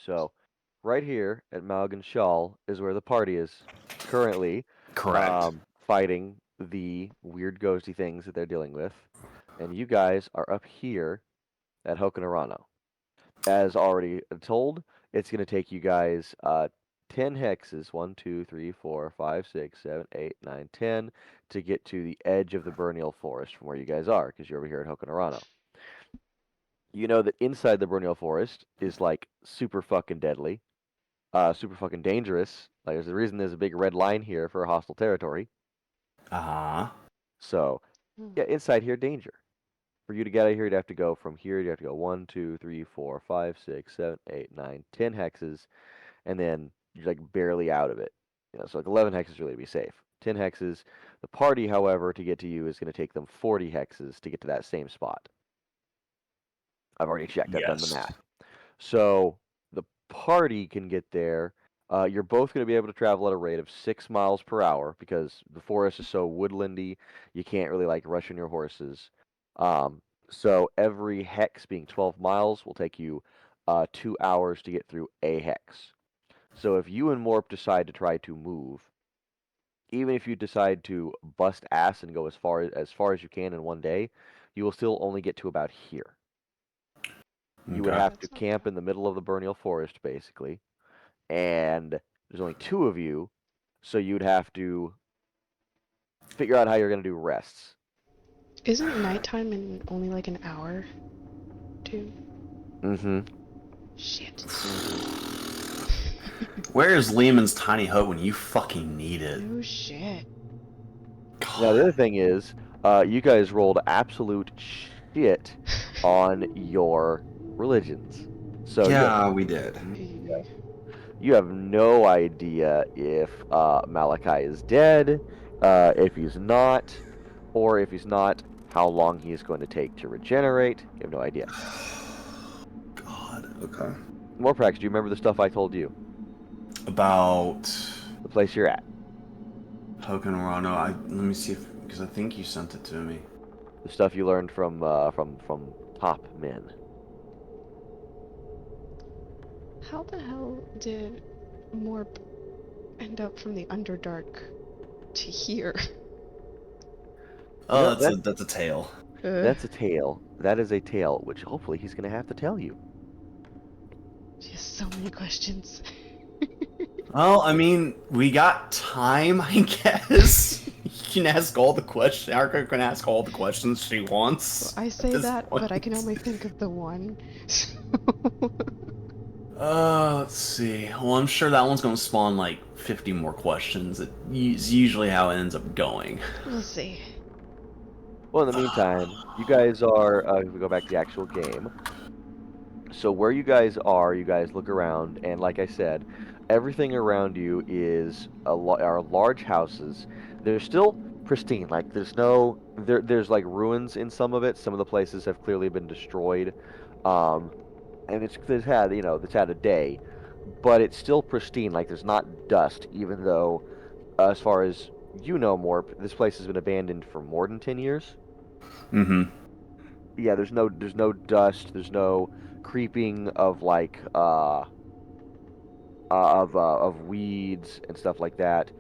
So, right here at Malgan Shawl is where the party is currently Correct. fighting the weird ghosty things that they're dealing with. And you guys are up here at Hoken Arano. As already told, it's going to take you guys 10 hexes 1, 2, 3, 4, 5, 6, 7, 8, 9, 10 to get to the edge of the Burnial Forest from where you guys are, because you're over here at Hoken Arano. You know that inside the Burnial Forest is like super fucking deadly, super fucking dangerous. Like, there's the reason there's a big red line here for hostile territory. Uh-huh. So, Hmm. yeah, inside here, danger. For you to get out of here, you'd have to go from here. You have to go 1, 2, 3, 4, 5, 6, 7, 8, 9, 10 hexes, and then you're like barely out of it. So like 11 hexes really to be safe. 10 hexes. The party, however, to get to you is going to take them 40 hexes to get to that same spot. I've already checked. I've done the Yes. math. So the party can get there. You're both going to be able to travel at a rate of 6 miles per hour because the forest is so woodlandy. You can't really like rush on your horses. So every hex being 12 miles will take you 2 hours to get through a hex. So if you and Morp decide to try to move, even if you decide to bust ass and go as far as you can in one day, you will still only get to about here. You would Okay. have to That's not camp bad. in the middle of the Burnial Forest, basically, and there's only 2 of you, so you'd have to figure out how you're going to do rests. Isn't nighttime in only like an hour, too? Mm-hmm. Shit. Where is Lehman's tiny hut when you fucking need it? No shit. Now, the other God. thing is, you guys rolled absolute shit on your religions. So Yeah, we did. you have no idea if Malakai is dead, if he's not, or if he's not, how long he's going to take to regenerate. You have no idea. God. Okay. Morprax, do you remember the stuff I told you? About The place you're at? Hoken Arano. Let me see if because I think you sent it to me. The stuff you learned from top men? How the hell did Morp end up from the Underdark to here? You know, That's a tale. that's a tale. That is a tale, which hopefully he's going to have to tell you. Just so many questions. Well, I mean, we got time, I guess. You can ask all the questions. Arco can ask all the questions she wants. I at say this that, point. but I can only think of the one. Let's see. Well, I'm sure that one's gonna spawn like 50 more questions. It's usually how it ends up going. We'll see. Well, in the meantime, you guys are, if we go back to the actual game, so where you guys look around, and like I said, everything around you is are large houses. They're still pristine. Like there's like ruins in some of it. Some of the places have clearly been destroyed, um, and it's had a day, but it's still pristine. Like there's not dust, even though, as far as you know, Morp, this place has been abandoned for more than 10 years. Mm-hmm. Yeah, there's no dust, there's no creeping of like of weeds and stuff like that.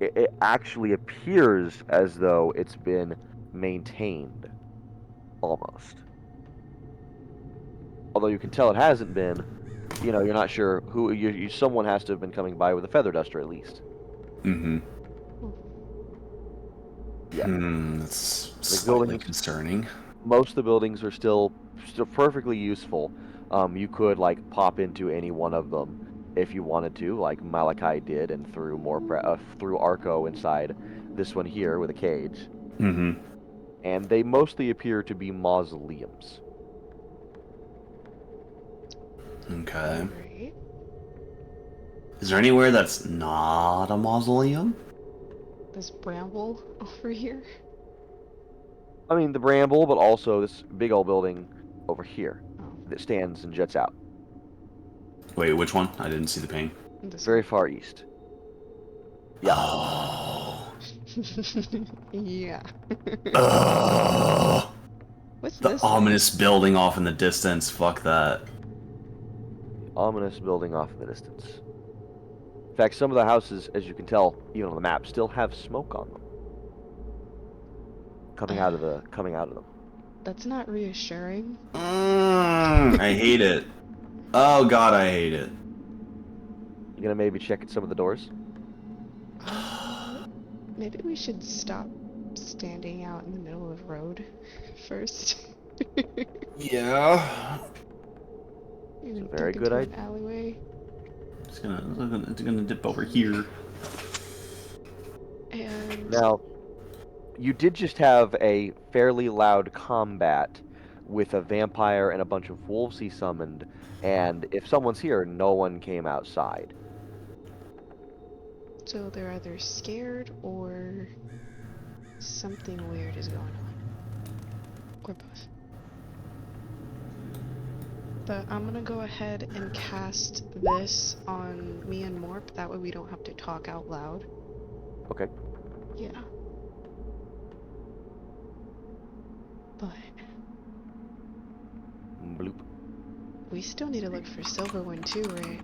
It actually appears as though it's been maintained almost. Although you can tell it hasn't been, you're not sure who someone has to have been coming by with a feather duster at least. Mm-hmm. Yeah. That's The slightly buildings concerning. Most of the buildings are still perfectly useful. You could like pop into any one of them if you wanted to, like Malakai did, and through Arco inside this one here with a cage. Mm-hmm. And they mostly appear to be mausoleums. Okay. Right. Is there anywhere that's not a mausoleum? This bramble over here. I mean, the Bramble, but also this big old building over here Oh, that stands and jets out Wait, which one? I didn't see the pane. this very far east. Yeah. Oh. one. Yeah. Ugh. What's The this ominous building off in the distance. Fuck that. ominous building off in the distance. In fact, some of the houses, as you can tell, even on the map, still have smoke on them. Coming out of them. That's not reassuring. I hate it. Oh god, I hate it. You gonna maybe check at some of the doors? Maybe we should stop standing out in the middle of the road first. Yeah. It's a very good idea. An alleyway. It's gonna dip over here. And Now, you did just have a fairly loud combat with a vampire and a bunch of wolves he summoned, and if someone's here, no one came outside. so they're either scared or something weird is going on. Or both. But I'm gonna go ahead and cast this on me and Morp, that way we don't have to talk out loud. Okay. Yeah. But Bloop. we still need to look for Silverwind too, right?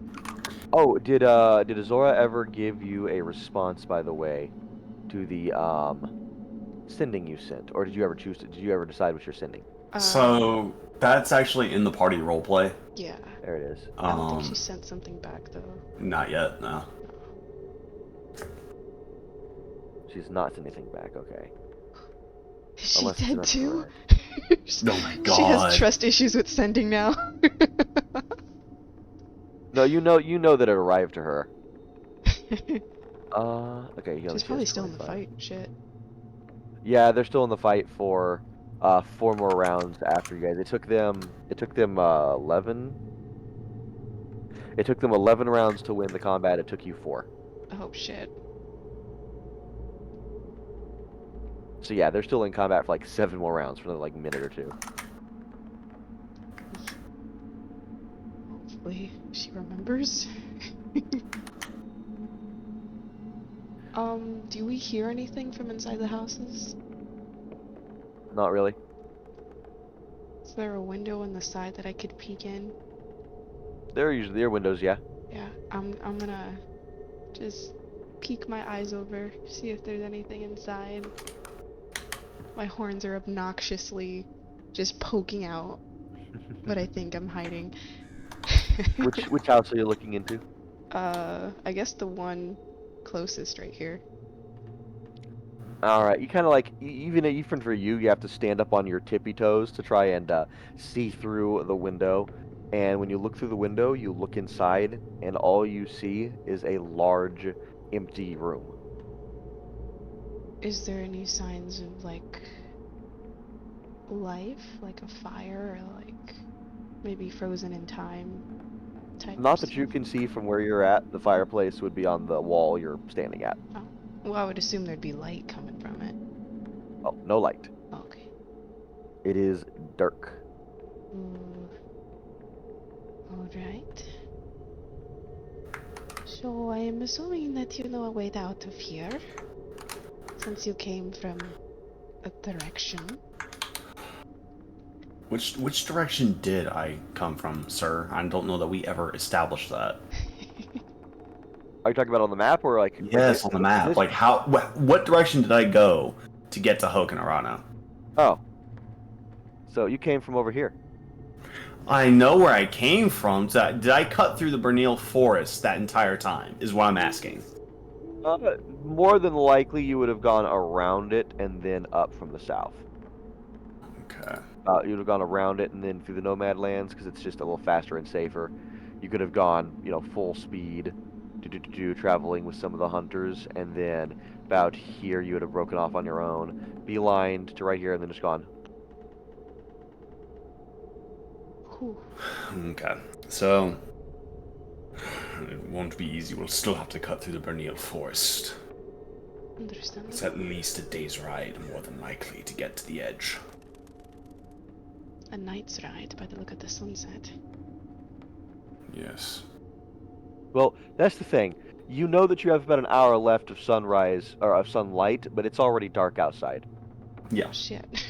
Oh, did Azora ever give you a response, by the way, to the sending you sent, or did you ever decide what you're sending? So that's actually in the party roleplay. Yeah. There it is. I don't think she sent something back though. Not yet, no. She's not sent anything back. Okay. Is she Unless it's dead enough too? Oh my god. She has trust issues with sending now. No, you know that it arrived to her. Okay. She's probably still in the fight. Shit. Yeah, they're still in the fight for 4 more rounds after you guys. It took them 11. It took them 11 rounds to win the combat. It took you 4. Oh shit. So yeah, they're still in combat for like 7 more rounds for another like minute or 2. Hopefully she remembers. Do we hear anything from inside the houses? Not really. Is there a window on the side that I could peek in? There are usually their windows, yeah. Yeah, I'm gonna just peek my eyes over, see if there's anything inside. My horns are obnoxiously just poking out, but I think I'm hiding. Which house are you looking into? I guess the one closest right here. All right, you kind of like even for you, you have to stand up on your tippy toes to try and see through the window. And when you look through the window, you look inside, and all you see is a large, empty room. Is there any signs of like life, like a fire, or like maybe frozen in time type? Not that you can see from where you're at. The fireplace would be on the wall you're standing at. Oh. Well, I would assume there'd be light coming from it. Oh, no light. Okay. It is dark. Alright. So I am assuming that you know a way out of here, since you came from a direction. Which direction did I come from, sir? I don't know that we ever established that. Are you talking about on the map or like? Yes, on the map. Like how? What direction did I go to get to Hoken Arano? Oh. So you came from over here. I know where I came from. So did I cut through the Bernil Forest that entire time? Is what I'm asking. More than likely, you would have gone around it and then up from the south. Okay. You would have gone around it and then through the Nomad Lands because it's just a little faster and safer. You could have gone, full speed, traveling with some of the hunters, and then about here you would have broken off on your own, beelined to right here, and then just gone. Whew. Okay. So it won't be easy. We'll still have to cut through the Bernil Forest. Understandable. It's at least a day's ride, more than likely, to get to the edge. A night's ride by the look of the sunset. Yes. Well, that's the thing. You know that you have about an hour left of sunrise, or of sunlight, but it's already dark outside. Yeah. Shit.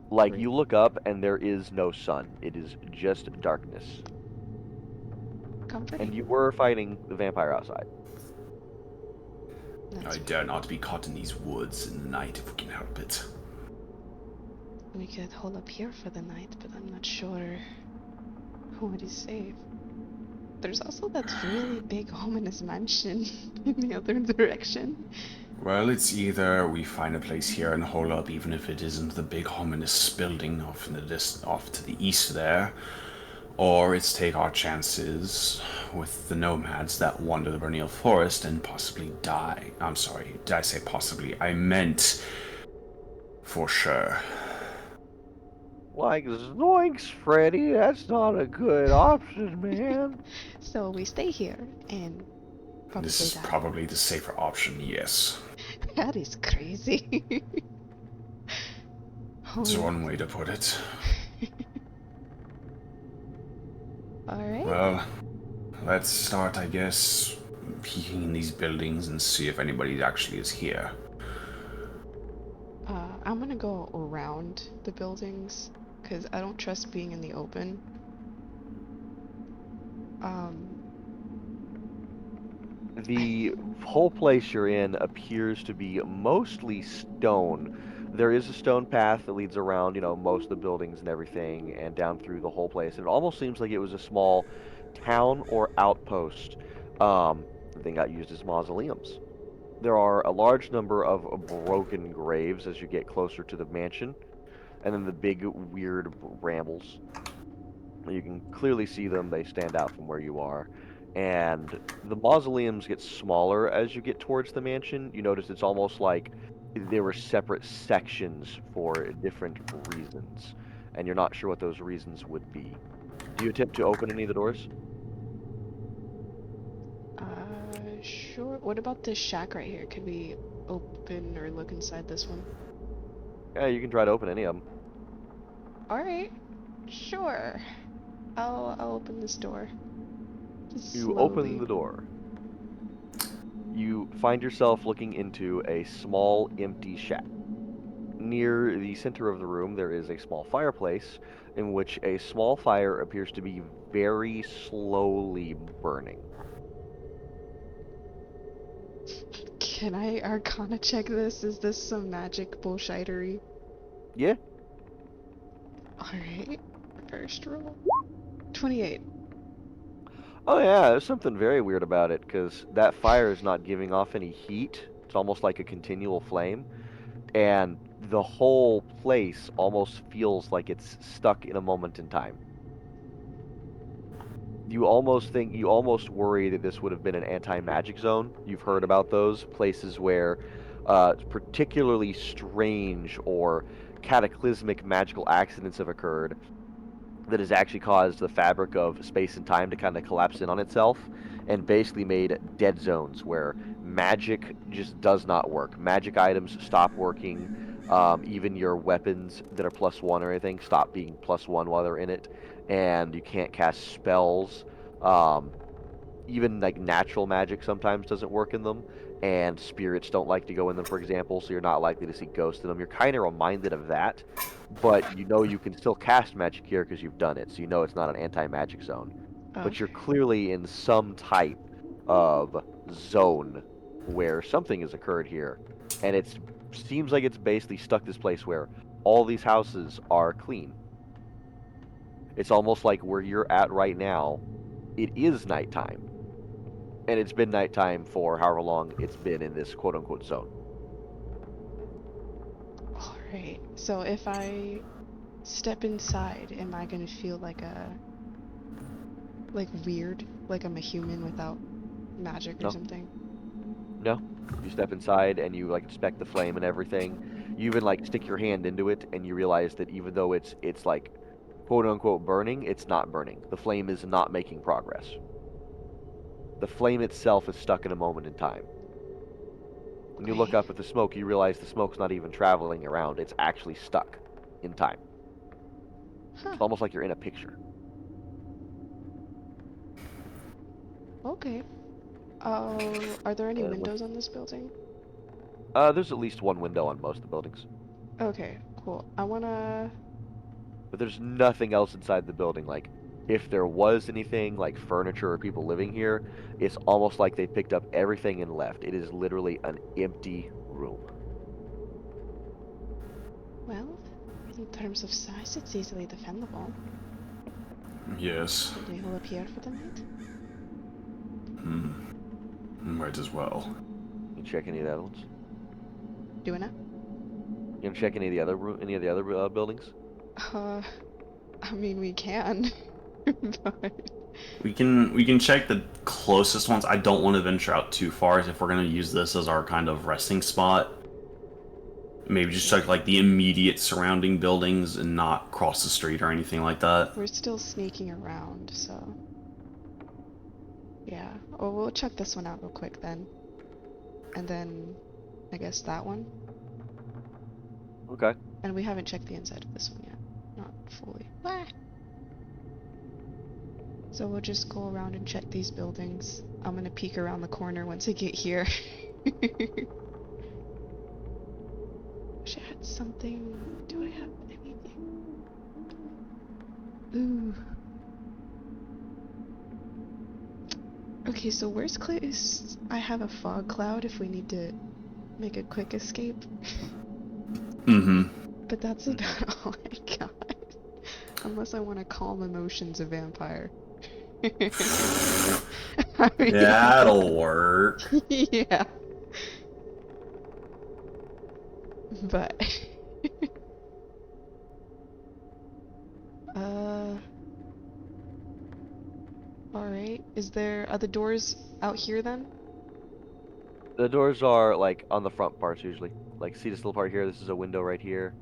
Like, Great. you look up and there is no sun. It is just darkness. And you Comforting. were fighting the vampire outside. That's I dare not be caught in these woods in the night if we can help it. We could hold up here for the night, but I'm not sure what is safe. There's also that really big ominous mansion in the other direction. Well, it's either we find a place here and hole up, even if it isn't the big ominous building off off to the east there, or it's take our chances with the nomads that wander the Vernal Forest and possibly die. I'm sorry, did I say possibly? I meant for sure. Like, zoinks, Freddy, that's not a good option, man. So we stay here and This probably is die. probably the safer option, yes. That is crazy. It's Alright. one way to put it. Alright. Well, let's start, I guess, peeking in these buildings and see if anybody actually is here. I'm gonna go around the buildings because I don't trust being in the open. Um, The whole place you're in appears to be mostly stone. There is a stone path that leads around, most of the buildings and everything, and down through the whole place. And it almost seems like it was a small town or outpost that then got used as mausoleums. There are a large number of broken graves as you get closer to the mansion, and then the big, weird brambles. You can clearly see them, they stand out from where you are. And the mausoleums get smaller as you get towards the mansion. You notice it's almost like there were separate sections for different reasons, and you're not sure what those reasons would be. Do you attempt to open any of the doors? sure. What about this shack right here? Could we open or look inside this one? Yeah, you can try to open any of them. Alright. Sure. I'll open this door. Just You open slowly. the door. You find yourself looking into a small, empty shack. Near the center of the room, there is a small fireplace in which a small fire appears to be very slowly burning. Can I Arcana check this? Is this some magic bullshitery? Yeah. Alright. First roll. 28. Oh, yeah, there's something very weird about it because that fire is not giving off any heat. It's almost like a continual flame. And the whole place almost feels like it's stuck in a moment in time. You almost worry that this would have been an anti-magic zone. You've heard about those places where particularly strange or cataclysmic magical accidents have occurred that has actually caused the fabric of space and time to kind of collapse in on itself and basically made dead zones where magic just does not work. Magic items stop working. Even your weapons that are +1 or anything stop being +1 while they're in it, and you can't cast spells. Um, Even like natural magic sometimes doesn't work in them, and spirits don't like to go in them, for example, so you're not likely to see ghosts in them. You're kind of reminded of that, but you know you can still cast magic here because you've done it, so you know it's not an anti-magic zone. But you're Okay. clearly in some type of zone where something has occurred here, and it seems like it's basically stuck this place where all these houses are clean. It's almost like where you're at right now, it is nighttime and it's been nighttime for however long it's been in this quote unquote zone. Alright. So if I step inside, am I gonna feel like weird? Like I'm a human without magic or No, something? no. You step inside and you like inspect the flame and everything. You even like stick your hand into it and you realize that even though it's like quote unquote burning, it's not burning. The flame is not making progress. The flame itself is stuck in a moment in time. When you look Okay. up at the smoke, you realize the smoke's not even traveling around. It's actually stuck in time. Huh. It's almost like you're in a picture. Okay. Are there any And with windows on this building? there's at least one window on most of the buildings. Okay, cool. I wanna. But there's nothing else inside the building. Like, if there was anything like furniture or people living here, it's almost like they picked up everything and left. It is literally an empty room. Well, in terms of size, it's easily defendable. Yes. Should we hold up here for the night? Might as well. You check any of the other ones? Doing it? You gonna check any of the other buildings? I mean, we can. But We can check the closest ones. I don't want to venture out too far if we're gonna use this as our kind of resting spot. Maybe just check like the immediate surrounding buildings and not cross the street or anything like that. we're still sneaking around, so... Yeah. Oh, we'll check this one out real quick then. And then, I guess that one. Okay. And we haven't checked the inside of this one yet. Not fully. Ah! So we'll just go around and check these buildings. I'm gonna peek around the corner once I get here. Wish I had something. Do I have anything? Ooh. Okay, so worst case, I have a fog cloud if we need to make a quick escape. Mm-hmm. But that's about all I got. Unless I want to calm emotions a vampire. I mean, That'll work. yeah. But alright. Are the doors out here then? The doors are like on the front parts usually. Like, see this little part here? This is a window right here.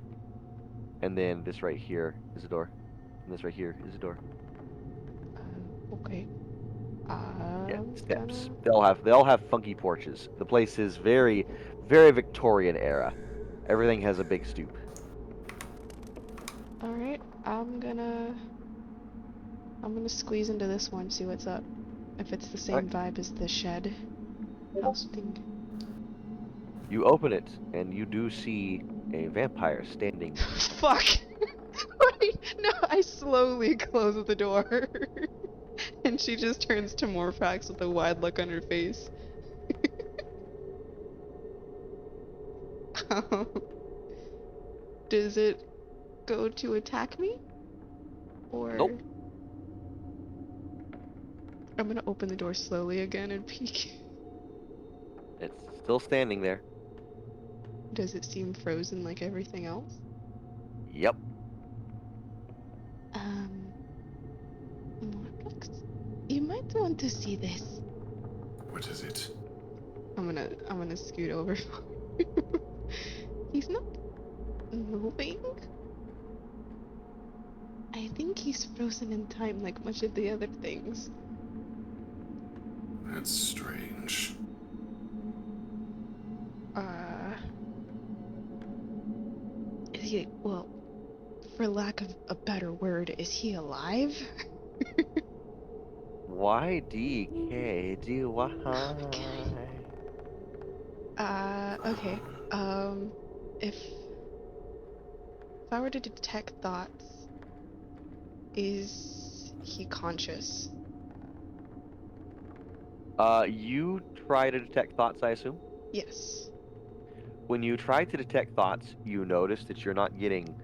And then this right here is a door. And this right here is a door. Okay. Yeah, I'm steps. gonna... They all have funky porches. The place is very, very Victorian era. Everything has a big stoop. Alright, I'm gonna squeeze into this one, see what's up. If it's the same vibe as the shed house thing. You open it, and you do see a vampire standing. Fuck! Wait, no, I slowly close the door. And she just turns to Morphax with a wide look on her face. Um, does it go to attack me? Or... Nope. I'm gonna open the door slowly again and peek. It's still standing there. Does it seem frozen like everything else? Yep. Morphax, you might want to see this. What is it? I'm gonna scoot over. He's not moving. I think he's frozen in time like much of the other things. That's strange. Is he, well, for lack of a better word, is he alive? YDK, why? Okay. If I were to detect thoughts, is he conscious? You try to detect thoughts, I assume? Yes. When you try to detect thoughts, you notice that you're not getting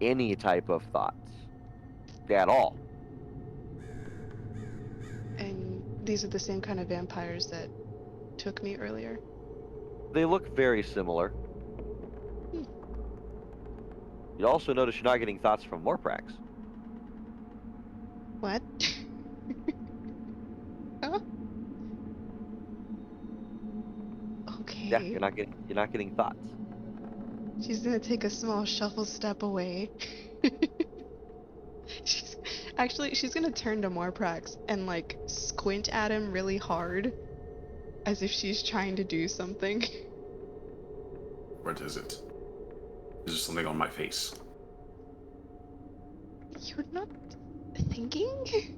any type of thoughts at all. And these are the same kind of vampires that took me earlier? They look very similar. Hmm. You also notice you're not getting thoughts from Morprax. What? Huh? Okay. Yeah, you're not getting thoughts. She's gonna take a small shuffle step away. She's gonna turn to Morprax and like squint at him really hard, as if she's trying to do something. What is it? Is there something on my face? You're not thinking?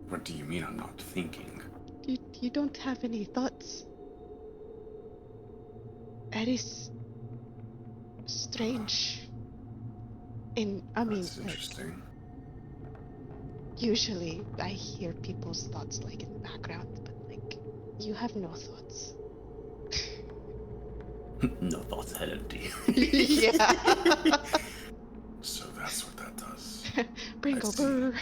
What do you mean I'm not thinking? You don't have any thoughts. That is strange. And I mean, That's interesting. Usually, I hear people's thoughts like in the background, but like, you have no thoughts. No thoughts, head empty. Yeah. So that's what that does. Bringo I see. burr.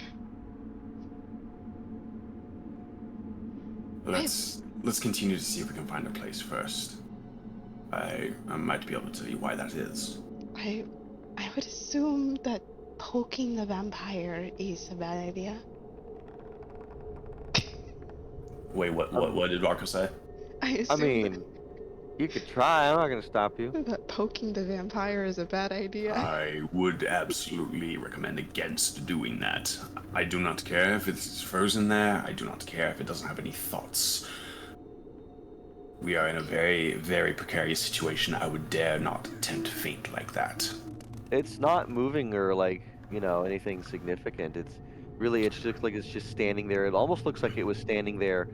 Let's continue to see if we can find a place first. I might be able to tell you why that is. I would assume that poking the vampire is a bad idea. Wait, what did Marco say? I I assume mean, you could try. I'm not gonna stop you. that poking the vampire is a bad idea. I would absolutely recommend against doing that. I do not care if it's frozen there. I do not care if it doesn't have any thoughts. We are in a very, very precarious situation. I would dare not tempt fate like that. It's not moving or like, anything significant. It's just like it's just standing there. It almost looks like it was standing there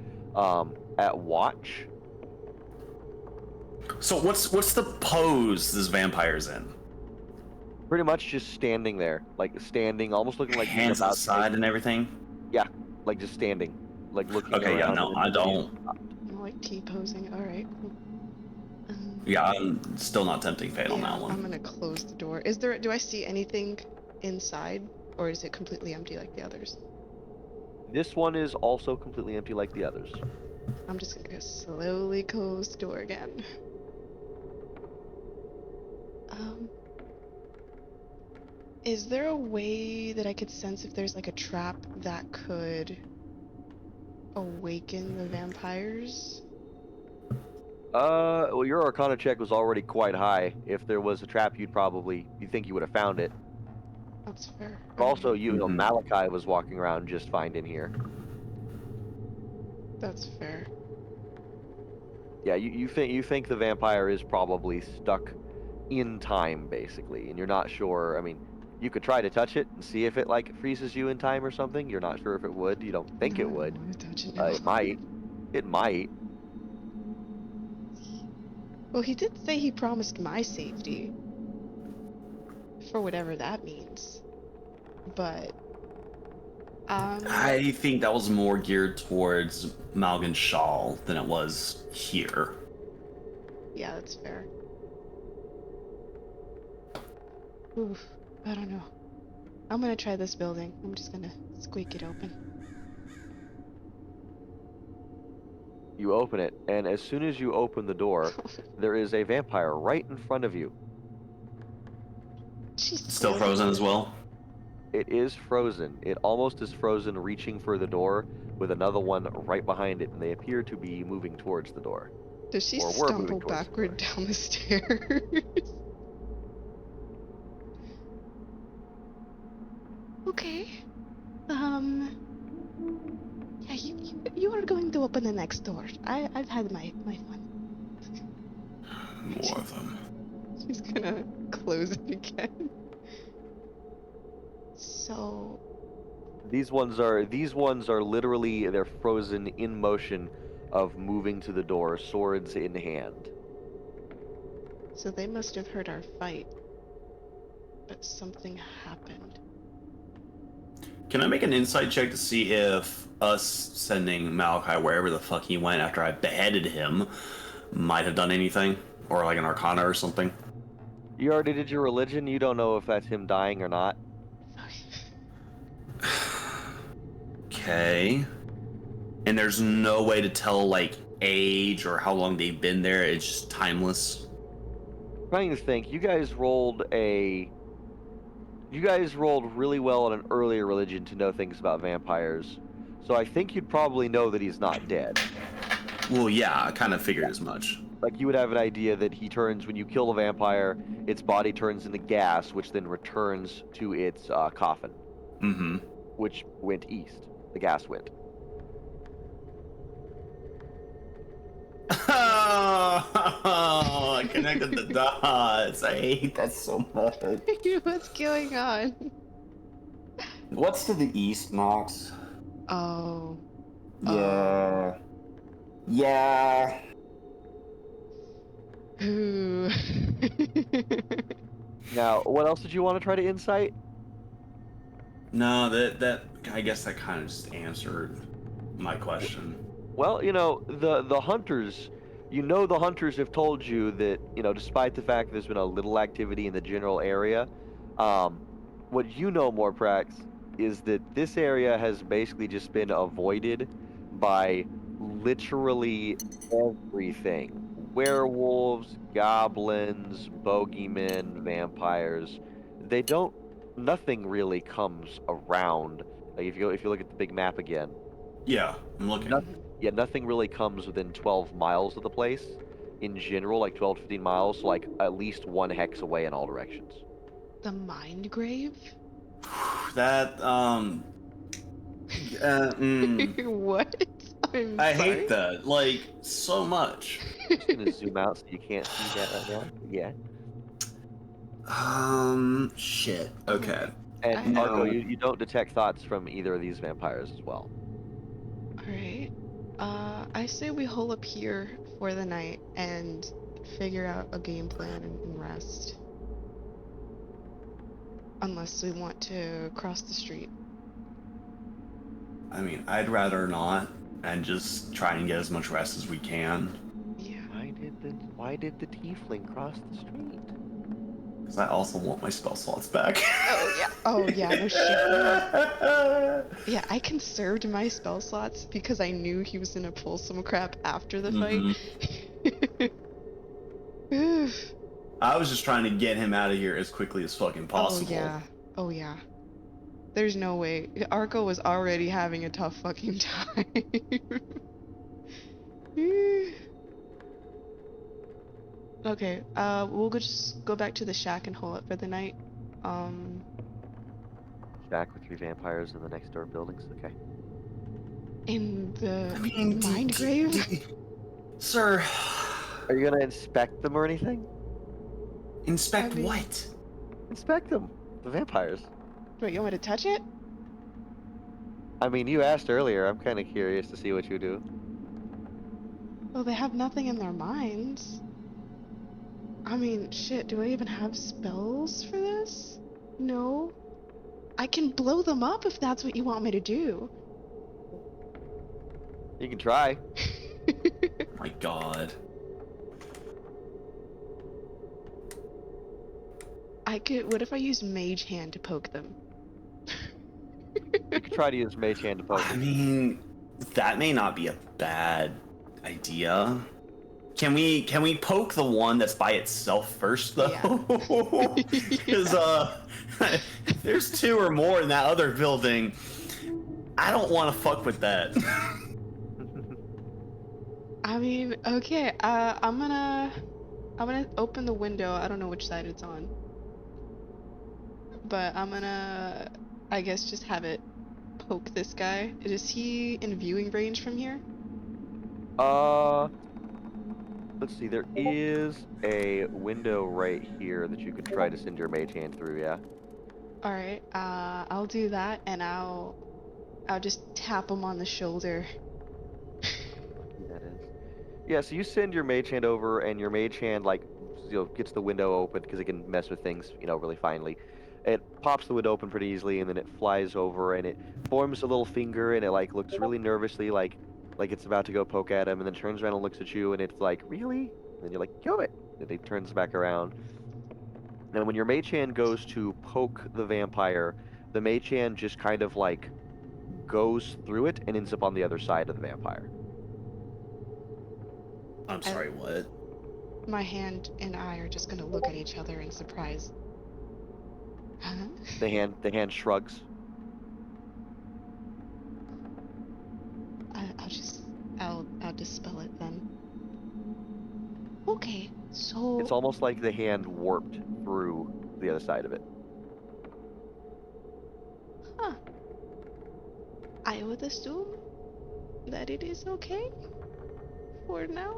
at watch. So what's the pose this vampire's in? Pretty much just standing there, like standing, almost looking like he's Hands about aside and everything? yeah, like just standing, like looking Okay, yeah, around. no, and I then don't. More like T-posing. Alright, cool. Yeah, I'm still not tempting fate on Yeah, that one. I'm gonna close the door. Do I see anything inside? Or is it completely empty like the others? This one is also completely empty like the others. I'm just gonna slowly close the door again. Is there a way that I could sense if there's like a trap that could awaken the vampires? Well, your Arcana check was already quite high. If there was a trap, you think you would have found it. That's fair. But also, Mhm. Malakai was walking around just fine in here. That's fair. Yeah, you think the vampire is probably stuck in time, basically, and you're not sure. I mean, you could try to touch it and see if it like freezes you in time or something. You're not sure if it would. You don't think No, it I don't would. want to touch it now. It might. It might. Well, he did say he promised my safety. For whatever that means. But, I think that was more geared towards Malgan Shawl than it was here. yeah, that's fair. Oof, I don't know. I'm gonna try this building. I'm just gonna squeak it open. You open it, and as soon as you open the door, there is a vampire right in front of you. She's Still frozen as well? It is frozen. It almost is frozen, reaching for the door, with another one right behind it, and they appear to be moving towards the door. Does she Or were moving stumble towards the backward door. down the stairs? Okay. Yeah, you are going to open the next door. I've had my fun. More of them. She's gonna close it again. So, These ones are literally, they're frozen in motion of moving to the door, swords in hand. so they must have heard our fight, but something happened. Can I make an insight check to see if us sending Malakai wherever the fuck he went after I beheaded him might have done anything? Or like an Arcana or something? You already did your religion. You don't know if that's him dying or not. Okay. And there's no way to tell, like, age or how long they've been there. It's just timeless. Trying to think. You guys rolled really well on an earlier religion to know things about vampires. So I think you'd probably know that he's not dead. Well, yeah, I kind of figured as much. Like, you would have an idea that when you kill a vampire, its body turns into gas, which then returns to its coffin. Mm-hmm. Which went east. The gas went. Oh, I connected the dots. I hate that so much. What's going on? What's to the east, Nox? Oh. Yeah. Yeah. Ooh. Now, what else did you want to try to insight? No, that I guess that kind of just answered my question. Well, the hunters, the hunters have told you that, despite the fact there's been a little activity in the general area, um, what Morprax, is that this area has basically just been avoided by literally everything. Werewolves, goblins, bogeymen, vampires. They don't, nothing really comes around. Like if you look at the big map again, Yeah, I'm looking. nothing really comes within 12 miles of the place in general, like 12 to 15 miles, so like at least one hex away in all directions. The mind grave? That What? I'm I hate sorry. that like so much. I'm just gonna zoom out so you can't see that right now. Yeah. Shit. Oh, Okay. And Arco, No. you don't detect thoughts from either of these vampires as well. alright. I say we hole up here for the night and figure out a game plan and rest. Unless we want to cross the street. I mean, I'd rather not, and just try and get as much rest as we can. Yeah. Why did the tiefling cross the street? Because I also want my spell slots back. Oh yeah. Oh yeah, no shit. Yeah, I conserved my spell slots because I knew he was gonna pull some crap after the fight. Oof. I was just trying to get him out of here as quickly as fucking Oh possible. yeah. Oh yeah. There's no way. Arco was already having a tough fucking time. Okay, just go back to the shack and hole up for the night. Um, Shack with 3 vampires in the next door buildings. Okay. in the I mean, mind grave? Sir, Are you gonna inspect them or anything? inspect I mean- what? Inspect them. The vampires. Wait, you want me to touch it? I mean, you asked earlier. I'm kind of curious to see what you do. Well, they have nothing in their minds. I mean, shit, do I even have spells for this? No. I can blow them up if that's what you want me to do. You can try. My God. What if I use Mage Hand to poke them? You could try to use Mage Hand to poke I them. mean, that may not be a bad idea. Can we poke the one that's by itself first though? Yeah. Because there's 2 or more in that other building. I don't want to fuck with that. I mean, okay, I'm gonna open the window. I don't know which side it's on. But I'm gonna, I guess, just have it poke this guy. Is he in viewing range from here? Uh, let's see. There is a window right here that you can try to send your mage hand through. Yeah. Alright, I'll do that and I'll just tap him on the shoulder. Who that is? Yeah. So you send your mage hand over, and your mage hand gets the window open because it can mess with things really finely. It pops the window open pretty easily, and then it flies over, and it forms a little finger, and it looks really nervously like it's about to go poke at him, and then turns around and looks at you, and it's like, really? And then you're like, kill it. And he turns back around. And when your mage hand goes to poke the vampire, the mage hand just kind of goes through it and ends up on the other side of the vampire. I'm sorry, what? My hand and I are just gonna look at each other in surprise. Huh? The hand shrugs. I'll dispel it then. Okay, so It's almost like the hand warped through the other side of it. huh. I would assume that it is okay for now.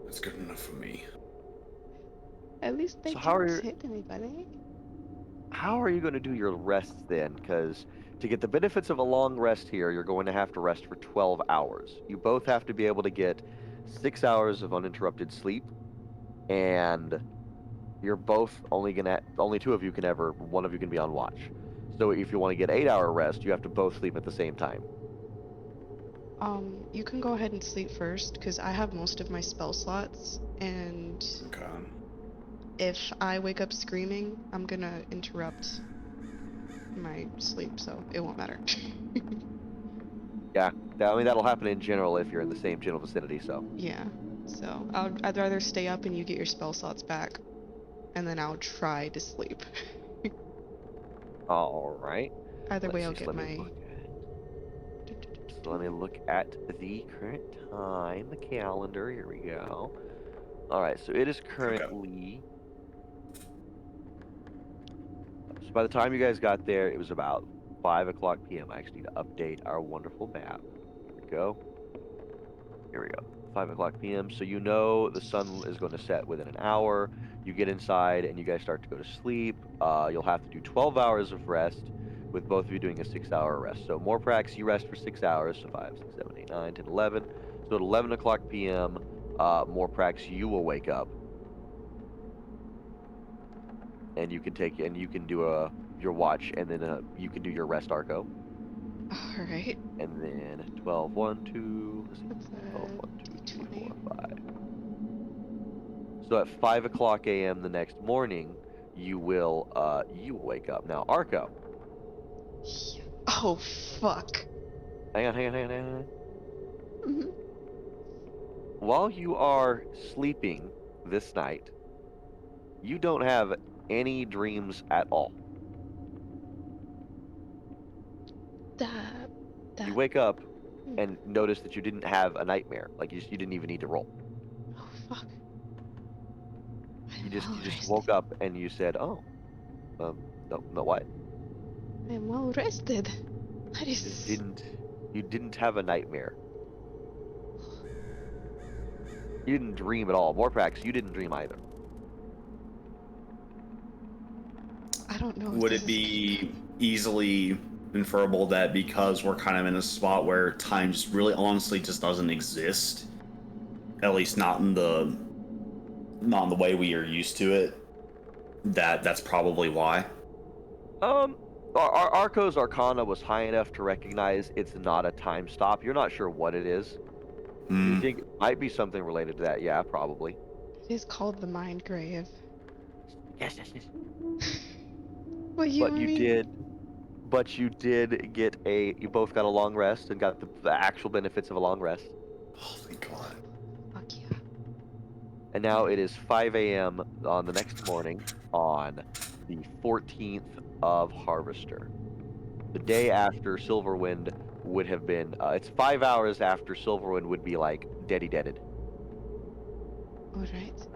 That's good enough for me. At least they So how can't are hit anybody. how are you going to do your rest then? Because to get the benefits of a long rest here, you're going to have to rest for 12 hours. You both have to be able to get 6 hours of uninterrupted sleep and You're both only two of you can ever, one of you can be on watch. So if you want to get 8-hour rest, you have to both sleep at the same time. You can go ahead and sleep first, because I have most of my spell slots, and Okay. if I wake up screaming, I'm gonna interrupt my sleep, so it won't matter. Yeah, I mean that'll happen in general if you're in the same general vicinity. So Yeah, so I'd rather stay up and you get your spell slots back, and then I'll try to sleep. all right, Either let's way, I'll see. So get let me my. look at. So let me look at the current time, the calendar. Here we go. All right, so it is Okay. currently. So by the time you guys got there, it was about 5 o'clock p.m. I actually need to update our wonderful map. Here we go. Here we go. 5 o'clock p.m. So you know the sun is going to set within an hour. You get inside and you guys start to go to sleep. You'll have to do 12 hours of rest, with both of you doing a 6-hour rest. So Morprax, you rest for 6 hours. So 5, 6, 7, 8, 9, 10, 11. So at 11 o'clock p.m., Morprax, you will wake up and you can do your watch, and then you can do your rest, Arco. All right. And then 12, 1, 2, let's see, That's 12, 1, 2, 3, 4, 20. 5. So at 5 o'clock a.m. the next morning, you wake up. Now, Arco, Yeah. Oh fuck. hang on. Mhm. While you are sleeping this night, you don't have any dreams at all. That. You That. wake up Hmm. and notice that you didn't have a nightmare. Like you didn't even need to roll. Oh fuck. You I'm just well you just rested. woke up and you said, "Oh, no, what?" I'm well rested. That You just is. didn't have a nightmare. You didn't dream at all. Morprax, you didn't dream either. I don't know if Would this it is. be easily inferable that because we're kind of in a spot where time just really honestly just doesn't exist, at least not in the way we are used to it, that's probably why? Um, Arco's Arcana was high enough to recognize it's not a time stop. You're not sure what it is. You Hmm. think it might be something related to that? Yeah, probably. It is called the Mind Grave. Yes. What you But you mean? did, but you did get you both got a long rest and got the actual benefits of a long rest. Oh, thank God. Fuck yeah. And now it is 5 a.m. on the next morning on the 14th of Harvester. The day after Silverwind would have been, it's 5 hours after Silverwind would be like deaded. Alright.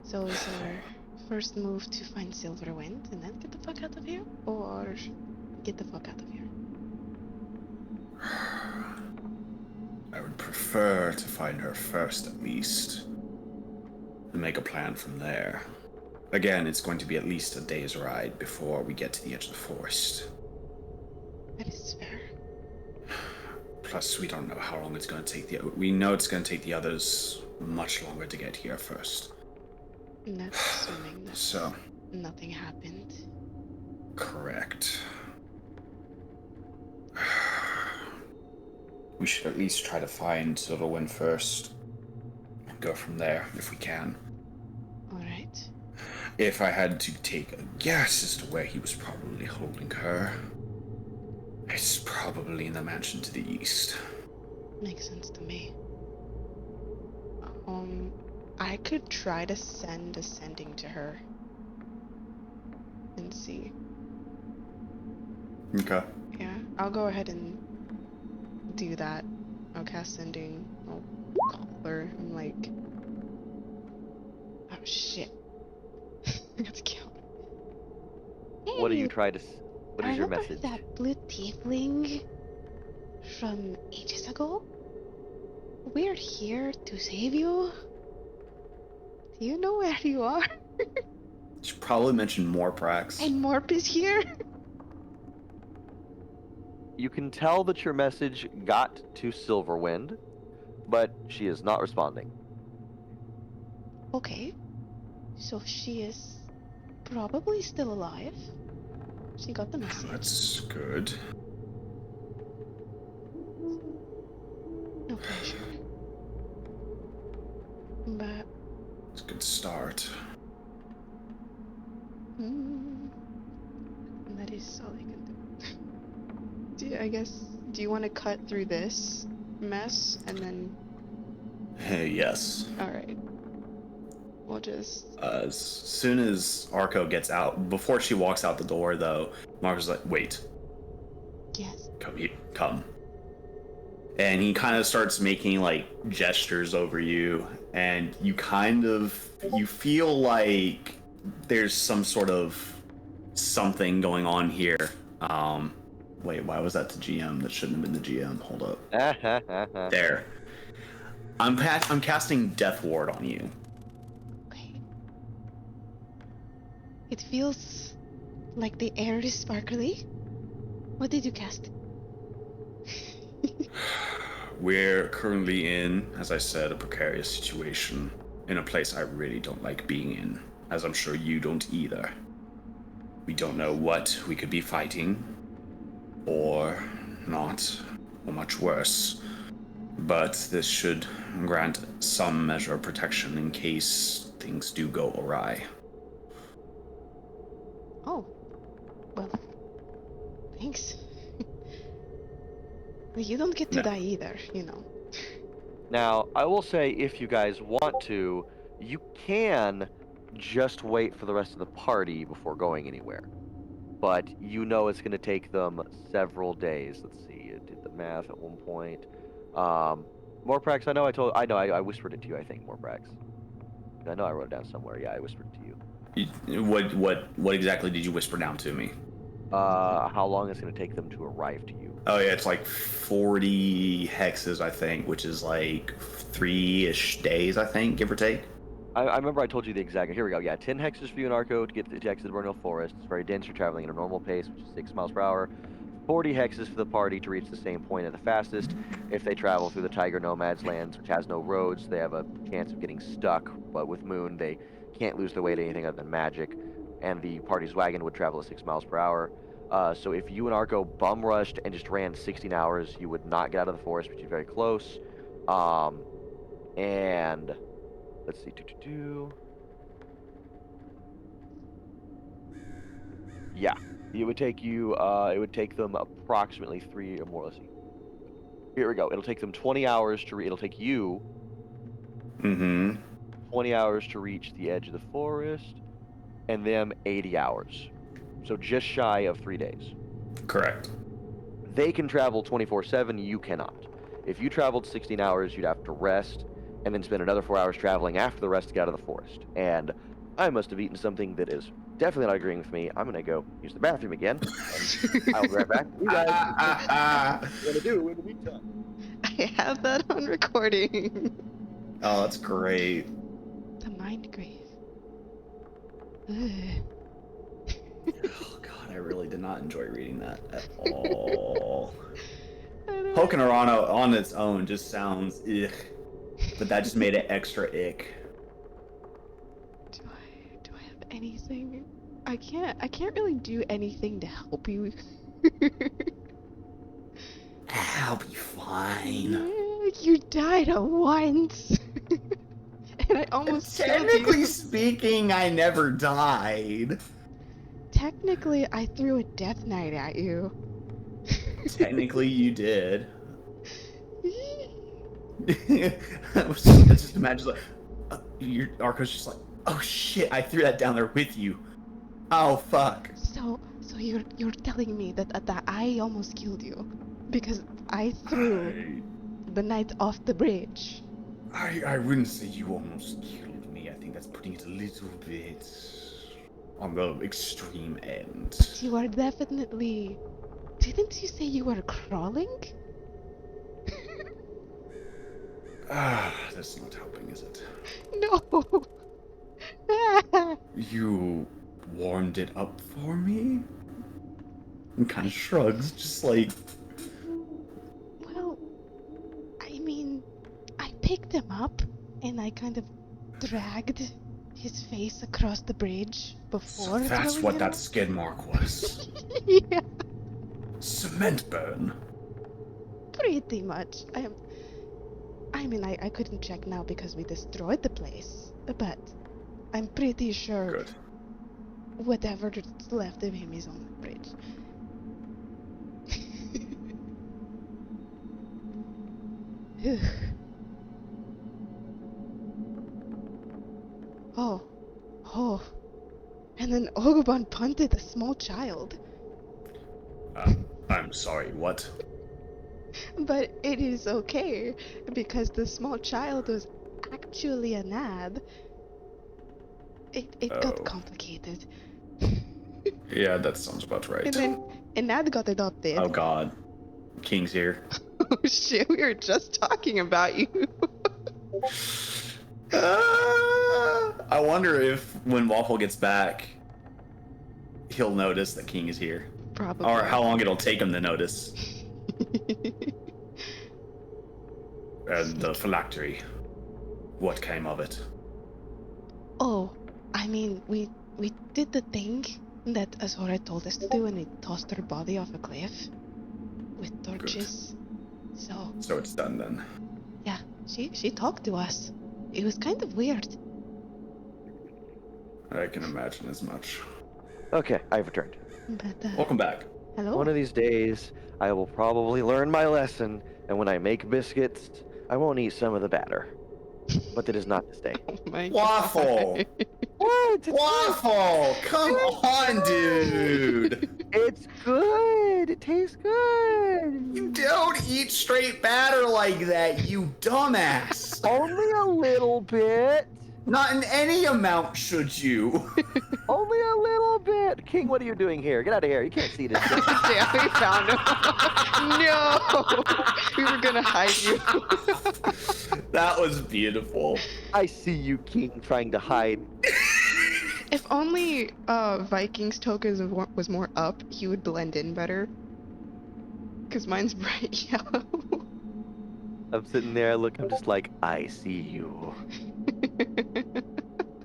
So is our first move to find Silverwind and then get the fuck out of here? Or get the fuck out of here? I would prefer to find her first, at least, and make a plan from there. Again, it's going to be at least a day's ride before we get to the edge of the forest. That is fair. Plus, we don't know how long it's going to take we know it's going to take the others much longer to get here first. And that's assuming that So, nothing happened. correct. We should at least try to find Silverwind first. And go from there, if we can. Alright. If I had to take a guess as to where he was probably holding her, it's probably in the mansion to the east. Makes sense to me. Um, I could try to send a sending to her and see. Okay. Yeah, I'll go ahead and do that. I'll cast sending. I'll call her. I'm like, oh shit. I got to count. What do you Hey, try to? What is your remember message? that blue tiefling from ages ago? We're here to save you. Do you know where you are? Should probably mention Morprax. And Morp is here. You can tell that your message got to Silverwind, but she is not responding. Okay. So she is probably still alive. She got the message. That's good. No pressure. But It's a good start. that is all I can do. Do you want to cut through this mess and then? Yes. All right. We'll just. As soon as Arco gets out, before she walks out the door, though, Marco's like, "Wait, Yes. come here, come." And he kind of starts making like gestures over you, and you feel like there's some sort of something going on here. Wait, why was that the GM? That shouldn't have been the GM. Hold up. There. I'm casting Death Ward on you. Okay. It feels like the air is sparkly. What did you cast? We're currently in, as I said, a precarious situation. In a place I really don't like being in, as I'm sure you don't either. We don't know what we could be fighting, or not, or much worse. But this should grant some measure of protection in case things do go awry. Oh. Well. Thanks. You don't get to No. die either, you know. Now, I will say, if you guys want to, you can just wait for the rest of the party before going anywhere. But you know it's going to take them several days. Let's see, I did the math at one point. Morprax, I whispered it to you, I think, Morprax. I know I wrote it down somewhere. Yeah, I whispered it to you. What exactly did you whisper down to me? How long it's going to take them to arrive to you. Oh yeah, it's like 40 hexes, I think, which is like 3-ish days, I think, give or take. I remember I told you the exact. Here we go. Yeah, 10 hexes for you and Arco to get to the exit of the Vernal Forest. It's very dense. You're traveling at a normal pace, which is 6 miles per hour. 40 hexes for the party to reach the same point at the fastest. If they travel through the Tiger Nomads lands, which has no roads, they have a chance of getting stuck. But with Moon, they can't lose their way to anything other than magic. And the party's wagon would travel at 6 miles per hour. So if you and Arco bum rushed and just ran 16 hours, you would not get out of the forest, which is very close. And let's see. Yeah, it would take you. It would take them approximately 3 or more. Let's see. Here we go. It'll take them 20 hours to. It'll take you 20 hours to reach the edge of the forest, and them 80 hours. So just shy of 3 days. Correct. They can travel 24/7. You cannot. If you traveled 16 hours, you'd have to rest, and then spend another 4 hours traveling after the rest to get out of the forest. And I must have eaten something that is definitely not agreeing with me. I'm gonna go use the bathroom again. And I'll be right back. You guys, what you gonna do in the meantime? I have that on recording. Oh, that's great. The mind grave. Ugh. Oh god, I really did not enjoy reading that at all. I don't Hoken Arano on its own just sounds ugh, but that just made it extra ick. Do I have anything? I can't really do anything to help you. I'll be fine. You died once. And I almost killed Technically you. speaking, I never died. Technically, I threw a death knight at you. Technically, you did. I just imagine like, your Arco's just like, oh shit, I threw that down there with you. Oh fuck. So you're telling me that I almost killed you because I threw the knight off the bridge. I wouldn't say you almost killed me. I think that's putting it a little bit on the extreme end. You are definitely. Didn't you say you were crawling? That's not helping, is it? No. You warmed it up for me? And kind of shrugs, just like... Well, I mean, I picked him up and I kind of dragged his face across the bridge So before that's throwing what it that off? skid mark was. Yeah, Cement burn. pretty much. I couldn't check now because we destroyed the place, but I'm pretty sure Good. whatever's left of him is on the bridge. Phew. Oh, oh. And then Oguban punted a small child. I'm sorry, what? But it is okay, because the small child was actually a Nad. It got Oh. complicated. Yeah, that sounds about right. And then a Nad got adopted. Oh god. King's here. Oh shit, we were just talking about you. I wonder if when Waffle gets back, he'll notice that King is here. Probably. Or how long it'll take him to notice. And the phylactery. What came of it? Oh, I mean, we did the thing that Azora told us to do, and we tossed her body off a cliff with torches. So it's done then. Yeah, she talked to us. It was kind of weird. I can imagine as much. Okay, I've returned. But Welcome back. hello. One of these days, I will probably learn my lesson, and when I make biscuits, I won't eat some of the batter. But that is not this day. Oh my Waffle! God. What? Waffle! Come on, dude! It's good. It tastes good. You don't eat straight batter like that, you dumbass! Only a little bit. Not in any amount should you. Only a little bit. King, what are you doing here? Get out of here. You can't see this shit. Damn, we found him. No! We were gonna hide you. That was beautiful. I see you, King, trying to hide. If only Viking's tokens was more up, he would blend in better. Cause mine's bright yellow. I'm sitting there, I'm just like, I see you.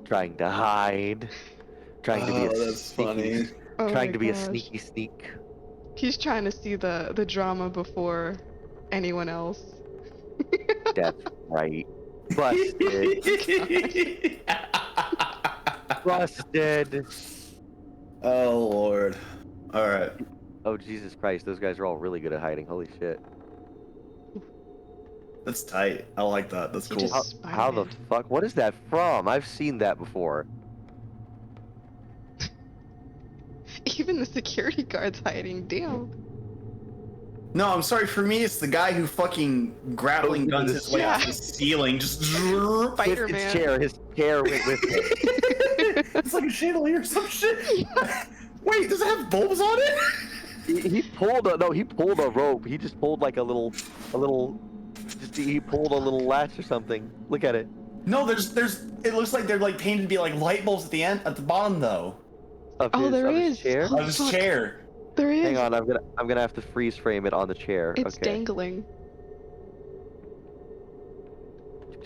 Trying to hide. Trying to be a that's sneaky, funny. Oh trying my to be a gosh. sneaky sneak. He's trying to see the drama before anyone else. That's right. Busted. Busted. Oh lord. Alright. Oh, Jesus Christ. Those guys are all really good at hiding. Holy shit. That's tight. I like that. That's You cool. just- How the Spider-Man. fuck? What is that from? I've seen that before. Even the security guard's hiding. Damn. No, I'm sorry. For me, it's the guy who fucking grappling guns his way off Yeah. the ceiling. Just. Spider-Man. His chair went with him. It's like a chandelier or some shit. Wait, does it have bulbs on it? He pulled a rope. He just pulled like he pulled a little latch or something. Look at it. No, there's. It looks like they're like painted to be like light bulbs at the bottom though. Of Oh, his, there of his is. chair. Oh, Of his fuck. chair. There is. Hang on, I'm gonna have to freeze frame it on the chair. It's okay. dangling.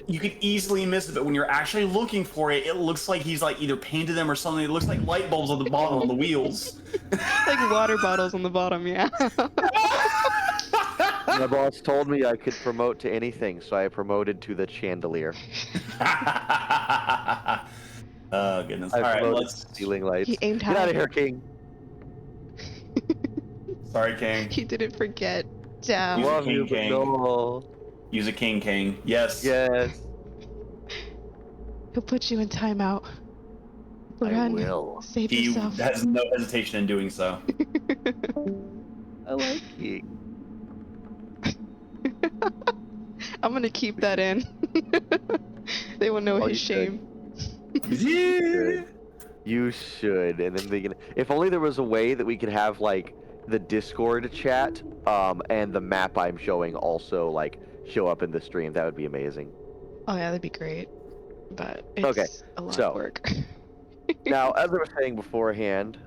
You can easily miss it, but when you're actually looking for it, it looks like he's like either painted them or something. It looks like light bulbs on the bottom on the wheels. Like water bottles on the bottom, yeah. My boss told me I could promote to anything, so I promoted to the chandelier. Oh goodness! I All right, promoted let's. to ceiling lights. He aimed Get out high. of here, King. Sorry, King. He didn't forget. Damn. Use a Love you, but king. no. Use a king. Yes. Yes, He'll put you in timeout. I Run. will. Save He yourself. has no hesitation in doing so. I like King. I'm gonna keep that in. They will know Oh, his you should. shame. Yeah. You should, and then if only there was a way that we could have like the Discord chat, and the map I'm showing also like show up in the stream. That would be amazing. Oh yeah, that'd be great. But it's Okay, a lot so- of work. Now, as I was saying beforehand,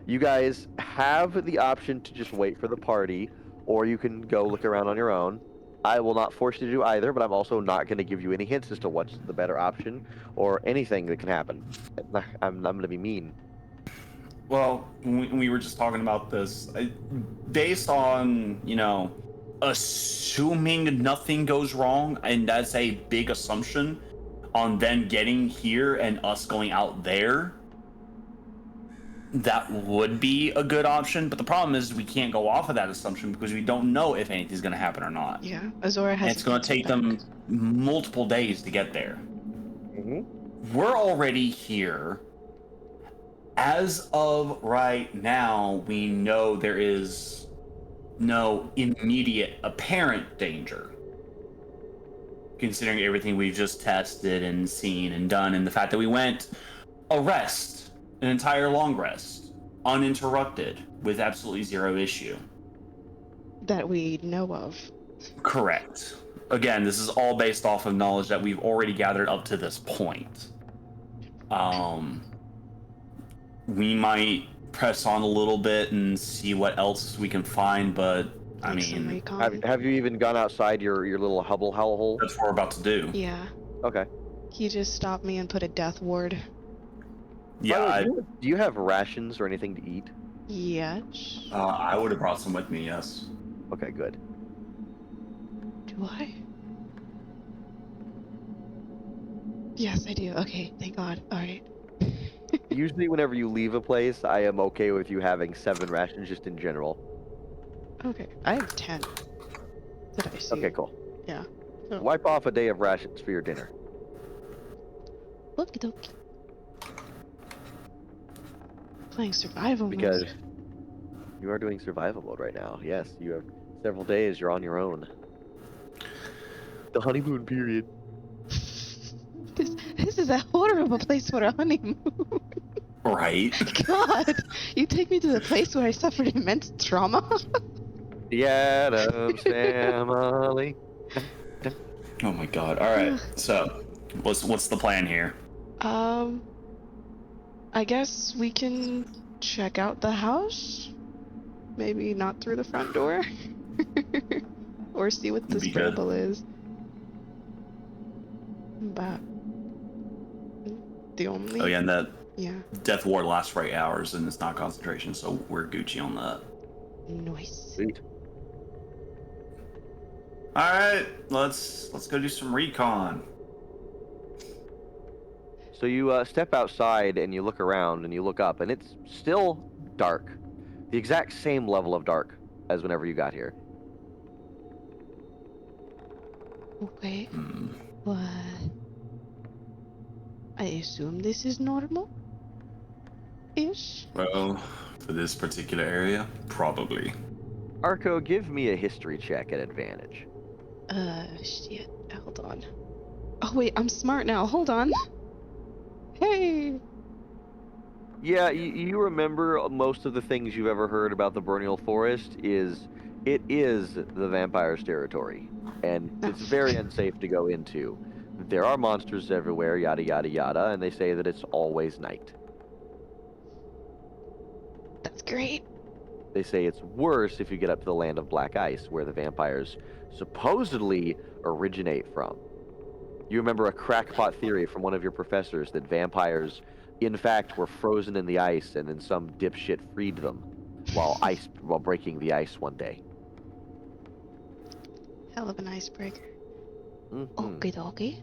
you guys have the option to just wait for the party, or you can go look around on your own. I will not force you to do either, but I'm also not going to give you any hints as to what's the better option or anything that can happen. I'm going to be mean. Well, we were just talking about this. Based on, assuming nothing goes wrong, and that's a big assumption on them getting here and us going out there, that would be a good option. But the problem is we can't go off of that assumption because we don't know if anything's going to happen or not. Yeah, Azora has. And it's going to take them multiple days to get there. Mm-hmm. We're already here. As of right now, we know there is no immediate apparent danger. Considering everything we've just tested and seen and done, and the fact that we went a rest, an entire long rest, uninterrupted, with absolutely zero issue. That we know of. Correct. Again, this is all based off of knowledge that we've already gathered up to this point. We might press on a little bit and see what else we can find, but I mean, have you even gone outside your little hubble hole? That's what we're about to do. Yeah. Okay. He just stopped me and put a death ward. Yeah. Do you have rations or anything to eat? Yes. I would have brought some with me. Yes. Okay, good. Do I? Yes, I do. Okay, thank God. All right. Usually, whenever you leave a place, I am okay with you having 7 rations, just in general. Okay, I have 10. That I see. Okay, cool. Yeah. So. Wipe off a day of rations for your dinner. Okie dokie. Playing survival Because mode. you are doing survival mode right now. Yes, you have several days. You're on your own. The honeymoon period. This is a horrible place for a honeymoon. Right. God, you take me to the place where I suffered immense trauma. The Addams Family. Oh my God! All right. So, what's the plan here? I guess we can check out the house. Maybe not through the front door. Or see what this Fable is. But the only. Oh yeah, and that Death Ward lasts for 8 hours and it's not concentration, so we're Gucci on that. Nice. Sweet. All right, let's go do some recon. So you step outside and you look around and you look up and it's still dark. The exact same level of dark as whenever you got here. Okay. What? I assume this is normal? Ish? Well, for this particular area, probably. Arco, give me a history check at advantage. Shit. Hold on. Oh, wait, I'm smart now. Hold on. Hey! Yeah, you remember most of the things you've ever heard about the Burnial Forest it is the vampire's territory, and it's very unsafe to go into. There are monsters everywhere, yada yada yada, and they say that it's always night. That's great. They say it's worse if you get up to the land of black ice, where the vampires supposedly originate from. You remember a crackpot theory from one of your professors that vampires, in fact, were frozen in the ice, and then some dipshit freed them while breaking the ice one day. Hell of an icebreaker. Mm-hmm. Okie dokie.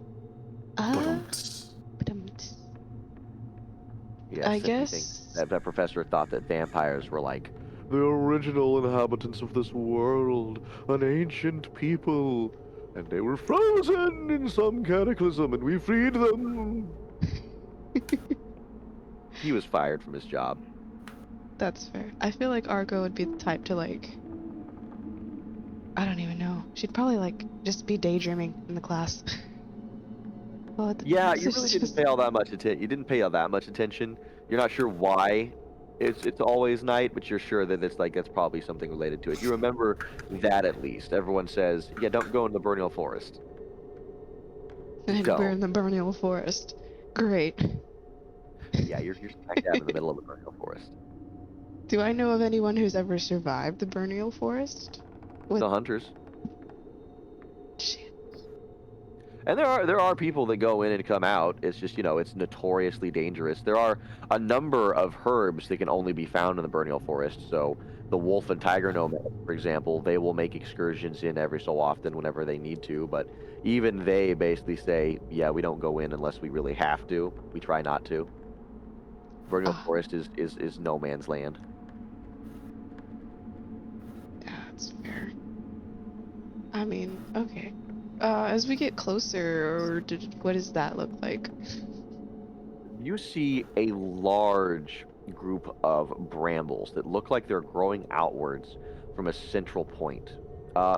Yes, I guess that professor thought that vampires were like the original inhabitants of this world, an ancient people, and they were frozen in some cataclysm, and we freed them. He was fired from his job. That's fair. I feel like Argo would be the type to I don't even know. She'd probably just be daydreaming in the class. Yeah, you really didn't pay all that much attention. You didn't pay all that much attention. You're not sure why it's always night, but you're sure that that's probably something related to it. You remember that at least. Everyone says, yeah, don't go in the Burnial Forest. And we're in the Burnial Forest. Great. Yeah, you're smack dab in the middle of the Burnial Forest. Do I know of anyone who's ever survived the Burnial Forest? The hunters. And there are people that go in and come out. It's just, it's notoriously dangerous. There are a number of herbs that can only be found in the Burnial Forest. So the wolf and tiger nomad, for example, they will make excursions in every so often whenever they need to. But even they basically say, yeah, we don't go in unless we really have to. We try not to. Burnial Ah, Forest is no man's land. that's fair. I mean, okay. As we get closer, what does that look like? You see a large group of brambles that look like they're growing outwards from a central point.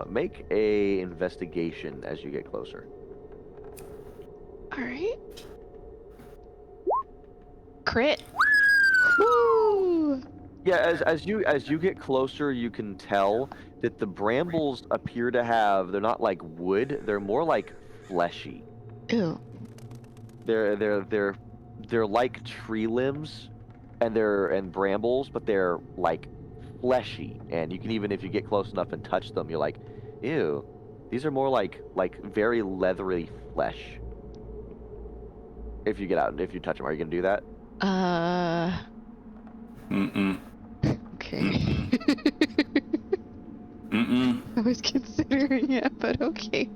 Make a investigation as you get closer. All right. Crit. Woo! Yeah, as you get closer, you can tell that the brambles appear to have, they're not like wood, they're more like fleshy. Ew. They're like tree limbs and brambles, but they're like fleshy. And you can, even if you get close enough and touch them, you're like, ew. These are more like very leathery flesh. If you get out and if you touch them, are you gonna do that? Uh. Mm-mm. Okay. Mm-mm. I was considering it, but okay.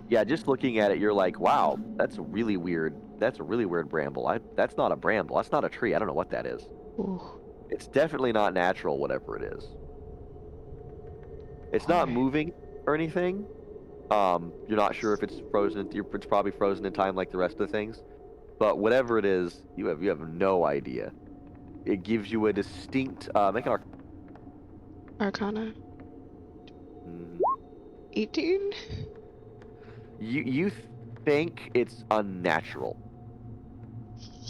Yeah, just looking at it, you're like, wow, that's a really weird. That's a really weird bramble. That's not a bramble. That's not a tree. I don't know what that is. Ooh. It's definitely not natural, whatever it is. It's not Alright. moving or anything. You're not sure if it's frozen. It's probably frozen in time like the rest of the things. But whatever it is, you have no idea. It gives you a distinct make an Arcana. mm, 18? you think it's unnatural.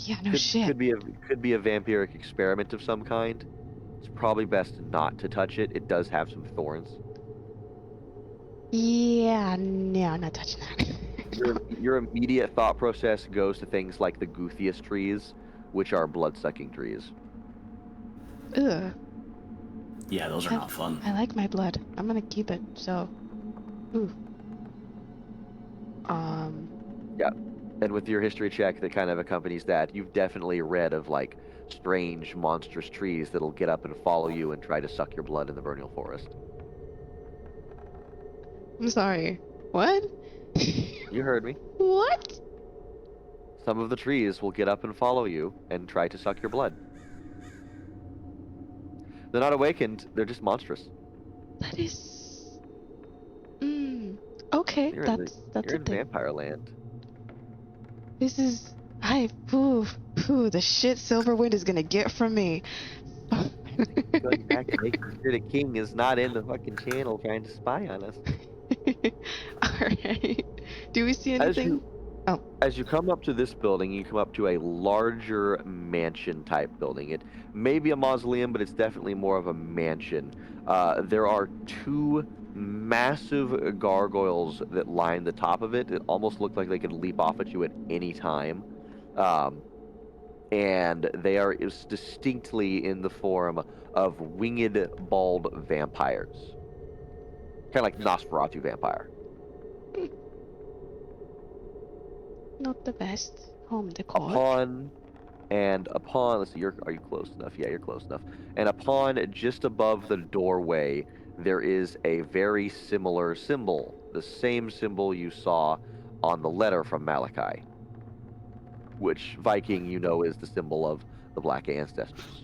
Yeah, no Could shit. could be a could be a vampiric experiment of some kind. It's probably best not to touch it. It does have some thorns. Yeah, no, I'm not touching that. Your immediate thought process goes to things like the Guthias trees, which are blood-sucking trees. Ugh. Yeah, those are not fun. I like my blood. I'm gonna keep it, so. Ooh. Yeah. And with your history check that kind of accompanies that, you've definitely read of like strange, monstrous trees that'll get up and follow you and try to suck your blood in the Burnial Forest. I'm sorry. What? You heard me. What? Some of the trees will get up and follow you and try to suck your blood. They're not awakened, they're just monstrous. That is. Okay, You're in that's you're a in thing. vampire land. This is. Pooh, the shit Silverwind is gonna get from me. Going back and making sure the king is not in the fucking channel trying to spy on us. Alright. Do we see As anything? you Oh, As you come up to this building, you come up to a larger mansion type building. It may be a mausoleum, but it's definitely more of a mansion. There are two massive gargoyles that line the top of it. That almost look like they could leap off at you at any time. Um, and they are is distinctly in the form of winged, bald vampires. Kind of like Nosferatu vampire. not the best home decor. Upon, let's see, are you close enough? Yeah, you're close enough. And upon just above the doorway, there is a very similar symbol, the same symbol you saw on the letter from Malakai, which Viking, is the symbol of the Black Ancestors.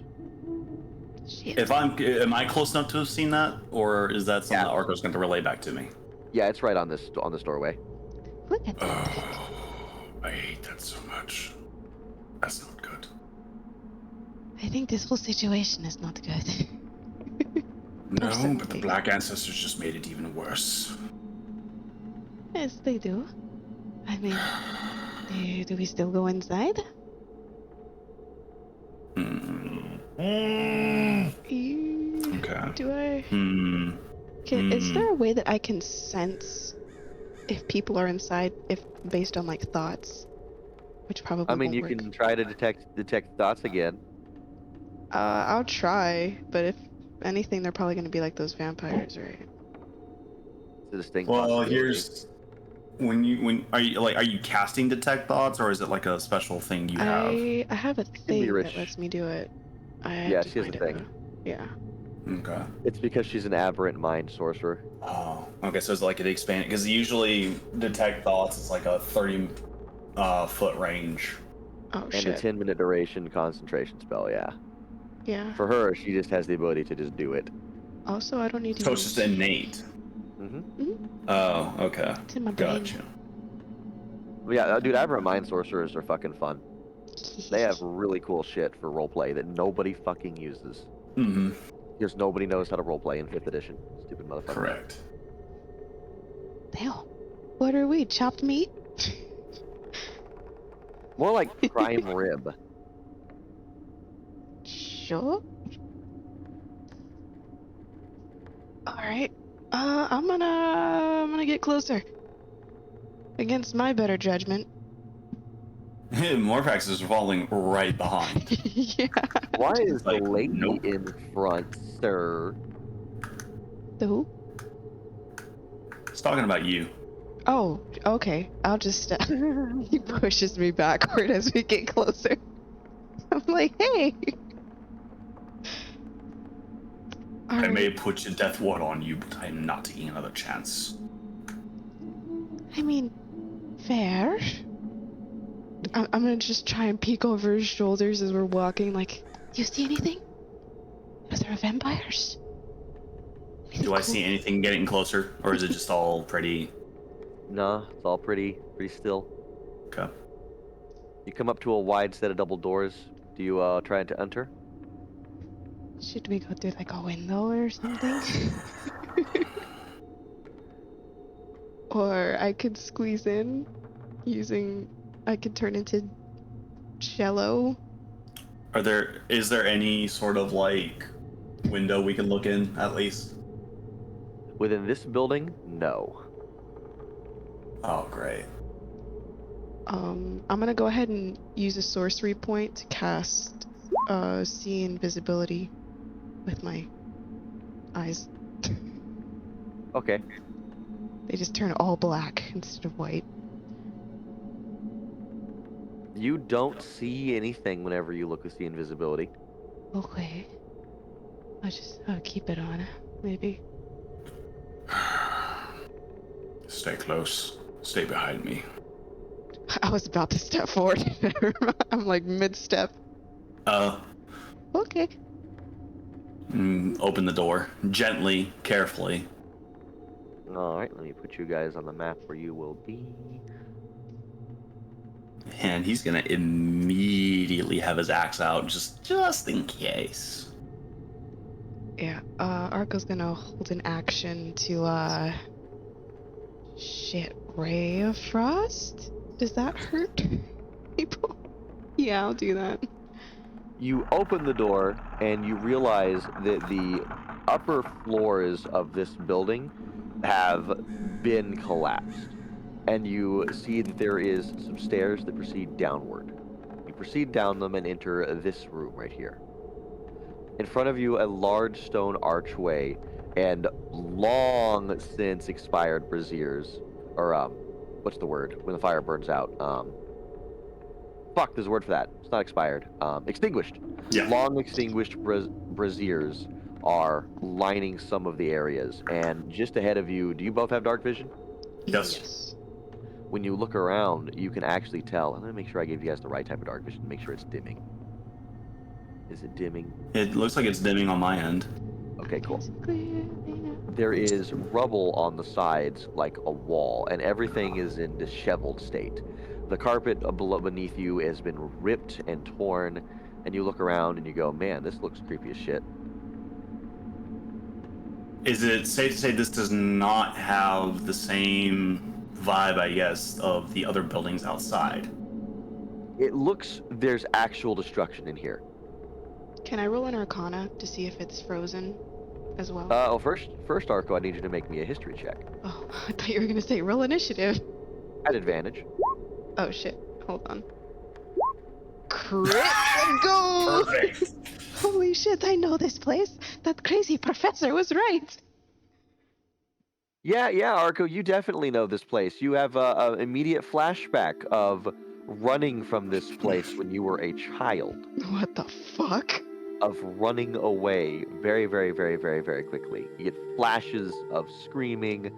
Shit. Am I close enough to have seen that, or is that something Yeah. that Arco's going to relay back to me? Yeah, it's right on this doorway. Look at that. Oh, I hate that so much. That's not good. I think this whole situation is not good. No, but the Personally. Black Ancestors just made it even worse. Yes, they do. I mean, do we still go inside? Okay. Do I? Hmm. Is there a way that I can sense if people are inside, if based on like thoughts, which probably I mean, won't you work. can try to detect thoughts again. I'll try, but if anything, they're probably gonna be like those vampires, right? It's a distinct Well, possibility. when are you casting detect thoughts, or is it like a special thing you have? I have a can be thing rich. that lets me do it. I Yeah, have to she has find a it thing. though. Yeah. Okay. It's because she's an aberrant mind sorcerer. Oh, okay. So it's like it expanded because usually detect thoughts is like a 30 foot range. Oh And shit. a 10-minute duration concentration spell, yeah. Yeah. For her, she just has the ability to just do it. Also, I don't need to So it's use. just innate. Mm-hmm. Oh, okay. It's in my brain. Mm-hmm. Gotcha. Yeah, dude, aberrant mind sorcerers are fucking fun. They have really cool shit for roleplay that nobody fucking uses. Mm-hmm. Because nobody knows how to roleplay in 5th edition. Stupid motherfucker. Correct. Damn. What are we? Chopped meat? More like prime rib. Sure. All right. I'm gonna get closer. Against my better judgment. Morpax is falling right behind. Yeah. Why is the Like, lady nope. in front, sir? The who? It's talking about you. Oh, okay. I'll just. He pushes me backward as we get closer. I'm like, hey. All I right. may put your death ward on you, but I am not taking another chance. I mean, fair. I'm gonna just try and peek over his shoulders as we're walking. Like, do you see anything? Is there vampires? Anything Do I cool? see anything getting closer, or is it just all pretty? Nah, it's all pretty still. Okay. You come up to a wide set of double doors. Do you try to enter? Should we go through like a window or something? Or I could squeeze in using. I could turn into jello. Is there any sort of like window we can look in at least? Within this building, no. Oh, great. I'm gonna go ahead and use a sorcery point to cast see invisibility with my eyes. Okay. They just turn all black instead of white. You don't see anything whenever you look with the invisibility. Okay. I'll keep it on, maybe. Stay close. Stay behind me. I was about to step forward. I'm like mid-step. Okay. Open the door gently, carefully. All right, let me put you guys on the map where you will be. And he's gonna immediately have his axe out, just in case. Yeah, Arco's gonna hold an action to, shit, Ray of Frost? Does that hurt people? Yeah, I'll do that. You open the door and you realize that the upper floors of this building have been collapsed. And you see that there is some stairs that proceed downward. You proceed down them and enter this room right here. In front of you, a large stone archway and long since expired braziers, or what's the word when the fire burns out? Fuck, there's a word for that. It's not expired. Extinguished. Yeah. Long extinguished braziers are lining some of the areas, and just ahead of you, do you both have dark vision? Yes. When you look around, you can actually tell. I'm gonna make sure I give you guys the right type of dark vision. Make sure it's dimming. Is it dimming? It looks like it's dimming on my end. Okay, cool. There is rubble on the sides like a wall, and everything is in disheveled state. The carpet beneath you has been ripped and torn, and you look around and you go, man, this looks creepy as shit. Is it safe to say this does not have the same vibe, I guess, of the other buildings outside? It looks, there's actual destruction in here. Can I roll an Arcana to see if it's frozen as well? Well, first, Arco, I need you to make me a history check. Oh, I thought you were gonna say roll initiative. At advantage. Oh shit, hold on. Crit, let's go! Perfect. Holy shit, I know this place. That crazy professor was right. Yeah, Arco, you definitely know this place. You have a immediate flashback of running from this place when you were a child, What the fuck? of running away very, very, very, very, very quickly. You get flashes of screaming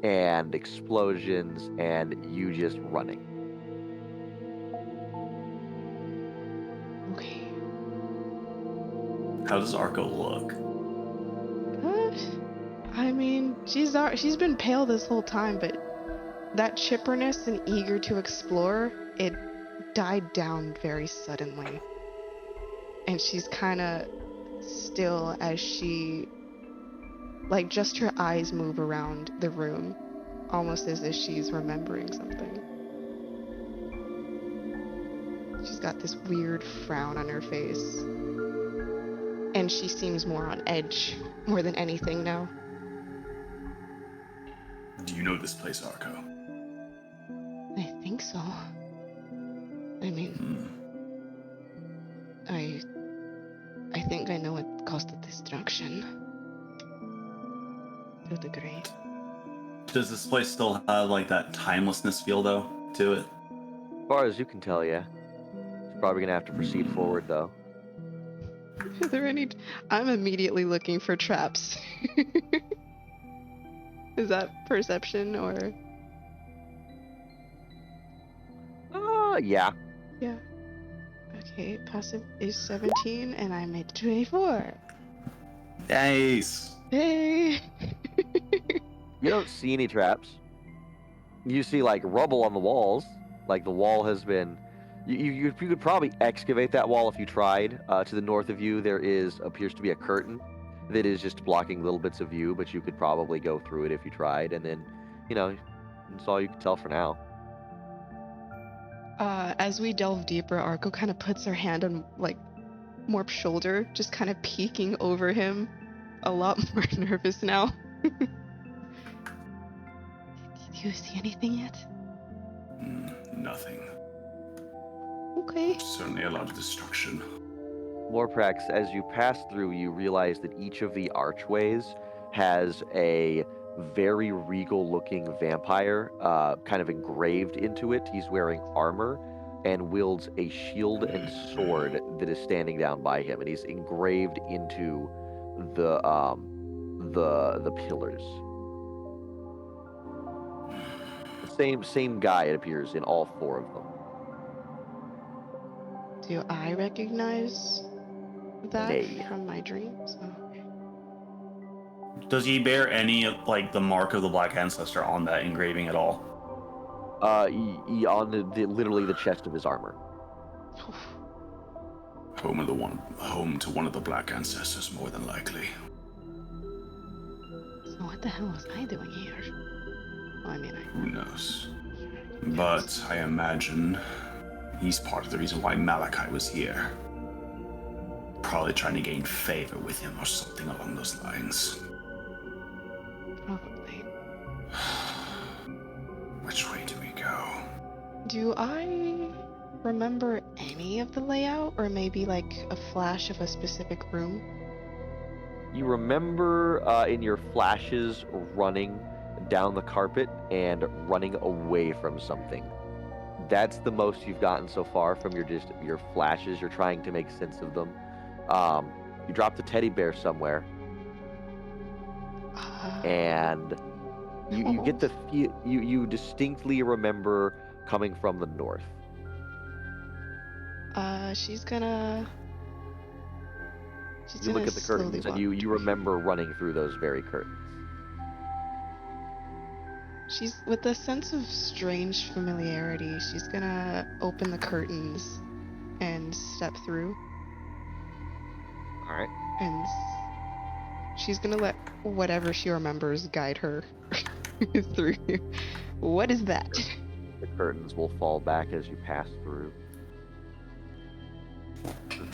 and explosions, and you just running. Okay. How does Arco look? I mean, she's been pale this whole time, but that chipperness and eager to explore, it died down very suddenly. And she's kind of still as she, like, just her eyes move around the room, almost as if she's remembering something. She's got this weird frown on her face. And she seems more on edge, more than anything now. Do you know this place, Arco? I think so. I mean, I think I know what caused the destruction. To a degree. Does this place still have like that timelessness feel though to it? As far as you can tell, yeah. It's probably gonna have to proceed forward though. Are there any? I'm immediately looking for traps. Is that perception or? Yeah. Yeah. Okay, passive is 17 and I made 24. Nice. Hey! You don't see any traps. You see like rubble on the walls. Like the wall has been. You could probably excavate that wall if you tried. To the north of you, there appears to be a curtain that is just blocking little bits of view, but you could probably go through it if you tried. And then, that's all you can tell for now. As we delve deeper, Arco kind of puts her hand on like Morp's shoulder, just kind of peeking over him, a lot more nervous now. Did you see anything yet? Nothing. Okay. Certainly a lot of destruction. Morpax, as you pass through, you realize that each of the archways has a very regal-looking vampire kind of engraved into it. He's wearing armor and wields a shield and sword that is standing down by him, and he's engraved into the pillars. The same guy, it appears, in all four of them. Do I recognize that Nay. from my dreams? Oh, okay. Does he bear any like the mark of the Black Ancestor on that engraving at all? On literally the chest of his armor. Home to one of the Black Ancestors, more than likely. So what the hell was I doing here? Well, I mean, Who knows? But I imagine he's part of the reason why Malakai was here. Probably trying to gain favor with him or something along those lines. Probably. Which way do we go? Do I remember any of the layout, or maybe like a flash of a specific room? You remember in your flashes running down the carpet and running away from something. That's the most you've gotten so far from your flashes. You're trying to make sense of them. You dropped a teddy bear somewhere, and you get the you distinctly remember coming from the north. She's gonna You look at the curtains and you remember running through those very curtains. She's with a sense of strange familiarity. She's gonna open the curtains and step through. All right. And she's gonna let whatever she remembers guide her through. What is that? The curtains will fall back as you pass through.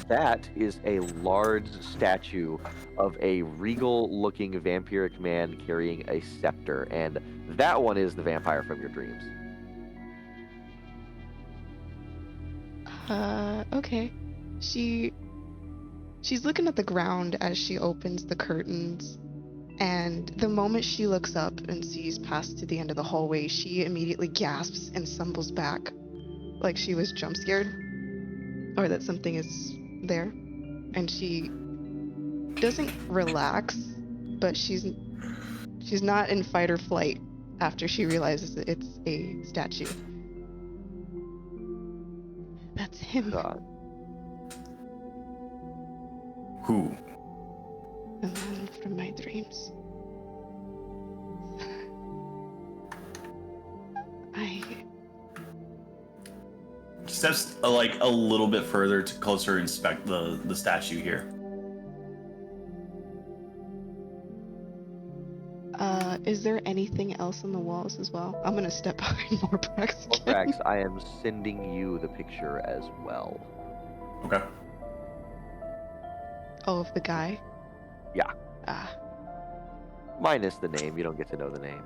That is a large statue of a regal-looking vampiric man carrying a scepter, and that one is the vampire from your dreams. Okay. She's looking at the ground as she opens the curtains, And the moment she looks up and sees past to the end of the hallway, she immediately gasps and stumbles back, like she was jump scared, or that something is there. And she doesn't relax, but she's not in fight or flight after she realizes that it's a statue. That's him. God. Who? The man from my dreams. I Steps like a little bit further to closer inspect the statue here. Is there anything else on the walls as well? I'm gonna step behind Morpax again. Morpax, I am sending you the picture as well. Okay. Oh, of the guy? Yeah. Ah. Minus the name. You don't get to know the name.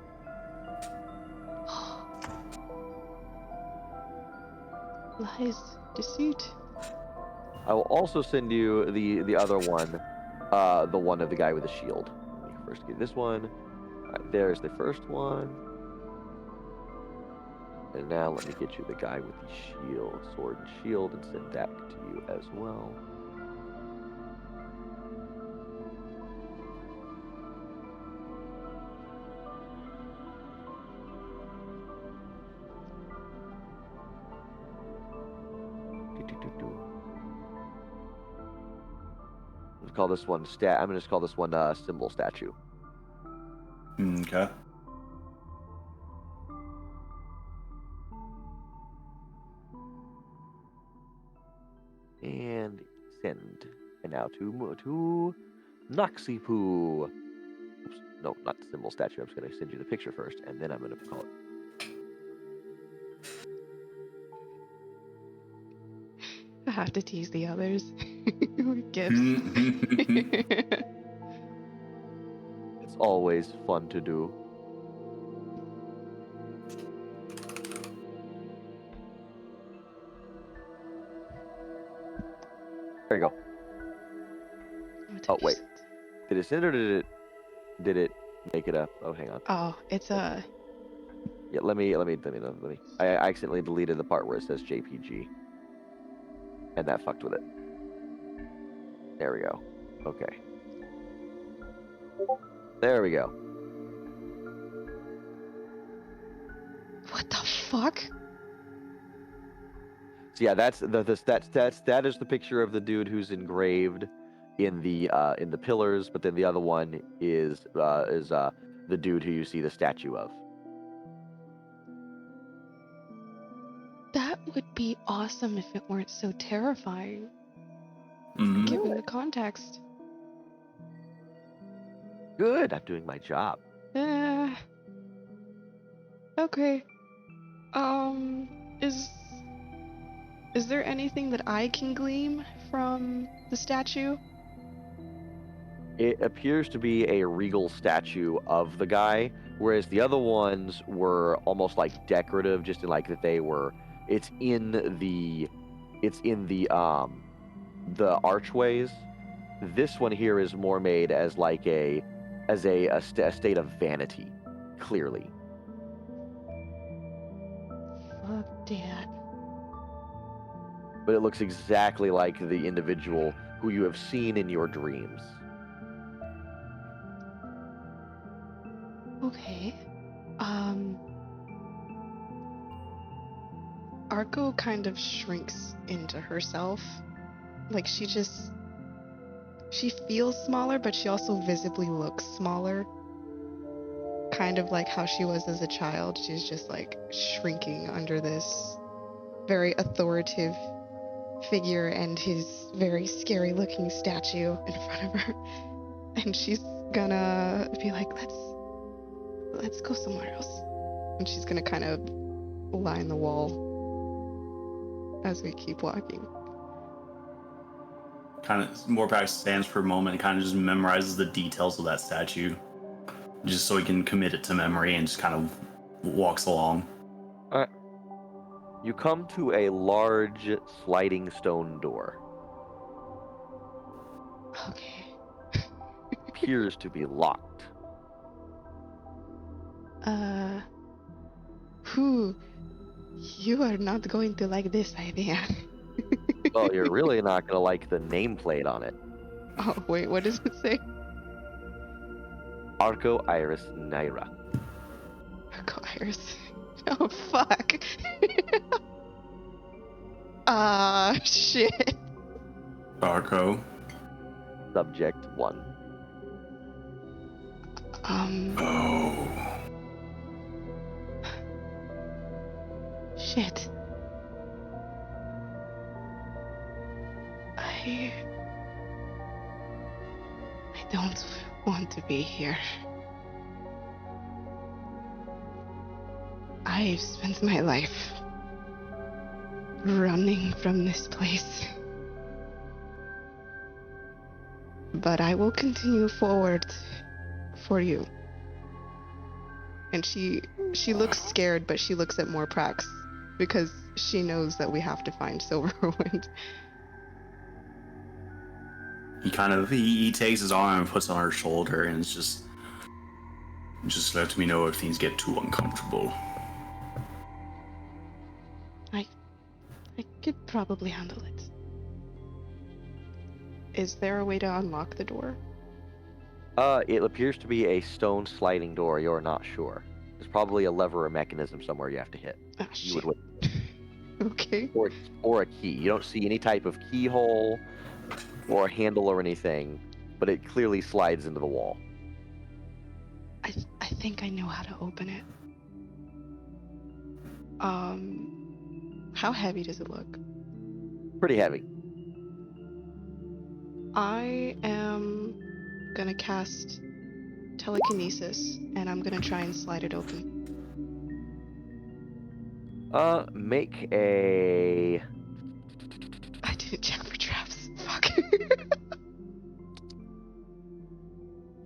Lies, deceit. I will also send you the other one, the one of the guy with the shield. Let me first get this one. All right, there's the first one. And now let me get you the guy with the shield, sword and shield, and send that to you as well. Let's call this one I'm gonna just call this one symbol statue. Okay. And send. And now to Noxipoo. Oops, no, not the symbol statue. I'm just gonna send you the picture first, and then I'm gonna call it. I have to tease the others with gifts. It's always fun to do. There you go. Oh wait, did it send or did it make it up? Oh, hang on. Oh, it's a. Yeah, let me. I accidentally deleted the part where it says JPG, and that fucked with it. There we go. Okay. There we go. What the fuck? So yeah, that is the picture of the dude who's engraved in the pillars, but then the other one is the dude who you see the statue of. That would be awesome if it weren't so terrifying, Mhm. given the context. Good, I'm doing my job. Okay. Is there anything that I can glean from the statue? It appears to be a regal statue of the guy, whereas the other ones were almost like decorative, just in like that they were. It's in the archways. This one here is more made as like a state of vanity, clearly. Fuck that. But it looks exactly like the individual who you have seen in your dreams. Okay. Arco kind of shrinks into herself. Like she feels smaller, but she also visibly looks smaller. Kind of like how she was as a child. She's just like shrinking under this very authoritative figure and his very scary looking statue in front of her. And she's gonna be like, let's go somewhere else. And she's gonna kind of line the wall as we keep walking. Kind of Morpax stands for a moment and kind of just memorizes the details of that statue, just so he can commit it to memory and just kind of walks along. All right. You come to a large sliding stone door. Okay. Appears to be locked. Uh, whew, you are not going to like this idea. Well, you're really not gonna like the nameplate on it. Oh, wait, what does it say? Arco Iris Naira. Arco Iris. Oh, fuck. Shit. Arco. Subject 1. Oh. Shit. I don't want to be here. I've spent my life running from this place. But I will continue forward for you. And she looks scared, but she looks at Morpax because she knows that we have to find Silverwind. He takes his arm and puts it on her shoulder, and it's just let me know if things get too uncomfortable. I could probably handle it. Is there a way to unlock the door? It appears to be a stone sliding door. You're not sure. There's probably a lever or mechanism somewhere you have to hit. Ah, You shit. would wait. Okay. Or a key. You don't see any type of keyhole or a handle or anything, but it clearly slides into the wall. I think I know how to open it. How heavy does it look? Pretty heavy. I am gonna cast telekinesis, and I'm gonna try and slide it open. Make a... I didn't check for traps. Fuck.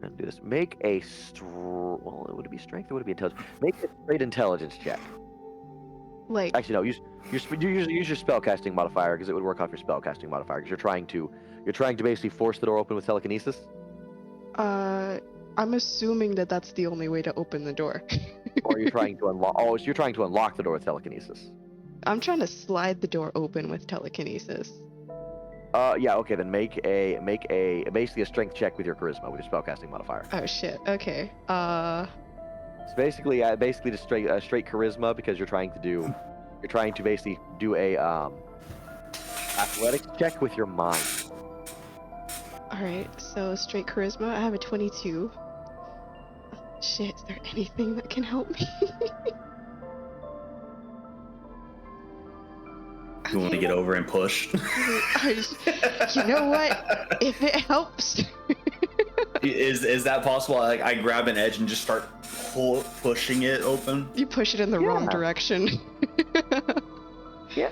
Let's do this. Make a well, would it be strength or would it be intelligence? Make a straight intelligence check. Like, Actually, no. Use your spellcasting modifier because it would work off your spellcasting modifier because you're trying to basically force the door open with telekinesis. I'm assuming that that's the only way to open the door. Or you're trying to unlock. Oh, so you're trying to unlock the door with telekinesis. I'm trying to slide the door open with telekinesis. Yeah. Okay. Then make a basically a strength check with your charisma with your spellcasting modifier. Oh shit. Okay. It's basically just straight charisma because you're trying to basically do a athletics check with your mind. Alright, so straight charisma, I have a 22. Shit, is there anything that can help me? You want to get over and push? You know what? If it helps. Is that possible? Like, I grab an edge and just start pushing it open? You push it in the wrong direction. Yeah.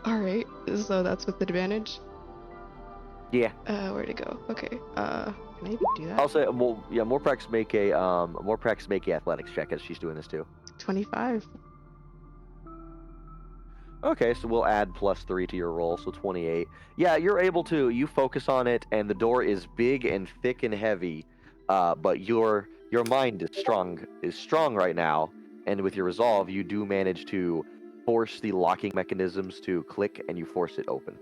Alright, so that's with advantage? Yeah. Where'd it go? Okay, can I even do that? I'll say, well, yeah, Morpax make a athletics check as she's doing this too. 25. Okay, so we'll add +3 to your roll, so 28. Yeah, you're able to. You focus on it, and the door is big and thick and heavy, but your mind is strong right now, and with your resolve, you do manage to force the locking mechanisms to click, and you force it open.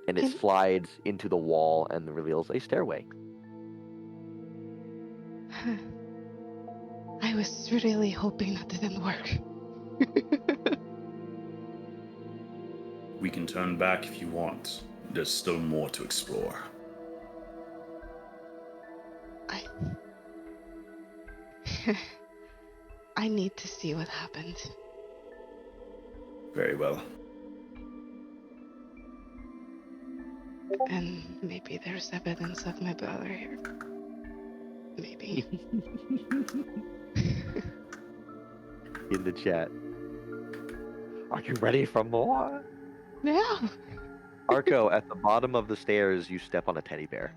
And it Can- slides into the wall and reveals a stairway. I was really hoping that didn't work. We can turn back if you want. There's still more to explore. I need to see what happened. Very well. And maybe there's evidence of my brother here. Maybe. In the chat. Are you ready for more? Yeah. Arco, at the bottom of the stairs, you step on a teddy bear.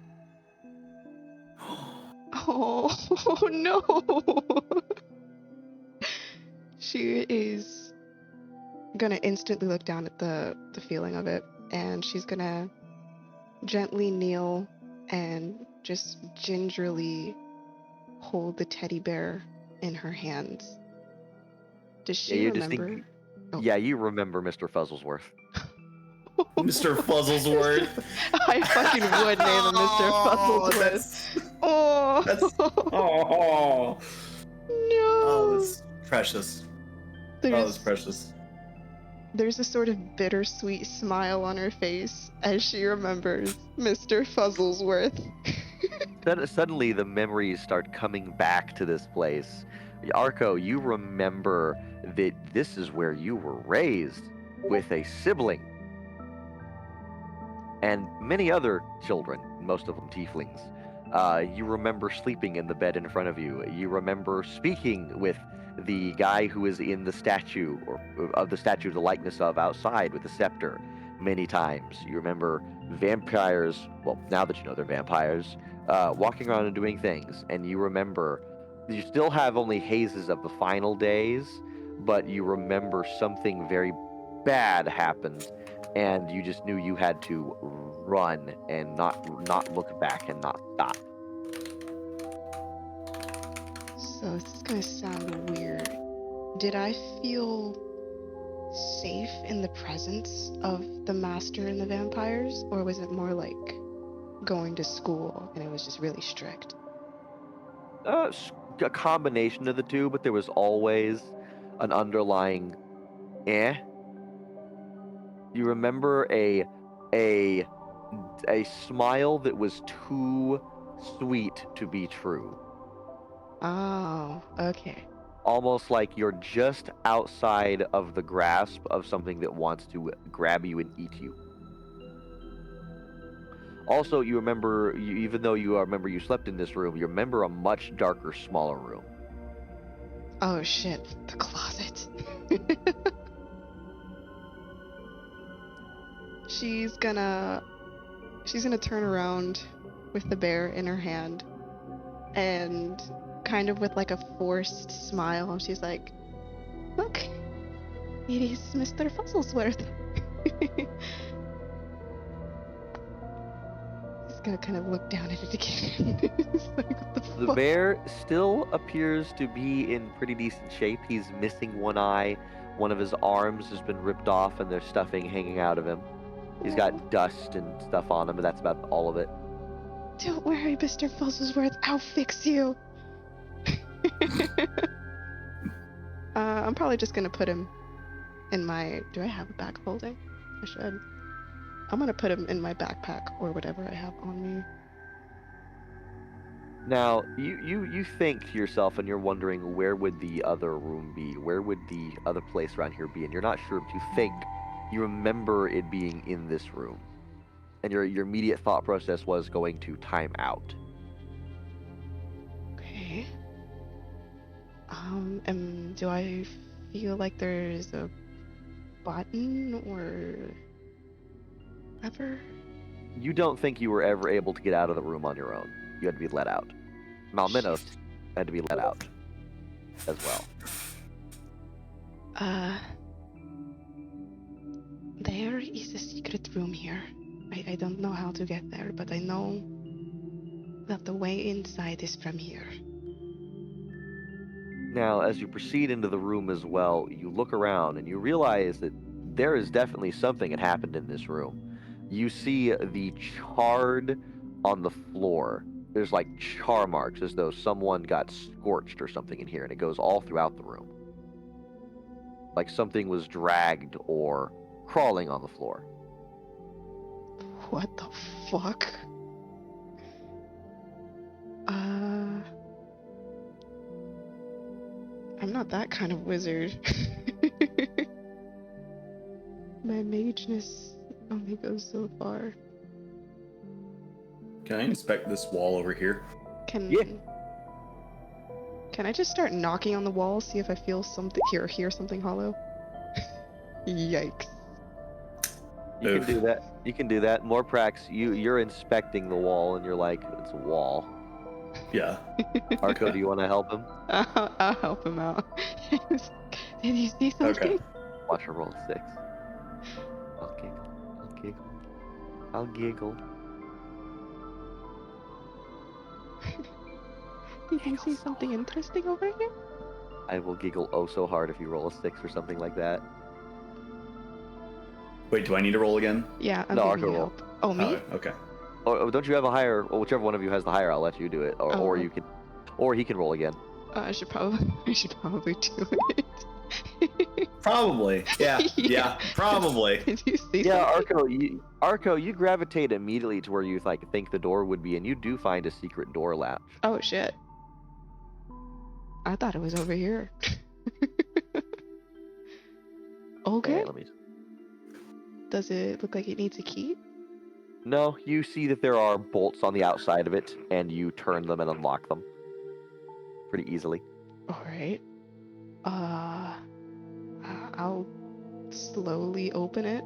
Oh, no. She is gonna instantly look down at the feeling of it, and she's gonna gently kneel and just gingerly hold the teddy bear in her hands. Does Yeah, she you remember? distinct. Oh. Yeah, you remember Mr. Fuzzlesworth. Mr. Fuzzlesworth. I fucking would name him Mr. Oh, Fuzzlesworth. Oh. that's oh, oh, No. that's precious. Oh, that's There's precious. there's a sort of bittersweet smile on her face as she remembers Mr. Fuzzlesworth. Suddenly, the memories start coming back to this place. Arco, you remember that this is where you were raised with a sibling and many other children, most of them tieflings. You remember sleeping in the bed in front of you. You remember speaking with the guy who is in the statue, or of the statue, the likeness of outside with the scepter, many times. You remember vampires, well, now that you know they're vampires, walking around and doing things. And you remember, you still have only hazes of the final days, but you remember something very bad happened and you just knew you had to run and not look back and not stop. So this is gonna sound weird. Did I feel safe in the presence of the master and the vampires, or was it more like going to school and it was just really strict? A combination of the two, but there was always an underlying eh. You remember a smile that was too sweet to be true. Oh, okay. Almost like you're just outside of the grasp of something that wants to grab you and eat you. Also, you remember, even though you remember you slept in this room, you remember a much darker, smaller room. Oh shit, the closet. She's gonna turn around with the bear in her hand and kind of with like a forced smile, she's like, "Look, it is Mr. Fuzzlesworth." He's gonna kind of look down at it again. It's like, what the The fuck? bear still appears to be in pretty decent shape. He's missing one eye. One of his arms has been ripped off and there's stuffing hanging out of him. He's got dust and stuff on him, but that's about all of it. Don't worry, Mr. Fuzzlesworth, I'll fix you. I'm probably just gonna put him in my... Do I have a bag folding? I should. I'm gonna put him in my backpack or whatever I have on me. Now, you think to yourself and you're wondering where would the other room be? Where would the other place around here be? And you're not sure, but you think you remember it being in this room. And your immediate thought process was going to time out. Okay. And do I feel like there's a button or whatever? You don't think you were ever able to get out of the room on your own. You had to be let out. Malminos had to be let out as well. There is a secret room here. I don't know how to get there, but I know that the way inside is from here. Now, as you proceed into the room as well, you look around and you realize that there is definitely something that happened in this room. You see the charred on the floor. There's like char marks as though someone got scorched or something in here, and it goes all throughout the room. Like something was dragged or crawling on the floor. What the fuck? I'm not that kind of wizard. My mageness only goes so far. Can I inspect this wall over here? Can Yeah. Can I just start knocking on the wall, see if I feel something hear something hollow? Yikes. You Oof. can do that. You can do that. Morprax, you're inspecting the wall and you're like, it's a wall. Yeah. Arco, do you want to help him? I'll help him out. Did you see something? Okay. Watch her roll 6. I'll giggle. I'll giggle. I'll giggle. Did you see something interesting over here? I will giggle oh so hard if you roll a 6 or something like that. Wait, do I need to roll again? Yeah, I'm No, giving Arco you roll. help. Oh, me? Okay. Oh, don't you have a higher? Well, whichever one of you has the higher, I'll let you do it, or Oh. you can, or he can roll again. I should probably do it. Probably. Yeah. Yeah. Probably. Did you see Yeah, something? Arco, you gravitate immediately to where you think the door would be, and you do find a secret door latch. Oh shit. I thought it was over here. Okay. Hey, let me. Does it look like it needs a key? No, you see that there are bolts on the outside of it, and you turn them and unlock them pretty easily. Alright. I'll slowly open it,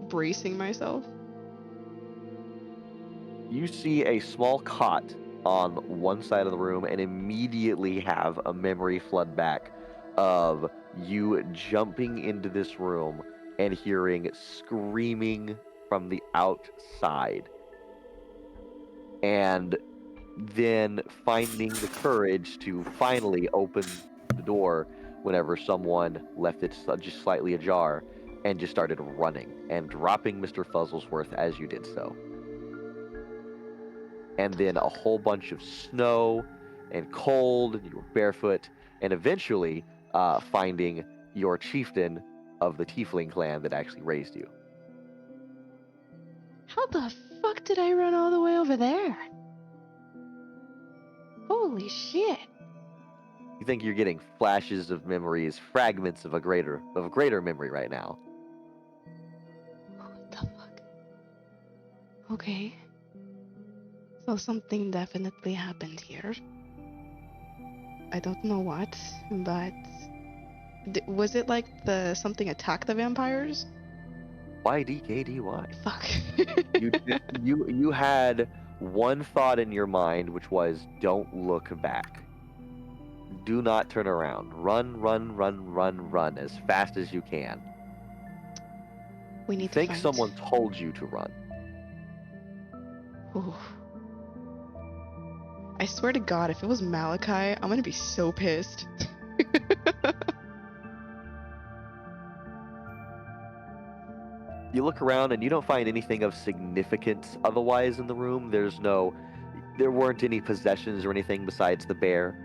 bracing myself. You see a small cot on one side of the room and immediately have a memory flood back of you jumping into this room and hearing screaming from the outside. And then finding the courage to finally open the door whenever someone left it just slightly ajar and just started running and dropping Mr. Fuzzlesworth as you did so. And then a whole bunch of snow and cold, and you were barefoot, and eventually finding your chieftain of the Tiefling clan that actually raised you. How the fuck did I run all the way over there? Holy shit. You think you're getting flashes of memories, fragments of a greater memory right now. What the fuck? Okay. So something definitely happened here. I don't know what, but was it like something attacked the vampires? YDKDY. Fuck. You had one thought in your mind, which was don't look back. Do not turn around. Run as fast as you can. We need You to think find... someone told you to run. Ooh. I swear to God, if it was Malakai, I'm gonna be so pissed. You look around and you don't find anything of significance otherwise in the room. There weren't any possessions or anything besides the bear.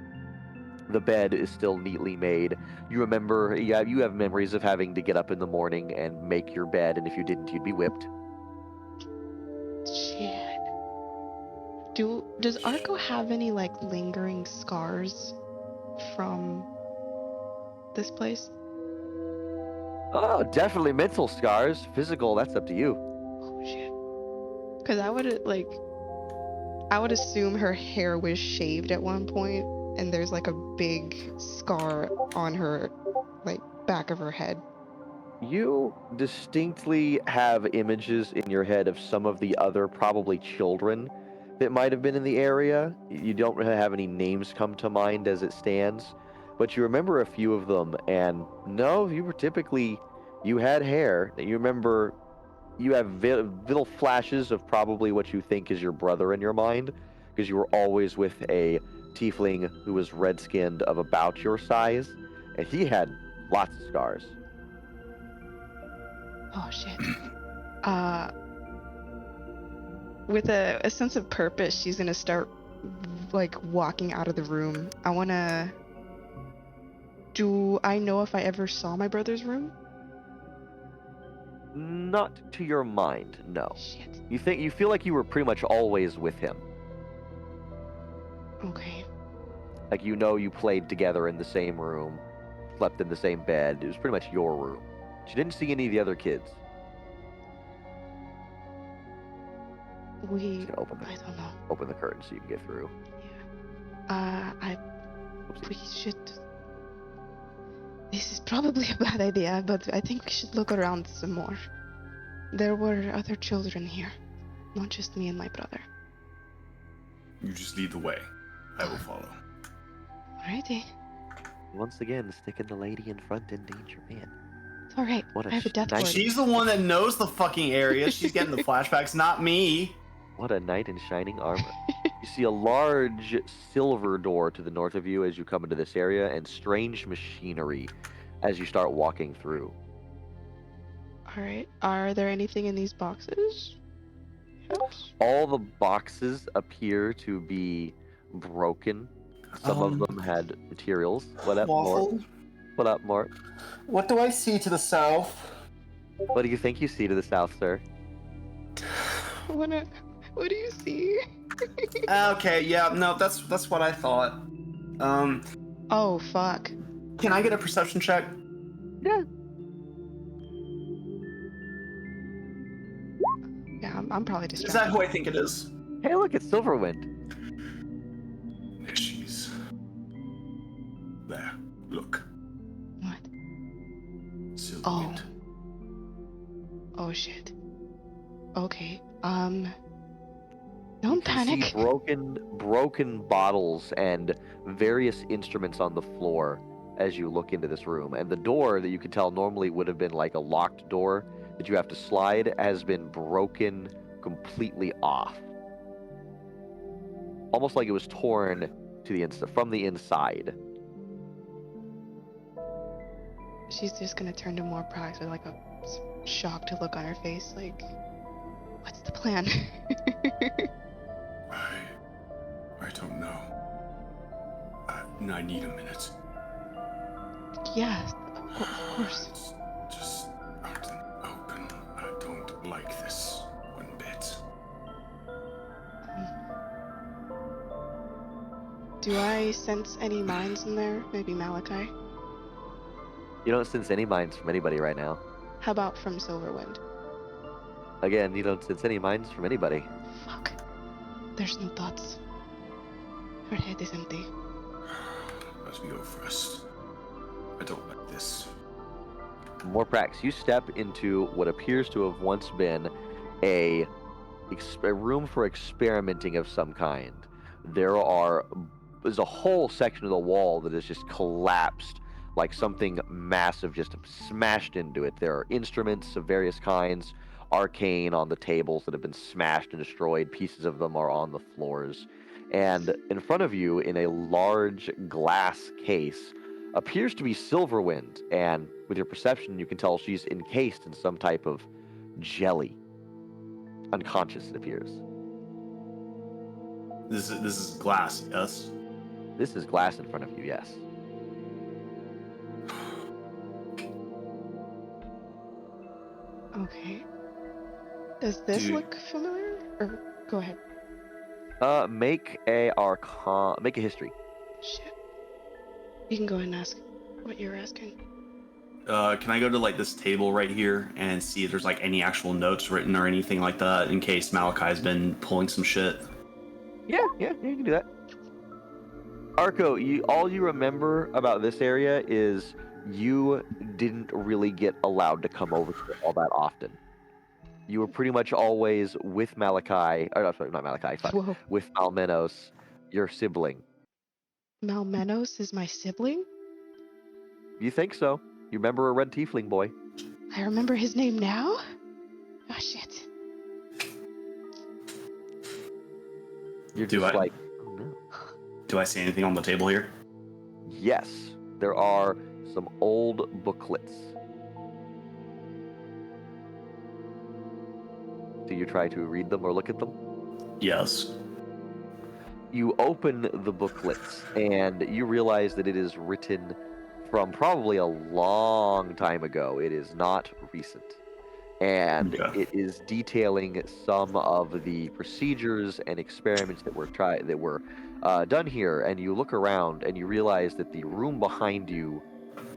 The bed is still neatly made. You remember, you have memories of having to get up in the morning and make your bed, and if you didn't, you'd be whipped. Shit. Does Arco have any like lingering scars from this place? Oh, definitely mental scars. Physical, that's up to you. Oh shit. Because I would assume her hair was shaved at one point, and there's like a big scar on her, like, back of her head. You distinctly have images in your head of some of the other probably children that might have been in the area. You don't really have any names come to mind as it stands, but you remember a few of them, and no, you had hair. You remember, you have little flashes of probably what you think is your brother in your mind, because you were always with a tiefling who was red-skinned of about your size, and he had lots of scars. Oh shit. With a sense of purpose, she's gonna start like walking out of the room. Do I know if I ever saw my brother's room? Not to your mind, no. Shit. You feel like you were pretty much always with him. Okay. Like, you played together in the same room, slept in the same bed. It was pretty much your room. But you didn't see any of the other kids. We... Just gonna I don't know. open the curtain so you can get through. Yeah. We should... This is probably a bad idea, but I think we should look around some more. There were other children here, not just me and my brother. You just lead the way. I will follow. Alrighty. Once again, sticking the lady in front in danger, man. It's alright. What a I have a death nice- ward. She's the one that knows the fucking area. She's getting the flashbacks, not me. What a knight in shining armor. You see a large silver door to the north of you as you come into this area, and strange machinery as you start walking through. Alright. Are there anything in these boxes? Perhaps? All the boxes appear to be broken. Some of them had materials. What up, Mort? Waffle. What up, Mort? What do I see to the south? What do you think you see to the south, sir? What do you see? Okay, yeah, no, that's what I thought. Oh, fuck. Can I get a perception check? Yeah. Yeah, I'm probably Is distracted. that who I think it is? Hey, look, it's Silverwind. There she's. There. Look. What? Silverwind. Oh shit. Okay. Don't You can panic. see broken bottles and various instruments on the floor as you look into this room. And the door that you can tell normally would have been like a locked door that you have to slide has been broken completely off. Almost like it was torn to the from the inside. She's just gonna turn to Morpax with like a shocked look on her face, like, what's the plan? I don't know. I need a minute. Yeah, of course. It's just out in the open. I don't like this one bit. Do I sense any minds in there? Maybe Malakai? You don't sense any minds from anybody right now. How about from Silverwind? Again, you don't sense any minds from anybody. Fuck. There's no thoughts. Her head is empty. Let me go first. I don't like this. Morprax, you step into what appears to have once been a room for experimenting of some kind. There's a whole section of the wall that is just collapsed, like something massive just smashed into it. There are instruments of various kinds, arcane on the tables that have been smashed and destroyed. Pieces of them are on the floors. And in front of you, in a large glass case, appears to be Silverwind. And with your perception, you can tell she's encased in some type of jelly. Unconscious, it appears. This is glass, yes? This is glass in front of you, yes. Okay. Does this look familiar? Or go ahead. Make a history. Shit. You can go ahead and ask what you're asking. Can I go to like this table right here and see if there's like any actual notes written or anything like that in case Malakai's been pulling some shit? Yeah, you can do that. Arco, all you remember about this area is you didn't really get allowed to come over here all that often. You were pretty much always with Malakai, or no, sorry, not Malakai, fuck, Whoa. with Malmenos, your sibling. Malmenos is my sibling? You think so? You remember a red tiefling boy? I remember his name now? Oh shit. You're Do just I- like, oh no. Do I see anything on the table here? Yes, there are some old booklets. Do you try to read them or look at them? Yes. You open the booklets and you realize that it is written from probably a long time ago. It is not recent. And Okay. it is detailing some of the procedures and experiments that were done here. And you look around and you realize that the room behind you,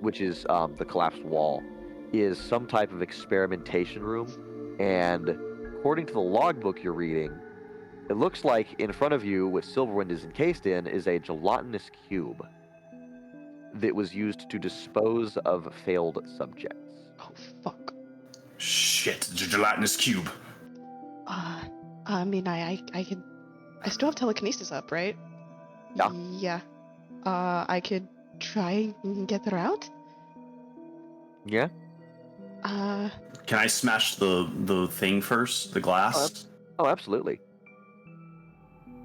which is the collapsed wall, is some type of experimentation room. And according to the logbook you're reading, it looks like in front of you, what Silverwind is encased in, is a gelatinous cube that was used to dispose of failed subjects. Oh fuck. Shit, the gelatinous cube. I mean, I could. I still have telekinesis up, right? Yeah. Yeah. I could try and get her out. Yeah? Can I smash the thing first? The glass? Oh, absolutely.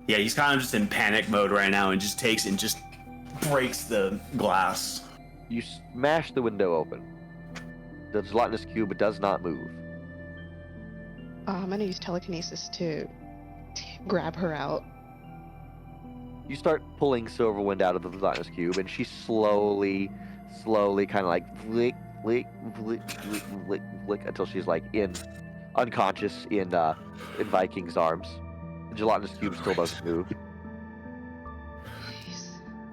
Yeah, he's kind of just in panic mode right now and just takes and just breaks the glass. You smash the window open. The gelatinous cube does not move. I'm gonna use telekinesis to grab her out. You start pulling Silverwind out of the gelatinous cube, and she slowly, kind of like flick, flick, flick, flick, flick, flick, until she's like unconscious in Viking's arms. The gelatinous cube still doesn't move. Jeez.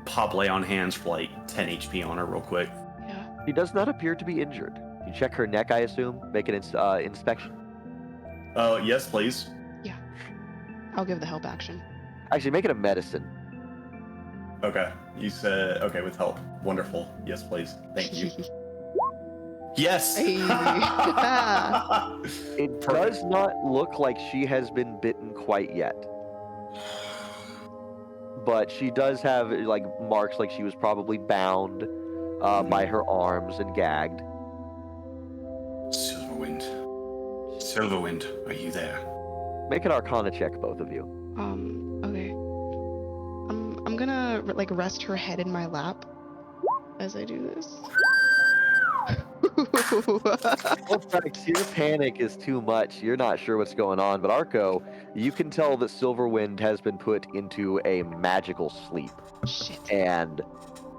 Pop lay on hands for like 10 HP on her real quick. Yeah. She does not appear to be injured. You check her neck, I assume. Make an inspection. Yes, please. I'll give the help action. Actually, make it a medicine. Okay. You said, okay, with help. Wonderful. Yes, please. Thank you. Yes! Hey. It does not look like she has been bitten quite yet. But she does have like marks like she was probably bound by her arms and gagged. Silverwind. Silverwind, are you there? Make an Arcana check, both of you. Okay. I'm gonna like rest her head in my lap as I do this. Morpax, your panic is too much. You're not sure what's going on, but Arco, you can tell that Silverwind has been put into a magical sleep. Shit. And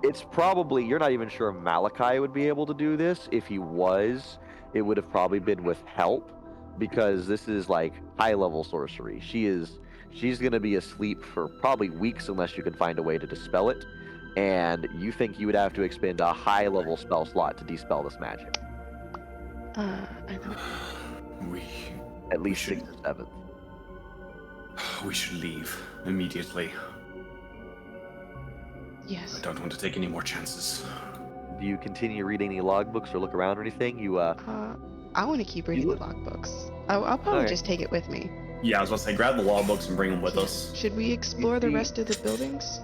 it's probably, you're not even sure Malakai would be able to do this. If he was, it would have probably been with help, because this is like high-level sorcery. She's going to be asleep for probably weeks unless you can find a way to dispel it. And you think you would have to expend a high-level spell slot to dispel this magic. I don't. At least 6th or 7th. We should leave immediately. Yes. I don't want to take any more chances. Do you continue reading any logbooks or look around or anything? I want to keep reading the logbooks. I'll probably Alright. just take it with me. Yeah, I was about to say, grab the law books and bring them with us. Should we explore the see- rest of the buildings?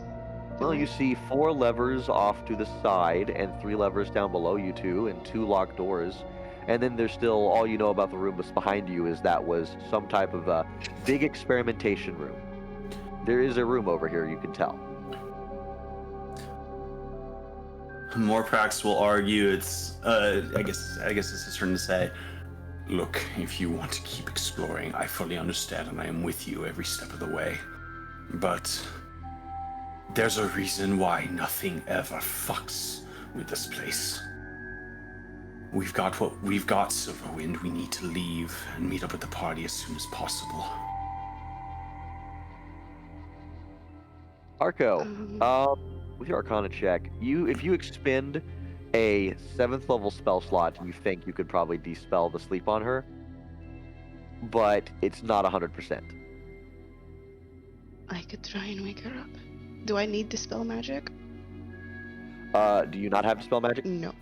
Well, you see 4 levers off to the side and 3 levers down below you 2 and 2 locked doors. And then there's still, all you know about the room that's behind you is that was some type of a big experimentation room. There is a room over here, you can tell. Morpax will argue it's, I guess it's his turn to say, Look, if you want to keep exploring, I fully understand and I am with you every step of the way. But there's a reason why nothing ever fucks with this place. We've got Silverwind. We need to leave and meet up with the party as soon as possible. Arco, with your Arcana check, if you expend a 7th level spell slot, you think you could probably dispel the sleep on her, but it's not 100%. I could try and wake her up. Do I need dispel magic? Do you not have dispel magic? No.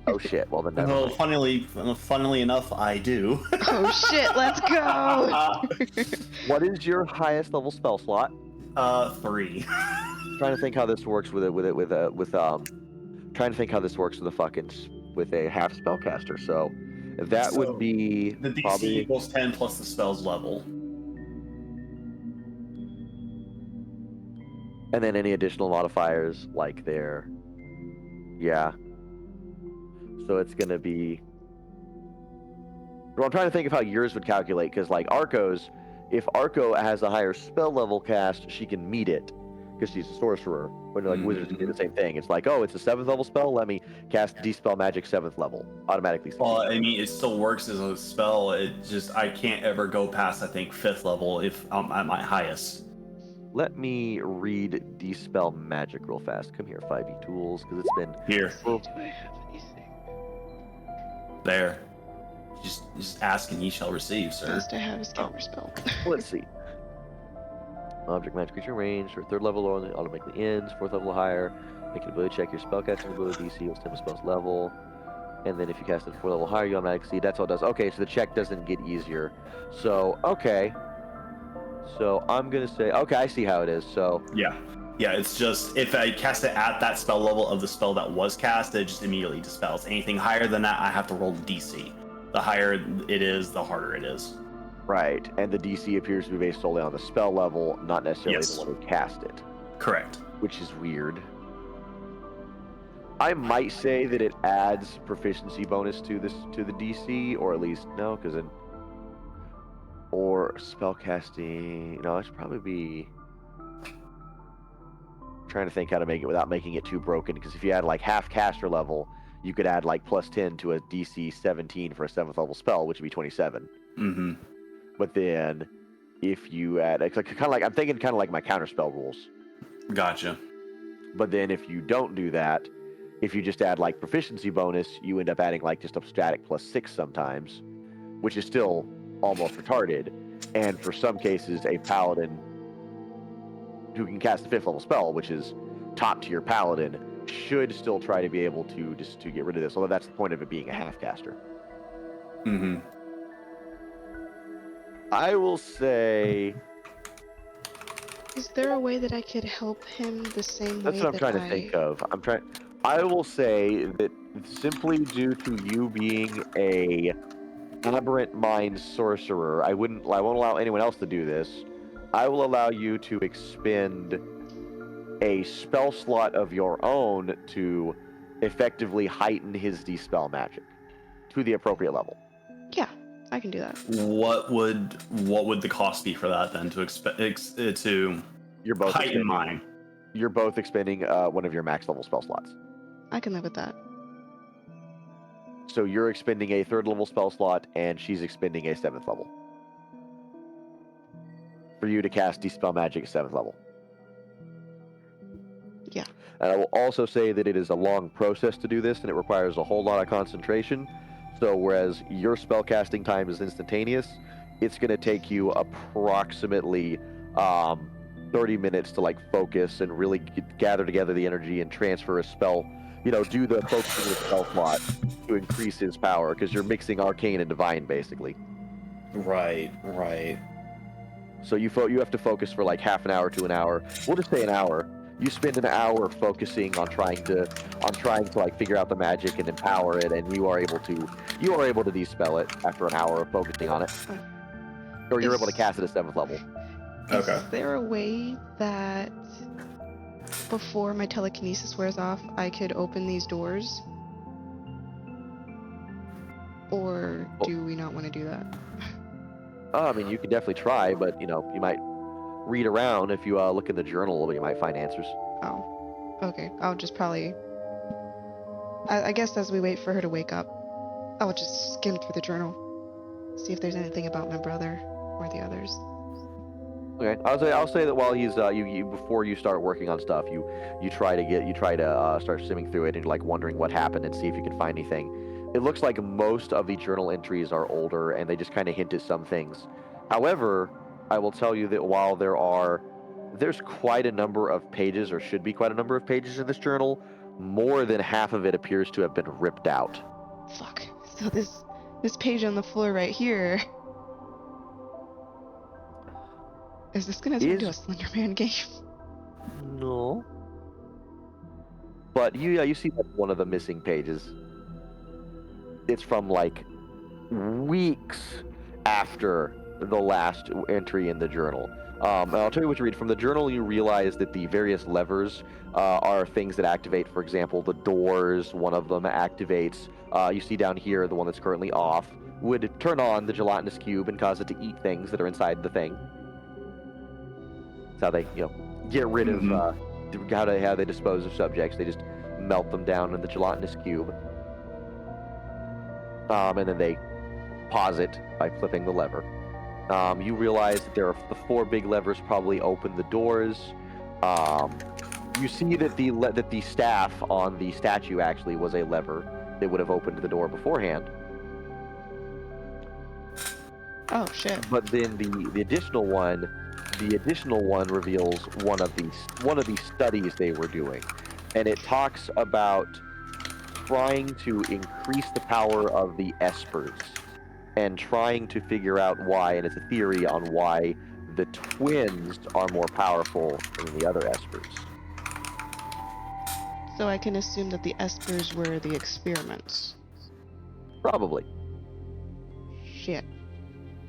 Oh shit, well then never well, mind. funnily enough, I do. Oh shit, let's go! What is your highest level spell slot? 3. Trying to think how this works with trying to think how this works with a half spellcaster. So that So, would be The DC probably equals 10 plus the spell's level. and then any additional modifiers like there. Yeah. So it's gonna be. Well, I'm trying to think of how yours would calculate, because like Arco's, if Arco has a higher spell level cast, she can meet it, because she's a sorcerer. When like wizards do the same thing, it's like, oh, it's a 7th level spell. Let me cast Dispel Magic 7th level automatically. Well, I mean, it still works as a spell. It just, I can't ever go past, I think, 5th level if I'm at my highest. Let me read Dispel Magic real fast. Come here, 5e tools, because it's been Here, Do I have anything? there. Just ask and ye shall receive, sir. First I have is counterspell. Let's see. Object magic creature range or 3rd level only automatically ends. 4th level or higher. Make an ability check. Your spellcasting ability DC will stem a spell's level. And then if you cast it 4 level higher, you automatically succeed. That's all it does. Okay, so the check doesn't get easier. So, okay. So I'm going to say, okay, I see how it is. So, Yeah, it's just, if I cast it at that spell level of the spell that was cast, it just immediately dispels. Anything higher than that, I have to roll DC. The higher it is, the harder it is. Right, and the DC appears to be based solely on the spell level, not necessarily Yes. the one who cast it, Correct. which is weird. I might say that it adds proficiency bonus to the DC, or at least no, because then or spellcasting. No, it should probably be. Trying to think how to make it without making it too broken. Because if you add like half caster level, you could add like +10 to a DC 17 for a 7th level spell, which would be 27. Mm-hmm. But then, if you add, it's like kind of like I'm thinking kind of like my counterspell rules. Gotcha. But then if you don't do that, if you just add like proficiency bonus, you end up adding like just a static +6 sometimes, which is still almost retarded. And for some cases, a paladin who can cast a 5th level spell, which is top tier paladin, should still try to be able to get rid of this. Although that's the point of it being a half caster. Mm-hmm. I will say Is there a way that I could help him the same that's way what I'm that trying to think of. I will say that simply due to you being a aberrant mind sorcerer, I won't allow anyone else to do this. I will allow you to expend a spell slot of your own to effectively heighten his dispel magic to the appropriate level. Yeah, I can do that. What would the cost be for that then to You're both heighten expending, mine? You're both expending one of your max level spell slots. I can live with that. So you're expending a 3rd level spell slot, and she's expending a 7th level. For you to cast Dispel Magic at 7th level. Yeah. And I will also say that it is a long process to do this, and it requires a whole lot of concentration. So whereas your spell casting time is instantaneous, it's going to take you approximately 30 minutes to like focus and really gather together the energy and transfer a spell. Do the focusing of the spell slot to increase his power, because you're mixing arcane and divine basically. Right. So you have to focus for like half an hour to an hour. We'll just say an hour. You spend an hour focusing on trying to like figure out the magic and empower it, and you are able to dispel it after an hour of focusing on it, or you're able to cast it at 7th level. Okay. Is there a way that before my telekinesis wears off, I could open these doors? Or do we not want to do that? I mean, you can definitely try, but you might read around. If you look in the journal a little bit, you might find answers. Oh, okay. I'll just probably... I guess as we wait for her to wake up, I'll just skim through the journal, see if there's anything about my brother or the others. Okay, I'll say that while he's you before you start working on stuff, you try to start skimming through it and like wondering what happened and see if you can find anything. It looks like most of the journal entries are older and they just kind of hint at some things. However, I will tell you that while there's quite a number of pages, or should be quite a number of pages in this journal, more than half of it appears to have been ripped out. Fuck. So this page on the floor right here... Is this gonna turn into a Slenderman game? No. But you see that's one of the missing pages. It's from like weeks after the last entry in the journal. And I'll tell you what you read. From the journal, you realize that the various levers are things that activate, for example, the doors. One of them activates. You see down here, the one that's currently off would turn on the gelatinous cube and cause it to eat things that are inside the thing. That's how they, get rid of how they dispose of subjects. They just melt them down in the gelatinous cube. And then they pause it by flipping the lever. You realize that the 4 big levers probably open the doors. You see that the staff on the statue actually was a lever that would have opened the door beforehand. Oh shit. But then the additional one reveals one of the studies they were doing, and it talks about trying to increase the power of the espers and trying to figure out why, and it's a theory on why the twins are more powerful than the other espers. So I can assume that the espers were the experiments. Probably. Shit.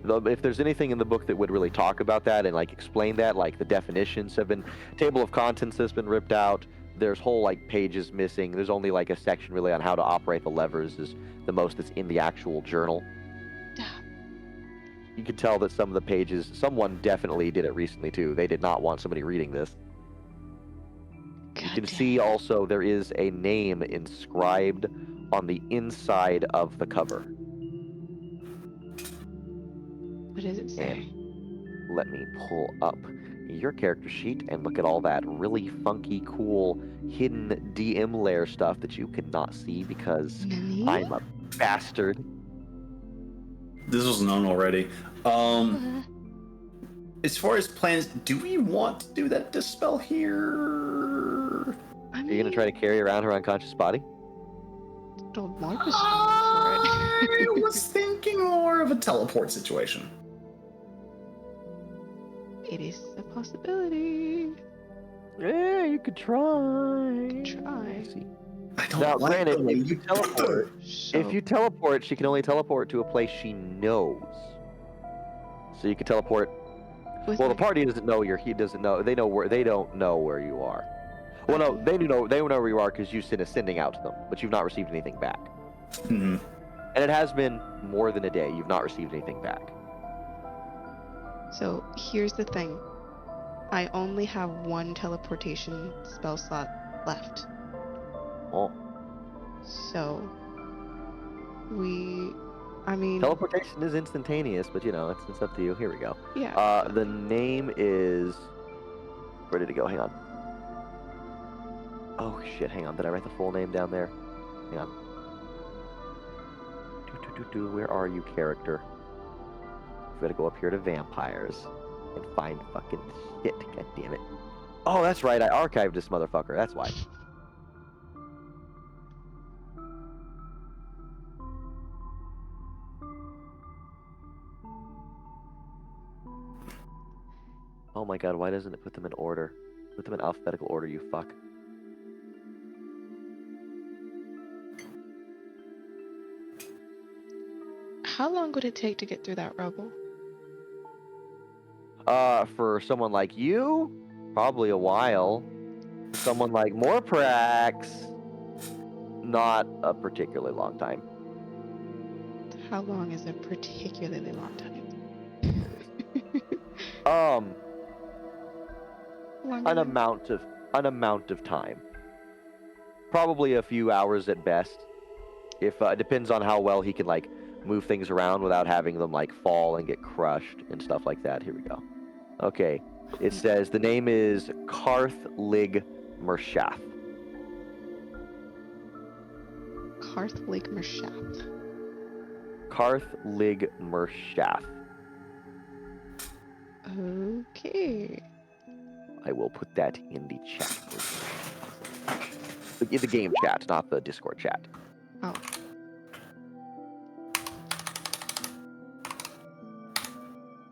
If there's anything in the book that would really talk about that and like explain that, like the definitions have been, table of contents has been ripped out. There's whole like pages missing. There's only like a section really on how to operate the levers is the most that's in the actual journal. You can tell that some of the pages, someone definitely did it recently too. They did not want somebody reading this. You can see also there is a name inscribed on the inside of the cover. What does it say? And let me pull up your character sheet and look at all that really funky, cool, hidden DM layer stuff that you cannot see because I'm a bastard. This was known already. As far as plans, do we want to do that dispel here? I mean, Are you gonna try to carry around her unconscious body? Old Mark was for it. I was thinking more of a teleport situation. It is a possibility. Yeah, you could try. Try. See. I don't Now, like granted, the way if you teleport, So, if you teleport, she can only teleport to a place she knows. So you can teleport. Well, the party doesn't know he doesn't know. They don't know where you are. Well, no, they know where you are because you sent a sending out to them, but you've not received anything back. Mm-hmm. And it has been more than a day. You've not received anything back. So here's the thing. I only have one teleportation spell slot left. Oh. So I mean, Teleportation is instantaneous, but you know, it's up to you. Here we go. yeah. The name is. Where did it go? Hang on. Oh shit! Hang on. Did I write the full name down there? Hang on. Where are you, character? We gotta go up here to vampires and find fucking shit. God damn it! Oh, that's right. I archived this motherfucker. That's why. Oh my god, why doesn't it put them in order? Put them in alphabetical order, you fuck. How long would it take to get through that rubble? For someone like you, probably a while. For someone like Morpax, not a particularly long time. How long is a particularly long time? An amount of time. Probably a few hours at best. If it depends on how well he can like move things around without having them like fall and get crushed and stuff like that. Here we go. Okay. It says the name is Karthlig Mershath. Karthlig Mershath. Karthlig Mershath. Okay. I will put that in the chat. In the game chat, not the Discord chat. Oh.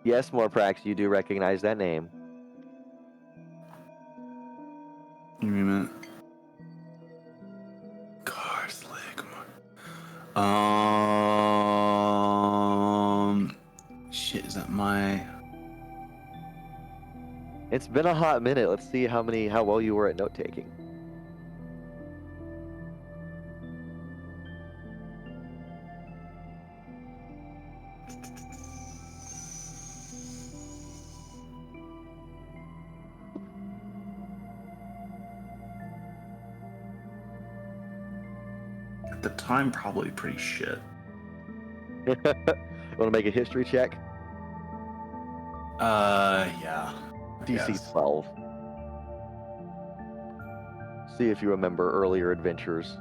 Yes, Morprax, you do recognize that name. Give me a minute. Karthlig. Shit, is that my... It's been a hot minute. Let's see how well you were at note taking. At the time, probably pretty shit. Want to make a history check? Yeah. I DC guess. 12. See if you remember earlier adventures.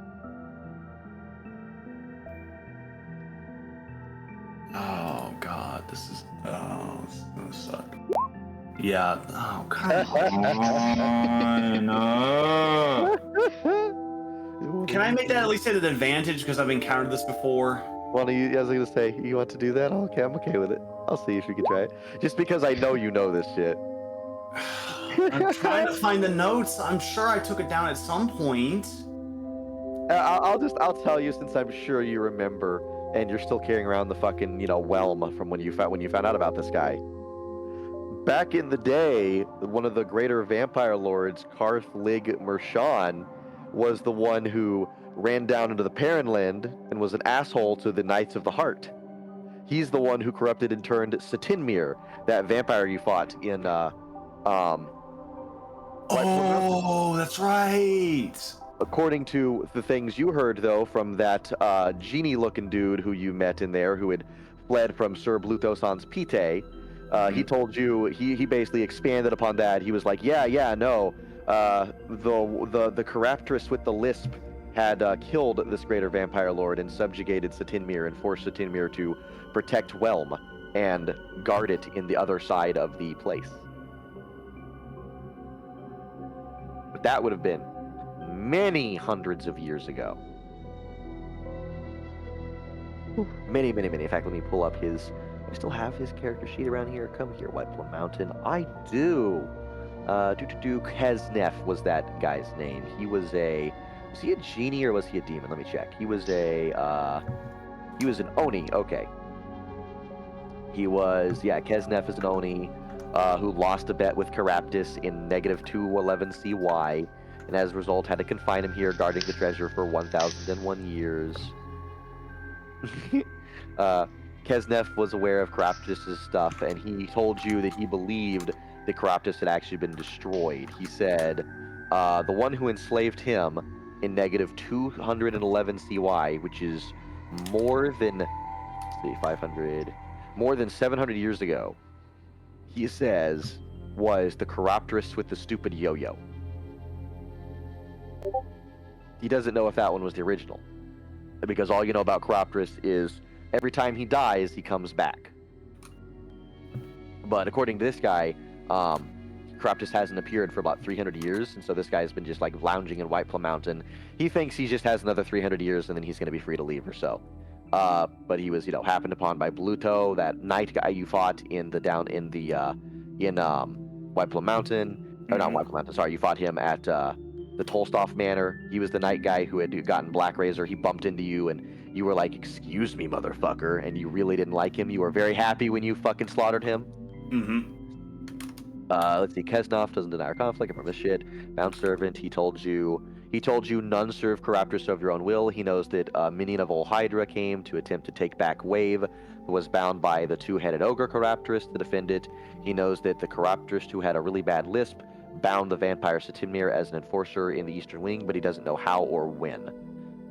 Oh god, this is gonna suck. Yeah. Oh god. No. Can I make that at least at an advantage because I've encountered this before? I was gonna say, you want to do that? Okay, I'm okay with it. I'll see if you can try it. Just because I know you know this shit. I'm trying to find the notes. I'm sure I took it down at some point. I'll tell you since I'm sure you remember. and you're still carrying around the fucking, whelm from when you found out about this guy. Back in the day, one of the greater vampire lords, Karth Lig Mershawn, was the one who ran down into the Perrinland and was an asshole to the Knights of the Heart. He's the one who corrupted and turned Satinmir, that vampire you fought in White Plum Mountain. Oh, that's right. According to the things you heard, though, from that genie-looking dude who you met in there, who had fled from Sir Bluthoson's Pite, he told you, he basically expanded upon that. He was like, no, the Corruptress with the Lisp had killed this greater vampire lord and subjugated Satinmir and forced Satinmir to protect Whelm and guard it in the other side of the place. But that would have been many hundreds of years ago. Many. In fact, let me pull up his... I still have his character sheet around here. Come here, White Plum Mountain. I do. Keznef was that guy's name. He was a... Was he a genie or was he a demon? Let me check. He was a... He was an Oni. Okay. He was... Yeah, Keznef is an Oni who lost a bet with Caraptus in -211 CY, and as a result had to confine him here, guarding the treasure for 1,001 years. Keznef was aware of Caraptus' stuff, and he told you that he believed that Caraptus had actually been destroyed. He said, the one who enslaved him in -211 CY, which is more than, let's see, 500, more than 700 years ago, he says, was the Corruptress with the stupid yo-yo. He doesn't know if that one was the original, because all you know about Corruptress is every time he dies, he comes back. But according to this guy, Corruptress hasn't appeared for about 300 years, and so this guy's been just like lounging in White Plum Mountain. He thinks he just has another 300 years, and then he's going to be free to leave or so. But he was, happened upon by Bluto, that knight guy you fought in White Plum Mountain, or not White Plum Mountain. Sorry, you fought him at the Tolstoff Manor. He was the knight guy who had gotten Black Razor. He bumped into you, and you were like, "Excuse me, motherfucker," and you really didn't like him. You were very happy when you fucking slaughtered him. Let's see. Keznef doesn't deny our conflict. I remember this shit. Bound servant. He told you none serve Corruptress of your own will. He knows that minion of Old Hydra came to attempt to take back Wave, who was bound by the two-headed ogre Corruptress to defend it. He knows that the Corruptress, who had a really bad lisp, bound the vampire Satinmir as an enforcer in the Eastern Wing, but he doesn't know how or when.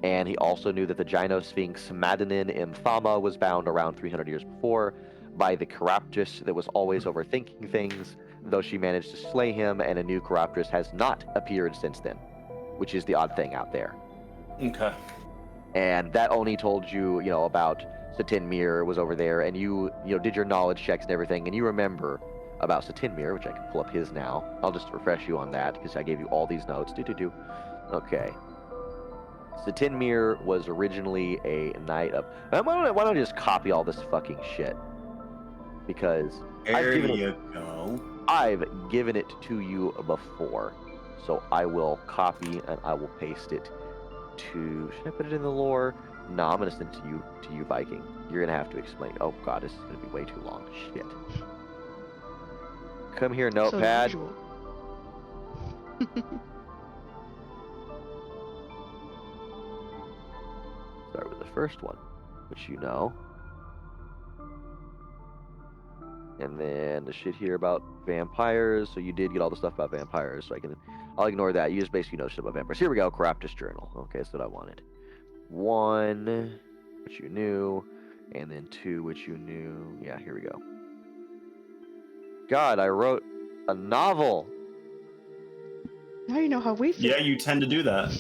And he also knew that the Gynosphinx Madanin Imthama was bound around 300 years before by the Corruptress that was always overthinking things, though she managed to slay him, and a new Corruptress has not appeared since then, which is the odd thing out there. Okay. And that only told you, about Satinmir was over there, and you did your knowledge checks and everything, and you remember about Satinmir, which I can pull up his now. I'll just refresh you on that, because I gave you all these notes. Okay. Satinmir was originally a knight of... Why don't I just copy all this fucking shit? Because I've given it to you before. So I will copy and I will paste it to... Should I put it in the lore? No, I'm going to send it to you, Viking. You're going to have to explain. Oh god, this is going to be way too long. Shit. Come here, notepad. So Start with the first one, which you know. And then the shit here about vampires. So you did get all the stuff about vampires, so I'll ignore that. You just basically know shit about vampires. Here we go, Corruptus Journal. Okay, that's what I wanted. 1, which you knew, and then 2, which you knew. Yeah, here we go. God, I wrote a novel. Now you know how we feel. Yeah, you tend to do that.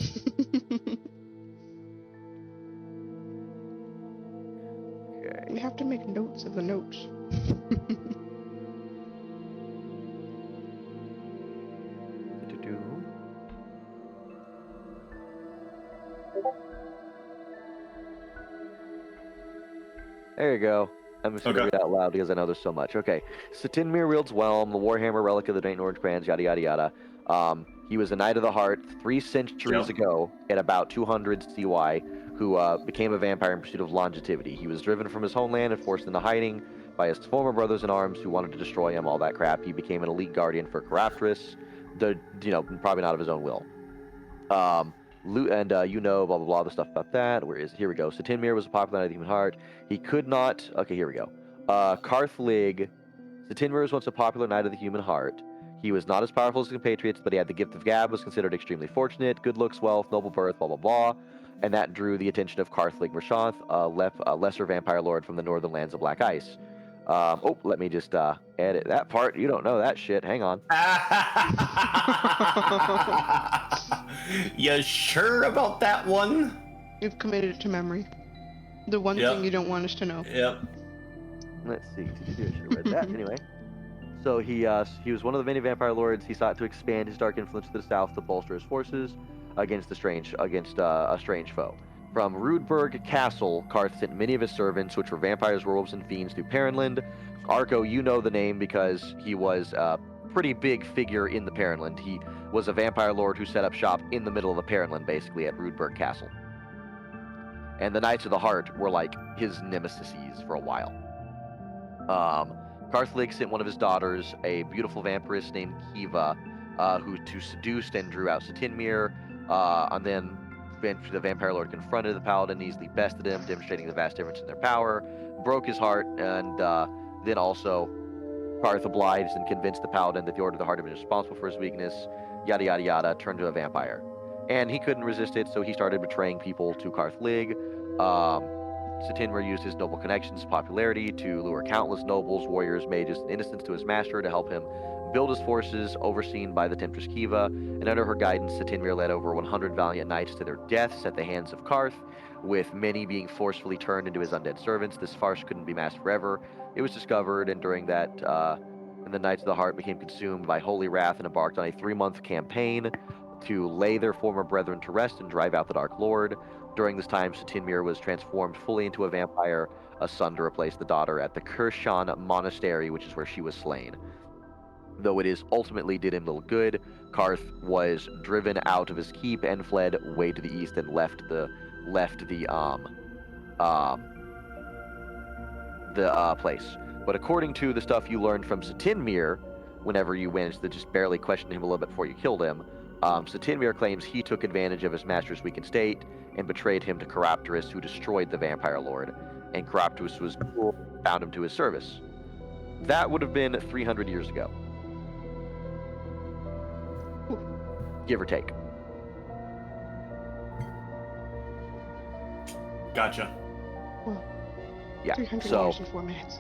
Okay. We have to make notes of the notes. There you go. I'm just going to read out loud because I know there's so much. Okay. Satinmir wields Whelm, the Warhammer relic of the Drayton Orange Brands, yada, yada, yada. He was a Knight of the Heart 3 centuries ago at about 200 CY, who became a vampire in pursuit of longevity. He was driven from his homeland and forced into hiding by his former brothers in arms who wanted to destroy him, all that crap. He became an elite guardian for Caraptris, probably not of his own will. Blah, blah, blah, the stuff about that. Where is it? Here we go. Satinmir was a popular Knight of the Human Heart. He could not... Okay, here we go. Karthlig. Satinmir was once a popular Knight of the Human Heart. He was not as powerful as his compatriots, but he had the gift of gab, was considered extremely fortunate, good looks, wealth, noble birth, blah, blah, blah. And that drew the attention of Karthlig Mershanth, a lesser vampire lord from the northern lands of Black Ice. Let me just edit that part. You don't know that shit. Hang on. You sure about that one? You've committed it to memory. The one thing you don't want us to know. Yep. Let's see. I should have read that anyway. So he was one of the many vampire lords. He sought to expand his dark influence to the south to bolster his forces against a strange foe. From Rudberg Castle, Karth sent many of his servants, which were vampires, werewolves, and fiends, through Perrinland. Arco, you know the name because he was a pretty big figure in the Perrinland. He was a vampire lord who set up shop in the middle of the Perrinland, basically, at Rudberg Castle. And the Knights of the Heart were like his nemesis for a while. Karthlig sent one of his daughters, a beautiful vampiress named Kiva, who seduced and drew out Satinmir, and then the vampire lord confronted the paladin, easily bested him, demonstrating the vast difference in their power, broke his heart, and then also Karth obliged and convinced the paladin that the Order of the Heart had been responsible for his weakness, yada yada yada, turned to a vampire. And he couldn't resist it, so he started betraying people to Karthlig. Satinmir used his noble connections and popularity to lure countless nobles, warriors, mages, and innocents to his master to help him build his forces, overseen by the temptress Kiva. And under her guidance, Satinmir led over 100 valiant knights to their deaths at the hands of Karth, with many being forcefully turned into his undead servants. This farce couldn't be masked forever. It was discovered, and during that, and the Knights of the Heart became consumed by holy wrath and embarked on a 3-month campaign to lay their former brethren to rest and drive out the Dark Lord. During this time, Satinmir was transformed fully into a vampire, a son to replace the daughter at the Kirshan Monastery, which is where she was slain. Though it ultimately did him little good, Karth was driven out of his keep and fled way to the east and left the place. But according to the stuff you learned from Satinmir, whenever you managed to just barely question him a little bit before you killed him, Satinmir claims he took advantage of his master's weakened state and betrayed him to Caraptris, who destroyed the vampire lord, and Caraptris was cruel and bound him to his service. That would have been 300 years ago. Give or take. Gotcha. Well, Yeah. 300 So years and 4 minutes.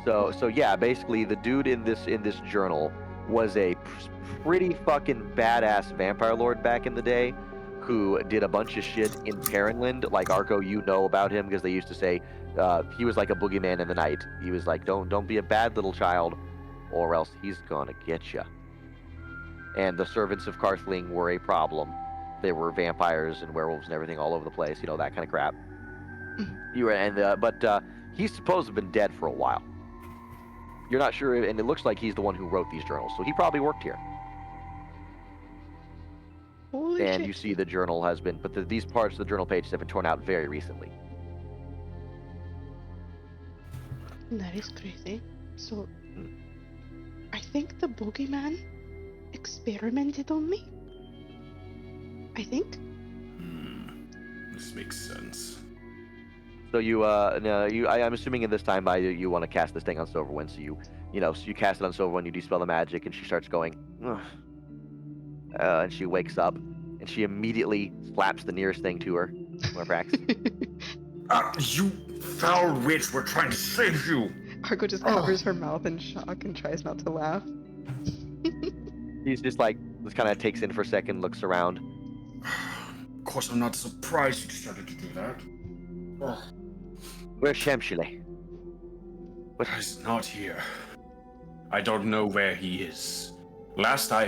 So yeah, basically the dude in this journal was a pretty fucking badass vampire lord back in the day, who did a bunch of shit in Perrinland. Like Arco, you know about him because they used to say he was like a boogeyman in the night. He was like, don't be a bad little child, or else he's gonna get you. And the servants of Karthling were a problem. There were vampires and werewolves and everything all over the place, that kind of crap. But he's supposed to have been dead for a while. You're not sure, and it looks like he's the one who wrote these journals, so he probably worked here. Holy And shit. you see the journal has been, but these parts of the journal pages have been torn out very recently. That is crazy. So, I think the boogeyman experimented on me? I think? This makes sense. So I'm assuming in this time you want to cast this thing on Silverwind, so you cast it on Silverwind, you dispel the magic, and she starts going, ugh. And she wakes up, and she immediately slaps the nearest thing to her, Morpax. You foul witch, we're trying to save you! Argo just covers her mouth in shock and tries not to laugh. He's just like, just kind of takes in for a second, looks around. Of course, I'm not surprised you decided to do that. Oh, Where's Shamshile? he's not here. I don't know where he is. Last I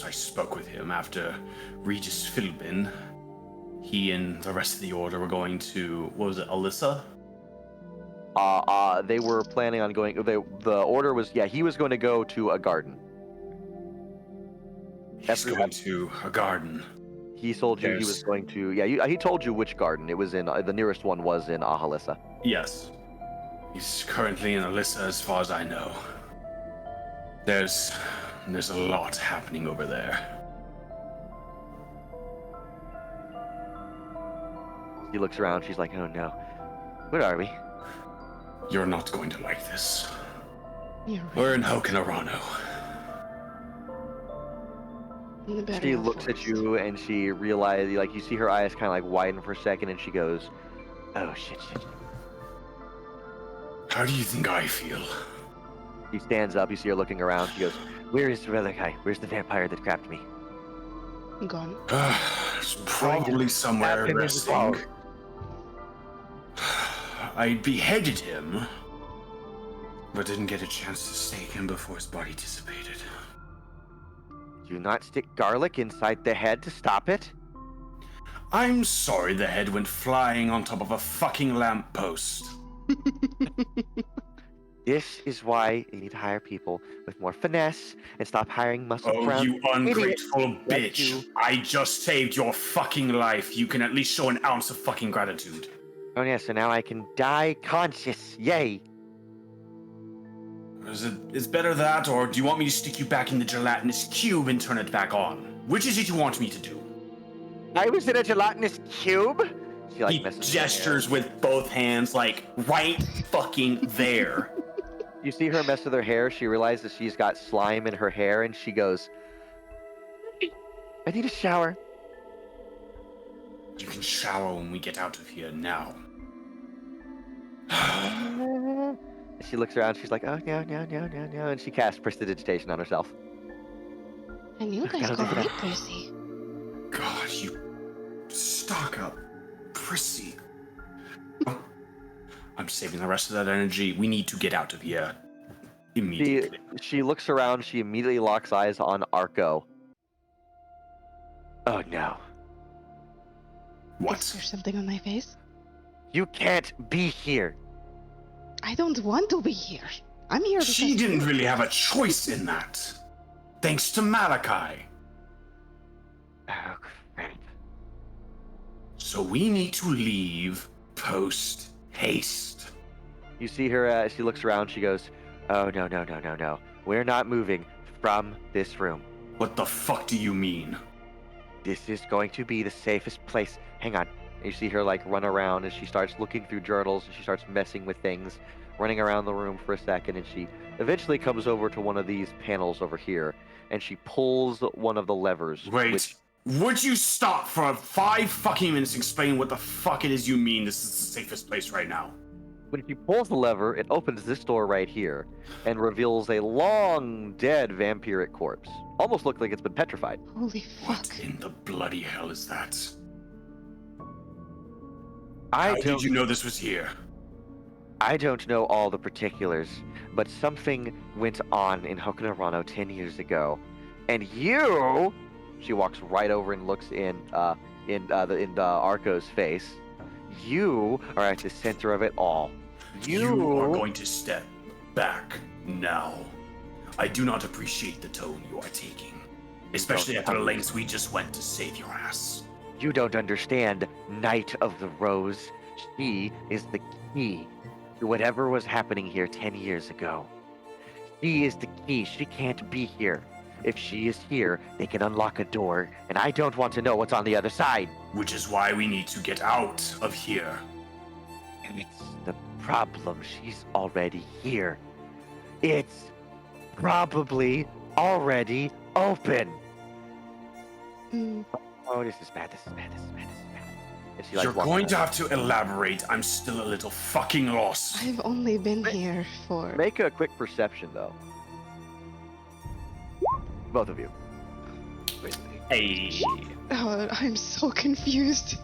spoke with him after Regis Philbin, he and the rest of the Order were going to, what was it, Alyssa? They were planning on going, the order was, he was going to go to a garden. He's going to a garden. He told you he was going to. Yeah, he told you which garden. It was in the nearest one was in Ahalissa. Yes. He's currently in Alyssa as far as I know. There's a lot happening over there. She looks around. She's like, "Oh no, where are we?" You're not going to like this. You're right. We're in Hoken Arano. In the She Burial looks at Forest. you and she realizes, like, you see her eyes kind of like widen for a second, and she goes, "Oh shit." How do you think I feel? She stands up. You see her looking around. She goes, "Where is Malakai? Where's the vampire that trapped me?" Gone. It's probably somewhere Happened as well. resting. I beheaded him, but didn't get a chance to stake him before his body dissipated. Do you not stick garlic inside the head to stop it? I'm sorry the head went flying on top of a fucking lamppost. This is why you need to hire people with more finesse and stop hiring muscle Oh, brown you ungrateful idiots like bitch. you. I just saved your fucking life. You can at least show an ounce of fucking gratitude. Oh yeah, so now I can die conscious. Yay! Is better that, or do you want me to stick you back in the gelatinous cube and turn it back on? Which is it you want me to do? I was in a gelatinous cube. She like He messes with her gestures with both hands, like right fucking there. hair. You see her mess with her hair. She realizes she's got slime in her hair, and she goes, "I need a shower." You can shower when we get out of here now. She looks around. She's like, "Oh no, and she casts prestidigitation on herself. And you guys call me Prissy. God, you stock up, prissy. I'm saving the rest of that energy. We need to get out of here immediately. She looks around. She immediately locks eyes on Arco. Oh no. Is What? there something on my face? You can't be here. I don't want to be here. I'm here because She didn't really have a choice in that. Thanks to Malakai. Oh, crap. So we need to leave post haste. You see her, she looks around. She goes, "Oh, no. We're not moving from this room. What the fuck do you mean? This is going to be the safest place. Hang on." And you see her like run around as she starts looking through journals and she starts messing with things, running around the room for a second, and she eventually comes over to one of these panels over here and she pulls one of the levers. Wait, would you stop for 5 fucking minutes and explain what the fuck it is you mean this is the safest place right now? When she pulls the lever, it opens this door right here and reveals a long dead vampiric corpse. Almost looks like it's been petrified. Holy fuck. What in the bloody hell is that? I How did you know this was here? I don't know all the particulars, but something went on in Hoken Arano 10 years ago. And you, she walks right over and looks in Arco's face. You are at the center of it all. You are going to step back now. I do not appreciate the tone you are taking, especially after the lengths we just went to save your ass. You don't understand, Knight of the Rose. She is the key to whatever was happening here 10 years ago. She is the key. She can't be here. If she is here, they can unlock a door, and I don't want to know what's on the other side. Which is why we need to get out of here. And it's the problem. She's already here. It's probably already open. Mm, Oh, this is bad. And she, like, You're walks going around. to have to elaborate. I'm still a little fucking lost. I've only been here for... Make a quick perception, though. Both of you. Hey. Oh, I'm so confused.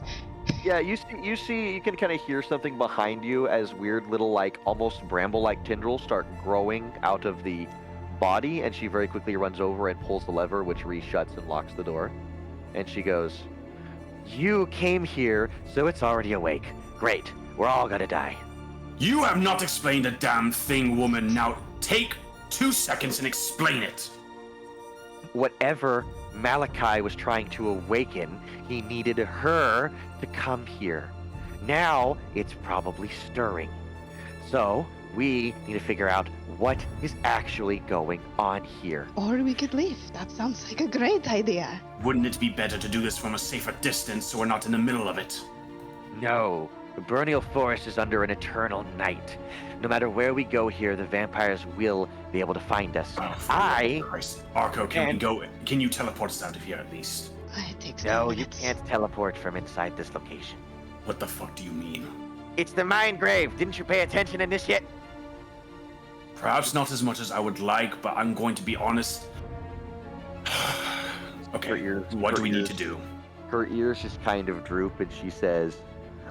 Yeah, you can kind of hear something behind you as weird little, like, almost bramble-like tendrils start growing out of the body, and she very quickly runs over and pulls the lever, which reshuts and locks the door. And she goes, "You came here, so it's already awake. Great. We're all gonna die." You have not explained a damn thing, woman. Now take 2 seconds and explain it. Whatever Malakai was trying to awaken, he needed her to come here. Now it's probably stirring. So we need to figure out what is actually going on here. Or we could leave. That sounds like a great idea. Wouldn't it be better to do this from a safer distance so we're not in the middle of it? No, the Burial Forest is under an eternal night. No matter where we go here, the vampires will be able to find us. Oh, for the love of Christ. Arco, can we And- go? Can you teleport us out of here at least? It takes No, 10 you minutes. can't teleport from inside this location. What the fuck do you mean? It's the Mind Grave. Didn't you pay attention in this yet? Perhaps not as much as I would like, but I'm going to be honest. Okay, what do we need to do? Her ears just kind of droop and she says,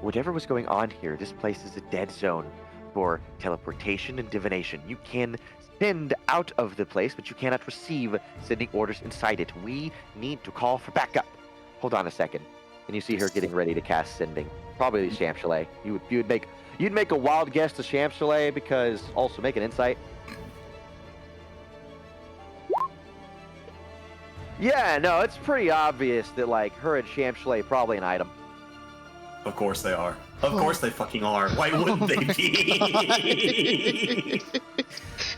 whatever was going on here, this place is a dead zone for teleportation and divination. You can send out of the place, but you cannot receive sending orders inside it. We need to call for backup. Hold on a second. And you see her getting ready to cast sending. Probably the Sham Chalet. You'd make a wild guess to Sham Chalet because also make an insight. Yeah, no, it's pretty obvious that like her and Sham Chalet probably an item. Of course they are. Of course they fucking are. Why wouldn't they be?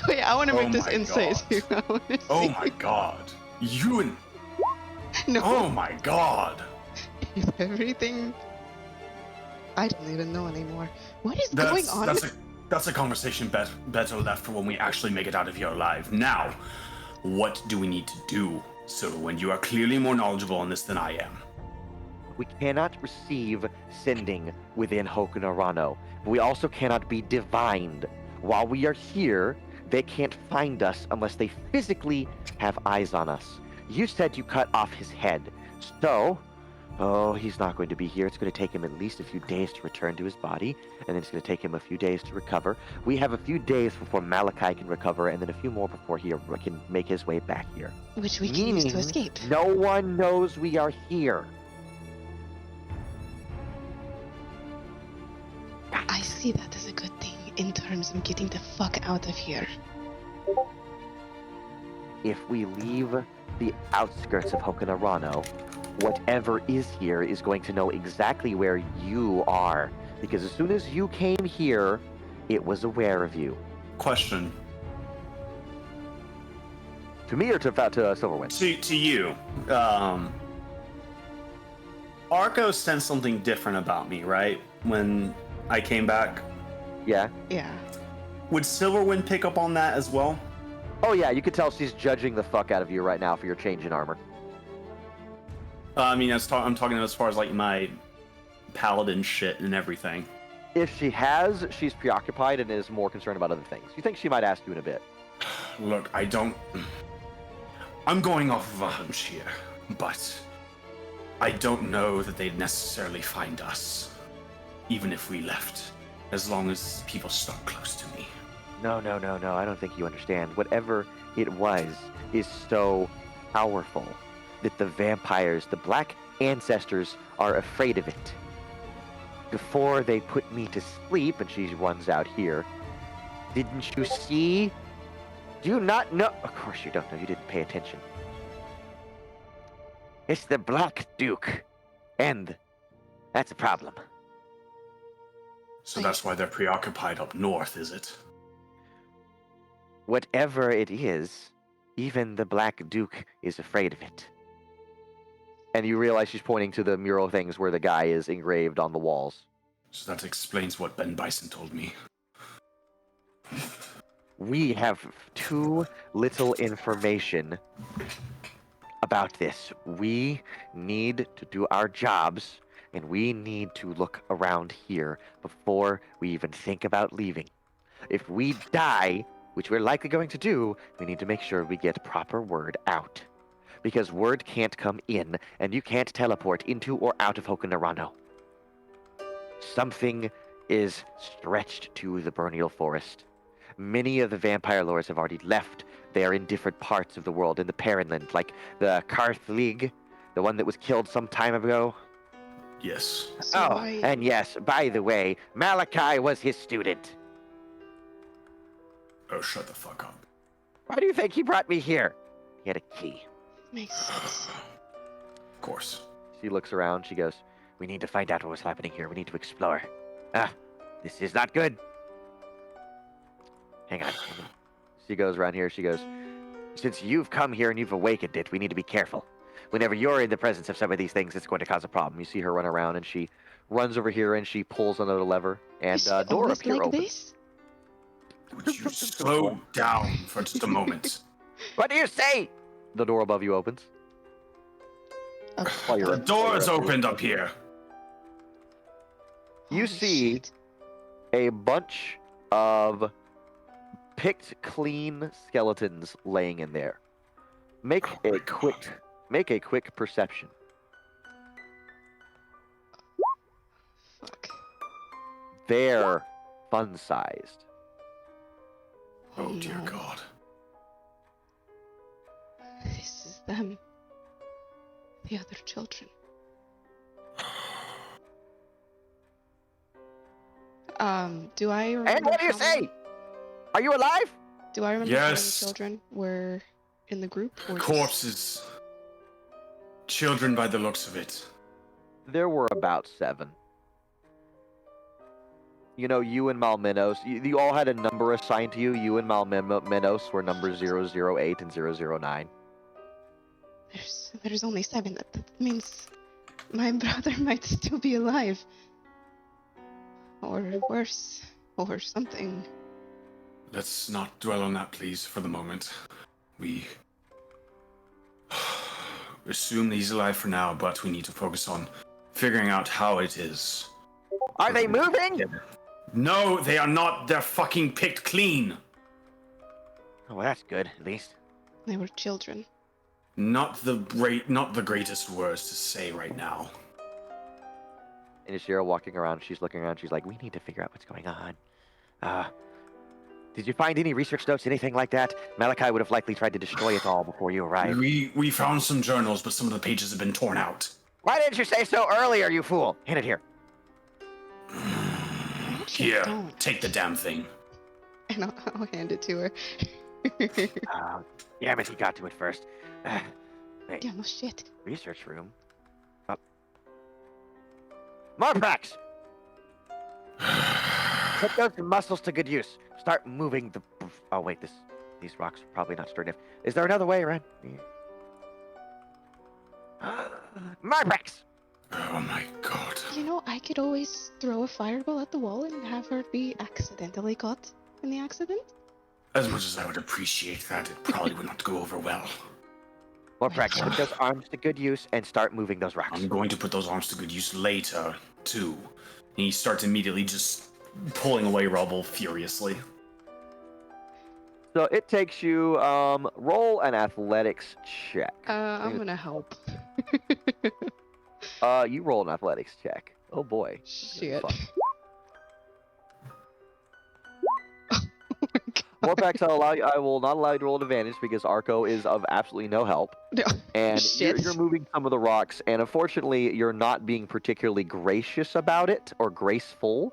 Wait, I want to Oh make this my insight God. too. I wanna Oh see. my god. You and... No, Oh my god. if everything. I don't even know anymore. What is going on? That's a conversation better left for when we actually make it out of here alive. Now, what do we need to do, Silverwind? You are clearly more knowledgeable on this than I am. We cannot receive sending within Hoken Arano. We also cannot be divined. While we are here, they can't find us unless they physically have eyes on us. You said you cut off his head. So, he's not going to be here. It's going to take him at least a few days to return to his body, and then it's going to take him a few days to recover. We have a few days before Malakai can recover, and then a few more before he can make his way back here. Which we can use to Meaning, escape. no one knows we are here. I see that as a good thing in terms of getting the fuck out of here. If we leave the outskirts of Hoken Arano, whatever is here is going to know exactly where you are. Because as soon as you came here, it was aware of you. Question. To me or to Silverwind? To you. Arco sensed something different about me, right? When I came back. Yeah? Yeah. Would Silverwind pick up on that as well? Oh yeah, you could tell she's judging the fuck out of you right now for your change in armor. I mean, I'm talking as far as like my paladin shit and everything. If she has, she's preoccupied and is more concerned about other things. You think she might ask you in a bit. Look, I'm going off of a hunch here, but I don't know that they'd necessarily find us, even if we left, as long as people stuck close to me. No, I don't think you understand. Whatever it was is so powerful that the vampires, the black ancestors, are afraid of it. Before they put me to sleep, and she runs out here, didn't you see? Do you not know? Of course you don't know. You didn't pay attention. It's the Black Duke. And that's a problem. So that's why they're preoccupied up north, is it? Whatever it is, even the Black Duke is afraid of it. And you realize she's pointing to the mural things where the guy is engraved on the walls. So that explains what Ben Bison told me. We have too little information about this. We need to do our jobs, and we need to look around here before we even think about leaving. If we die, which we're likely going to do, we need to make sure we get proper word out. Because word can't come in, and you can't teleport into or out of Hoken Arano. Something is stretched to the Burial Forest. Many of the vampire lords have already left. They are in different parts of the world, in the Perrinland, like the Karth League, the one that was killed some time ago. Yes. Savoie. And yes, by the way, Malakai was his student. Oh, shut the fuck up. Why do you think he brought me here? He had a key. Makes sense. Of course. She looks around. She goes, "We need to find out what was happening here. We need to explore. Ah, this is not good. Hang on." She goes around here. She goes, "Since you've come here and you've awakened it, we need to be careful. Whenever you're in the presence of some of these things, it's going to cause a problem." You see her run around, and she runs over here and she pulls another lever, and Is she a door always up here like opens. this? Would you slow down for just a moment? What do you say? The door above you opens. While you're The up- door while is you're up here. opened up here. You Holy see shit. a bunch of picked clean skeletons laying in there. Make Oh a my quick God. make a quick perception. Fuck. They're fun-sized. Oh dear no. God. This is them. The other children. Do I remember And what do you how many- say? Are you alive? Do I remember how many Yes. children were in the group? Or just- Corpses. Children by the looks of it. There were about 7. You know, you and Malminos, you all had a number assigned to you. You and Malminos were numbers 008 and 009. There's only 7. That means my brother might still be alive. Or worse. Or something. Let's not dwell on that, please, for the moment. We assume he's alive for now, but we need to focus on figuring out how it is. Are they moving? No, they are not. They're fucking picked clean. Oh, well, that's good, at least. They were children. Not the greatest words to say right now. And Ishira walking around, she's looking around, she's like, "We need to figure out what's going on. Did you find any research notes, anything like that? Malakai would have likely tried to destroy it all before you arrived." We found some journals, but some of the pages have been torn out. "Why didn't you say so earlier, you fool? Hand it here." Actually, Here, don't. take the damn thing. And I'll hand it to her. Damn it, he got to it first. Wait, Yeah, no shit. research room? Morpax! Put those muscles to good use. Start moving the... Oh, wait, these rocks are probably not sturdy enough. Is there another way around? Morpax! Oh my God. You know, I could always throw a fireball at the wall and have her be accidentally caught in the accident. As much as I would appreciate that, it probably would not go over well. Morpax, put those arms to good use and start moving those rocks. I'm going to put those arms to good use later, too. And he starts immediately just pulling away rubble furiously. So it takes you, roll an athletics check. I'm gonna help. You roll an athletics check. Oh boy. This is gonna be Shit. fun. Oh my God. Morpax, I will not allow you to roll an advantage because Arco is of absolutely no help. No. And Shit. you're moving some of the rocks, and unfortunately, you're not being particularly gracious about it or graceful.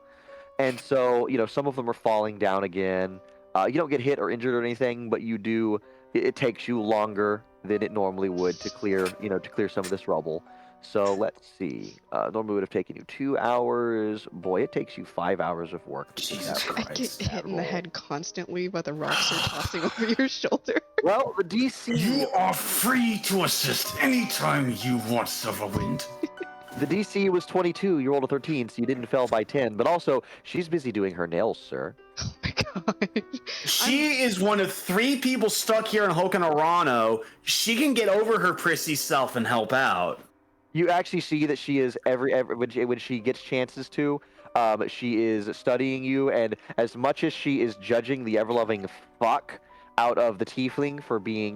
And so, you know, some of them are falling down again. You don't get hit or injured or anything, but you do. It takes you longer than it normally would to clear, to clear some of this rubble. So let's see. Normally would have taken you 2 hours. Boy, it takes you 5 hours of work to do Jesus that. I get Christ. hit in the head constantly by the rocks are tossing over your shoulder. Well, the DC. You are free to assist anytime you want, Silverwind. The DC was 22. You rolled a 13, so you didn't fail by 10. But also, she's busy doing her nails, sir. Oh my God. She is one of 3 people stuck here in Hoken Arano. She can get over her prissy self and help out. You actually see that she is every when she gets chances to, she is studying you, and as much as she is judging the ever-loving fuck out of the tiefling for being,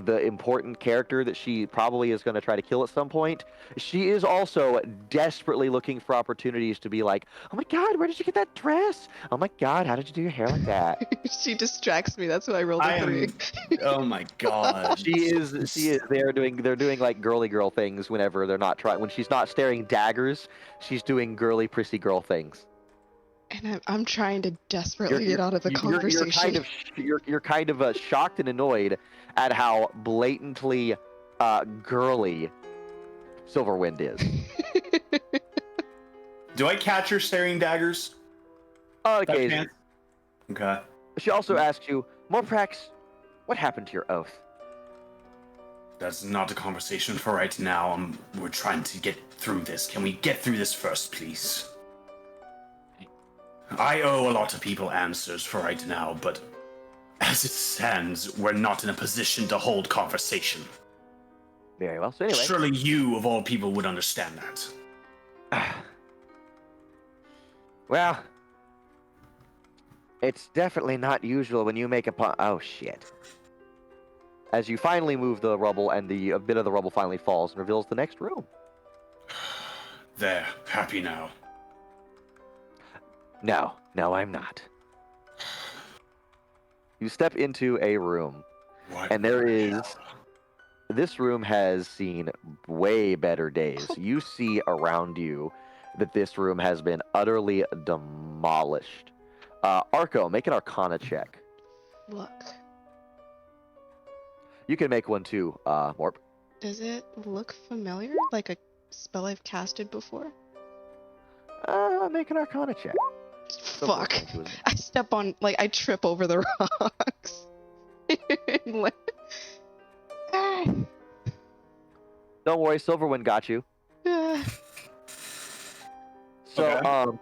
the important character that she probably is going to try to kill at some point, she is also desperately looking for opportunities to be like, "Oh my God, where did you get that dress? Oh my God, how did you do your hair like that?" She distracts me. That's why I rolled a 3. Oh my God. She is. They're doing like girly girl things whenever they're not trying. When she's not staring daggers, she's doing girly prissy girl things. And I'm trying to desperately get out of the conversation. You're kind of shocked and annoyed at how blatantly girly Silverwind is. Do I catch her staring daggers? By Okay. chance? Okay. She also asks you, Morpax, what happened to your oath? That's not a conversation for right now. We're trying to get through this. Can we get through this first, please? I owe a lot of people answers for right now, but as it stands, we're not in a position to hold conversation. Very well. So anyway. Surely you, of all people, would understand that. Well, it's definitely not usual when you make a oh shit. As you finally move the rubble and a bit of the rubble finally falls and reveals the next room. There, happy now. No, I'm not. You step into a room, and there is... This room has seen way better days. You see around you that this room has been utterly demolished. Arco, make an Arcana check. Look. You can make one too, Morp. Does it look familiar? Like a spell I've casted before? Make an Arcana check. Fuck. I step on, like, I trip over the rocks. Don't worry, Silverwind got you. So, Okay.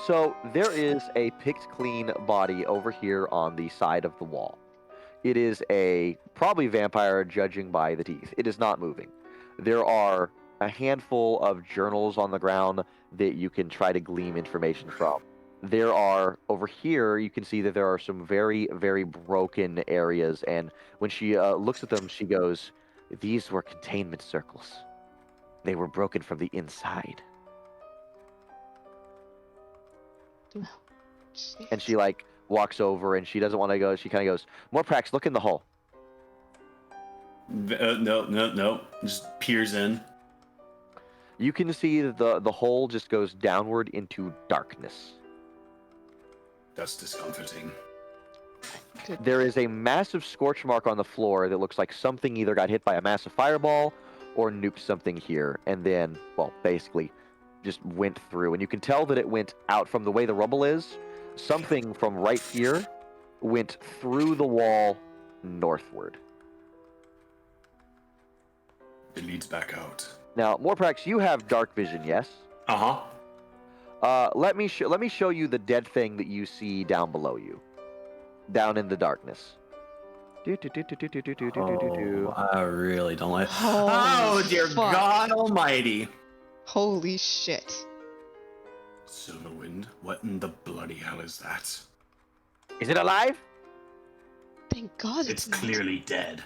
So there is a picked clean body over here on the side of the wall. It is a probably vampire, judging by the teeth. It is not moving. There are a handful of journals on the ground that you can try to glean information from. There are, over here, you can see that there are some very, very broken areas, and when she looks at them, she goes, "These were containment circles. They were broken from the inside." And she, like, walks over, and she doesn't want to go. She kind of goes, "Morpax, look in the hole." No. Just peers in. You can see the hole just goes downward into darkness. That's discomforting. There is a massive scorch mark on the floor that looks like something either got hit by a massive fireball or nuked something here, and then, well, basically just went through. And you can tell that it went out from the way the rubble is. Something from right here went through the wall northward. It leads back out. Now, Morpax, you have dark vision, yes? Uh-huh. Let me show you the dead thing that you see down below you, down in the darkness. I really don't like. Holy Oh dear fuck. God Almighty! Holy shit. Silverwind, what in the bloody hell is that? Is it alive? Thank God It's not. clearly dead.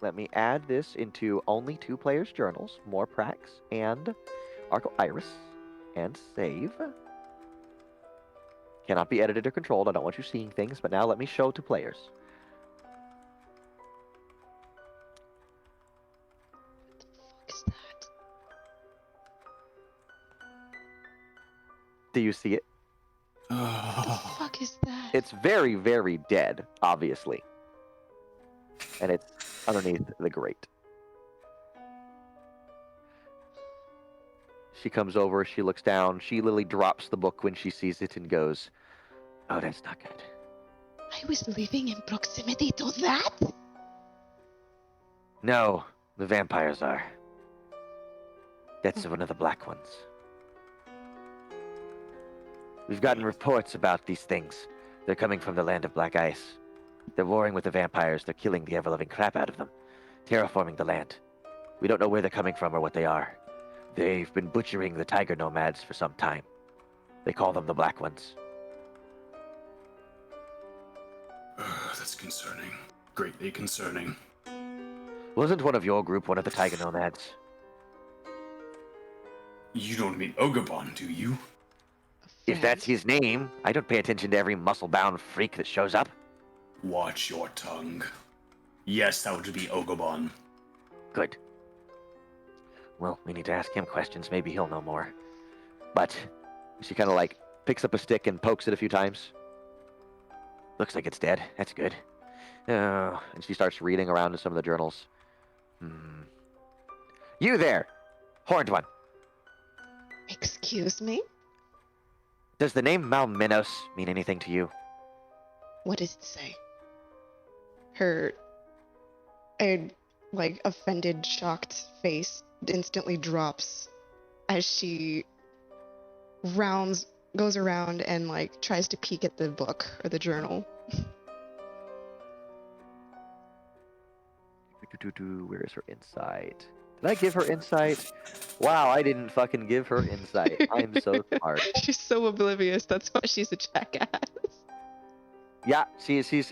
Let me add this into only 2 players' journals, Morpax and Arco Iris, and save. Cannot be edited or controlled. I don't want you seeing things, but now let me show to players. What the fuck is that? Do you see it? What the fuck is that? It's very, very dead, obviously. And it's underneath the grate. She comes over, she looks down, she literally drops the book when she sees it and goes, "Oh, that's not good." I was living in proximity to that? No, the vampires are. That's one of the black ones. We've gotten reports about these things. They're coming from the land of black ice. They're warring with the vampires. They're killing the ever-loving crap out of them, terraforming the land. We don't know where they're coming from or what they are. They've been butchering the tiger nomads for some time. They call them the Black Ones. That's concerning. Greatly concerning. Wasn't one of your group one of the tiger nomads? You don't mean Ogobon, do you? If that's his name, I don't pay attention to every muscle-bound freak that shows up. Watch your tongue. Yes, that would be Ogobon. Good. Well, we need to ask him questions. Maybe he'll know more. But she kind of like picks up a stick and pokes it a few times. Looks like it's dead. That's good. And she starts reading around in some of the journals. Hmm. You there, horned one. Excuse me? Does the name Malminos mean anything to you? What does it say? Her, like, offended, shocked face instantly drops as she goes around and, like, tries to peek at the book or the journal. Where is her insight? Did I give her insight? Wow, I didn't fucking give her insight. I'm so smart. She's so oblivious. That's why she's a jackass. Yeah, she's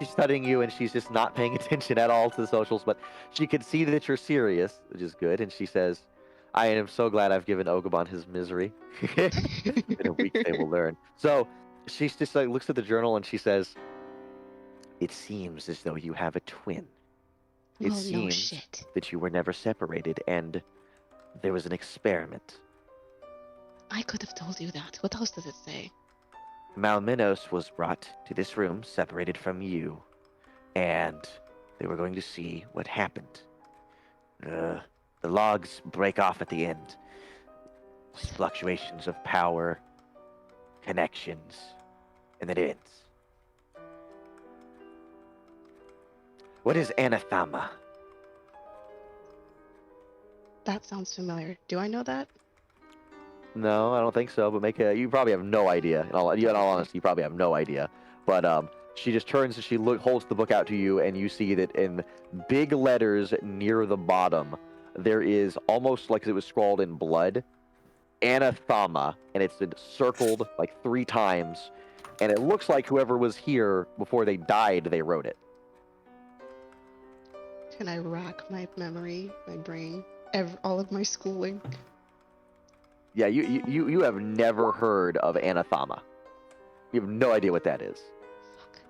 studying you, and she's just not paying attention at all to the socials. But she can see that you're serious, which is good. And she says, "I am so glad I've given Ogabon his misery. In a week they will learn." So she's just like looks at the journal and she says, "It seems as though you have a twin. It Oh, no seems shit. that you were never separated, and there was an experiment. I could have told you that. What else does it say? Malminos was brought to this room, separated from you, and they were going to see what happened. The logs break off at the end. Fluctuations of power, connections, and it ends. What is anathema?" That sounds familiar. Do I know that? No, I don't think so. But you probably have no idea. In all honesty, you probably have no idea. But she just turns and she holds the book out to you, and you see that in big letters near the bottom, there is almost like it was scrawled in blood, anathema, and it's been circled like 3 times, and it looks like whoever was here before they died, they wrote it. Can I rack my memory, my brain, all of my schooling? Yeah, you have never heard of anathema. You have no idea what that is. Fuck.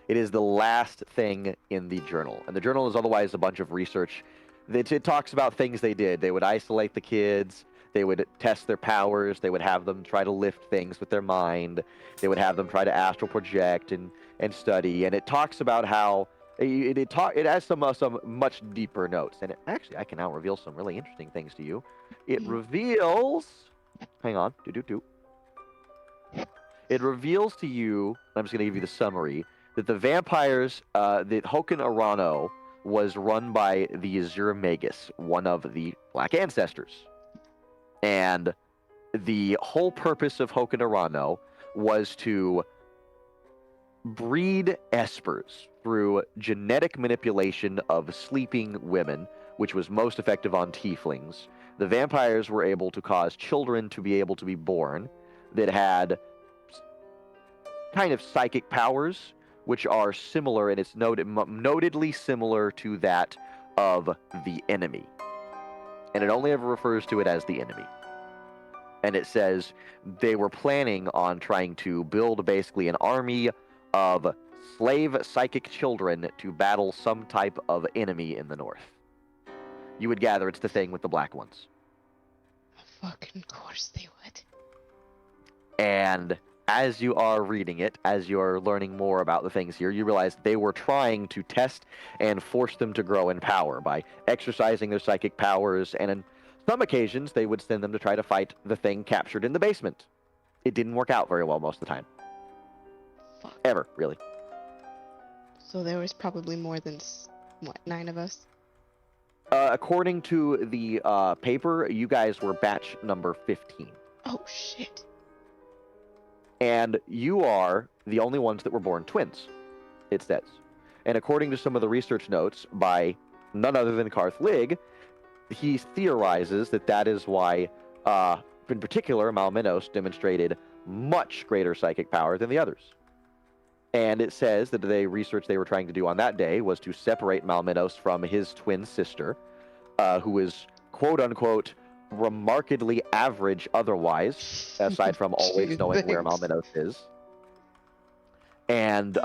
It is the last thing in the journal. And the journal is otherwise a bunch of research. It talks about things they did. They would isolate the kids. They would test their powers. They would have them try to lift things with their mind. They would have them try to astral project and study. And it talks about how it has some much deeper notes. And actually, I can now reveal some really interesting things to you. It reveals. Hang on. It reveals to you. I'm just going to give you the summary that the vampires, that Hoken Arano was run by the Azure Magus, one of the Black Ancestors. And the whole purpose of Hoken Arano was to breed espers through genetic manipulation of sleeping women, which was most effective on tieflings. The vampires were able to cause children to be able to be born that had kind of psychic powers, which are similar, and it's notedly similar to that of the enemy. And it only ever refers to it as the enemy. And it says they were planning on trying to build basically an army of slave psychic children to battle some type of enemy in the north. You would gather it's the thing with the black ones. Fucking course they would. And as you are reading it, as you're learning more about the things here, you realize they were trying to test and force them to grow in power by exercising their psychic powers, and in some occasions they would send them to try to fight the thing captured in the basement. It didn't work out very well most of the time. Fuck. Ever, really. So there was probably more than, 9 of us? According to the paper, you guys were batch number 15. Oh, shit. And you are the only ones that were born twins, it says. And according to some of the research notes by none other than Karth Lig, he theorizes that is why, in particular, Malminos demonstrated much greater psychic power than the others. And it says that the research they were trying to do on that day was to separate Malminos from his twin sister, who is, quote-unquote, remarkably average otherwise, aside from always knowing where Malminos is, and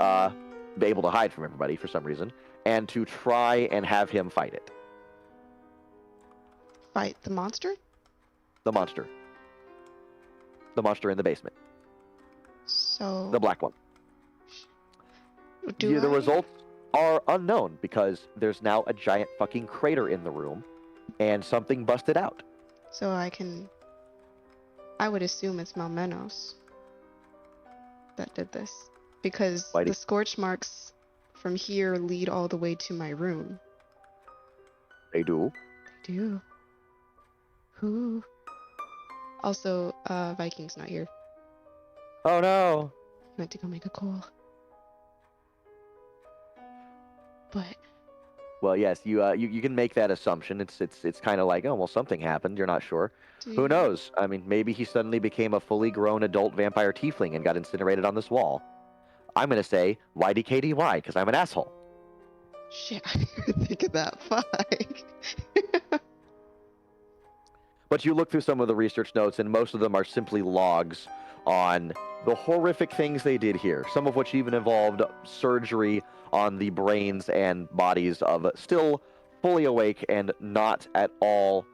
be able to hide from everybody for some reason, and to try and have him fight it. Fight the monster? The monster. The monster in the basement. So... The black one. Do The I? results are unknown because there's now a giant fucking crater in the room, and something busted out. So I would assume it's Malmenos that did this. Because Why do the scorch marks from here lead all the way to my room. they do? They do. Who? Also, Viking's not here. Oh no! He went to go make a call. But Well, yes, you can make that assumption. It's kind of like, oh well, something happened. You're not sure. Who knows? I mean, maybe he suddenly became a fully grown adult vampire tiefling and got incinerated on this wall. I'm gonna say YDKDY because I'm an asshole. shit, I didn't think of that. Fuck. But you look through some of the research notes, and most of them are simply logs on the horrific things they did here, some of which even involved surgery on the brains and bodies of still fully awake and not at all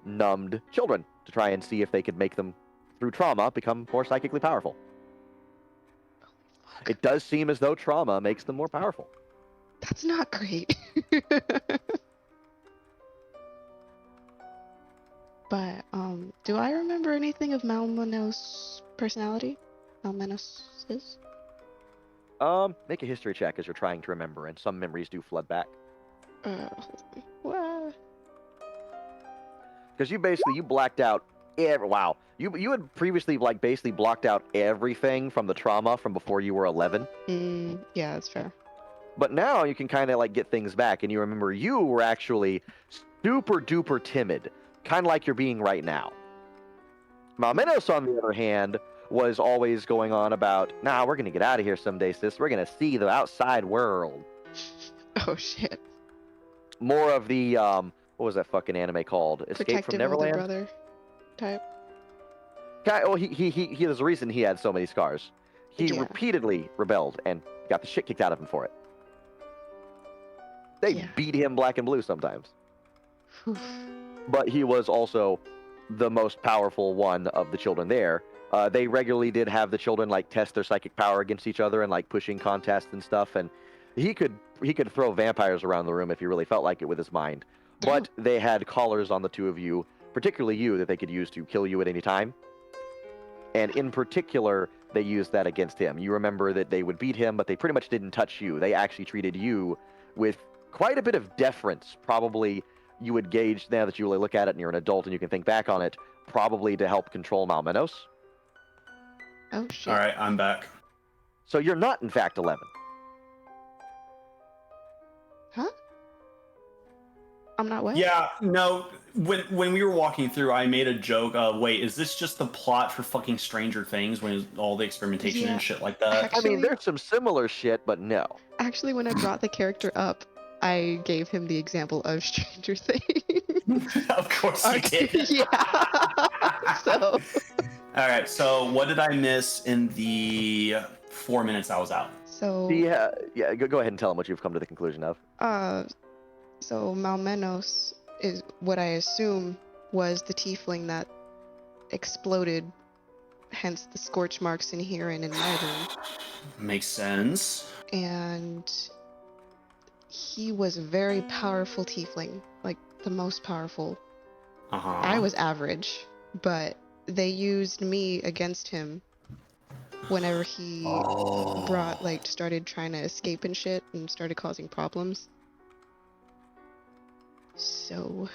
numbed children to try and see if they could make them, through trauma, become more psychically powerful. Fuck. It does seem as though trauma makes them more powerful. That's not great. But do I remember anything of Malmenos' personality? Malmenos's? Make a history check as you're trying to remember, and some memories do flood back. Hold on. What? Because you blacked out wow. You had previously basically blocked out everything from the trauma from before you were 11. Yeah, that's fair. But now you can kind of get things back, and you remember you were actually super duper timid, kind of like you're being right now. Malmenos, on the other hand, was always going on about, nah, we're gonna get out of here someday, sis. We're gonna see the outside world. Oh shit. More of the what was that fucking anime called? Escape from Protective older Neverland. brother type. Oh, he there's a reason he had so many scars. He Yeah. repeatedly rebelled and got the shit kicked out of him for it. They Yeah. beat him black and blue sometimes. Oof. But he was also the most powerful one of the children there. They regularly did have the children test their psychic power against each other and pushing contests and stuff. And he could throw vampires around the room if he really felt like it with his mind. But they had collars on the two of you, particularly you, that they could use to kill you at any time. And in particular, they used that against him. You remember that they would beat him, but they pretty much didn't touch you. They actually treated you with quite a bit of deference. Probably you would gauge, now that you really look at it and you're an adult and you can think back on it, probably to help control Malmenos. Oh shit. All right, I'm back. So you're not, in fact, 11. Huh? I'm not what? Yeah, no. When we were walking through, I made a joke. Wait, is this just the plot for fucking Stranger Things when all the experimentation Yeah, and shit like that? actually- I mean, there's some similar shit, but no. Actually, when I brought the character up, I gave him the example of Stranger Things. Of course you did. Yeah. So. All right. So what did I miss in the 4 minutes I was out? So. Yeah, go ahead and tell him what you've come to the conclusion of. So Malmenos is what I assume was the tiefling that exploded, hence the scorch marks in here and in my room. Makes sense. And he was a very powerful tiefling, like the most powerful. Uh-huh. I was average, but they used me against him whenever he started trying to escape and shit and started causing problems. So,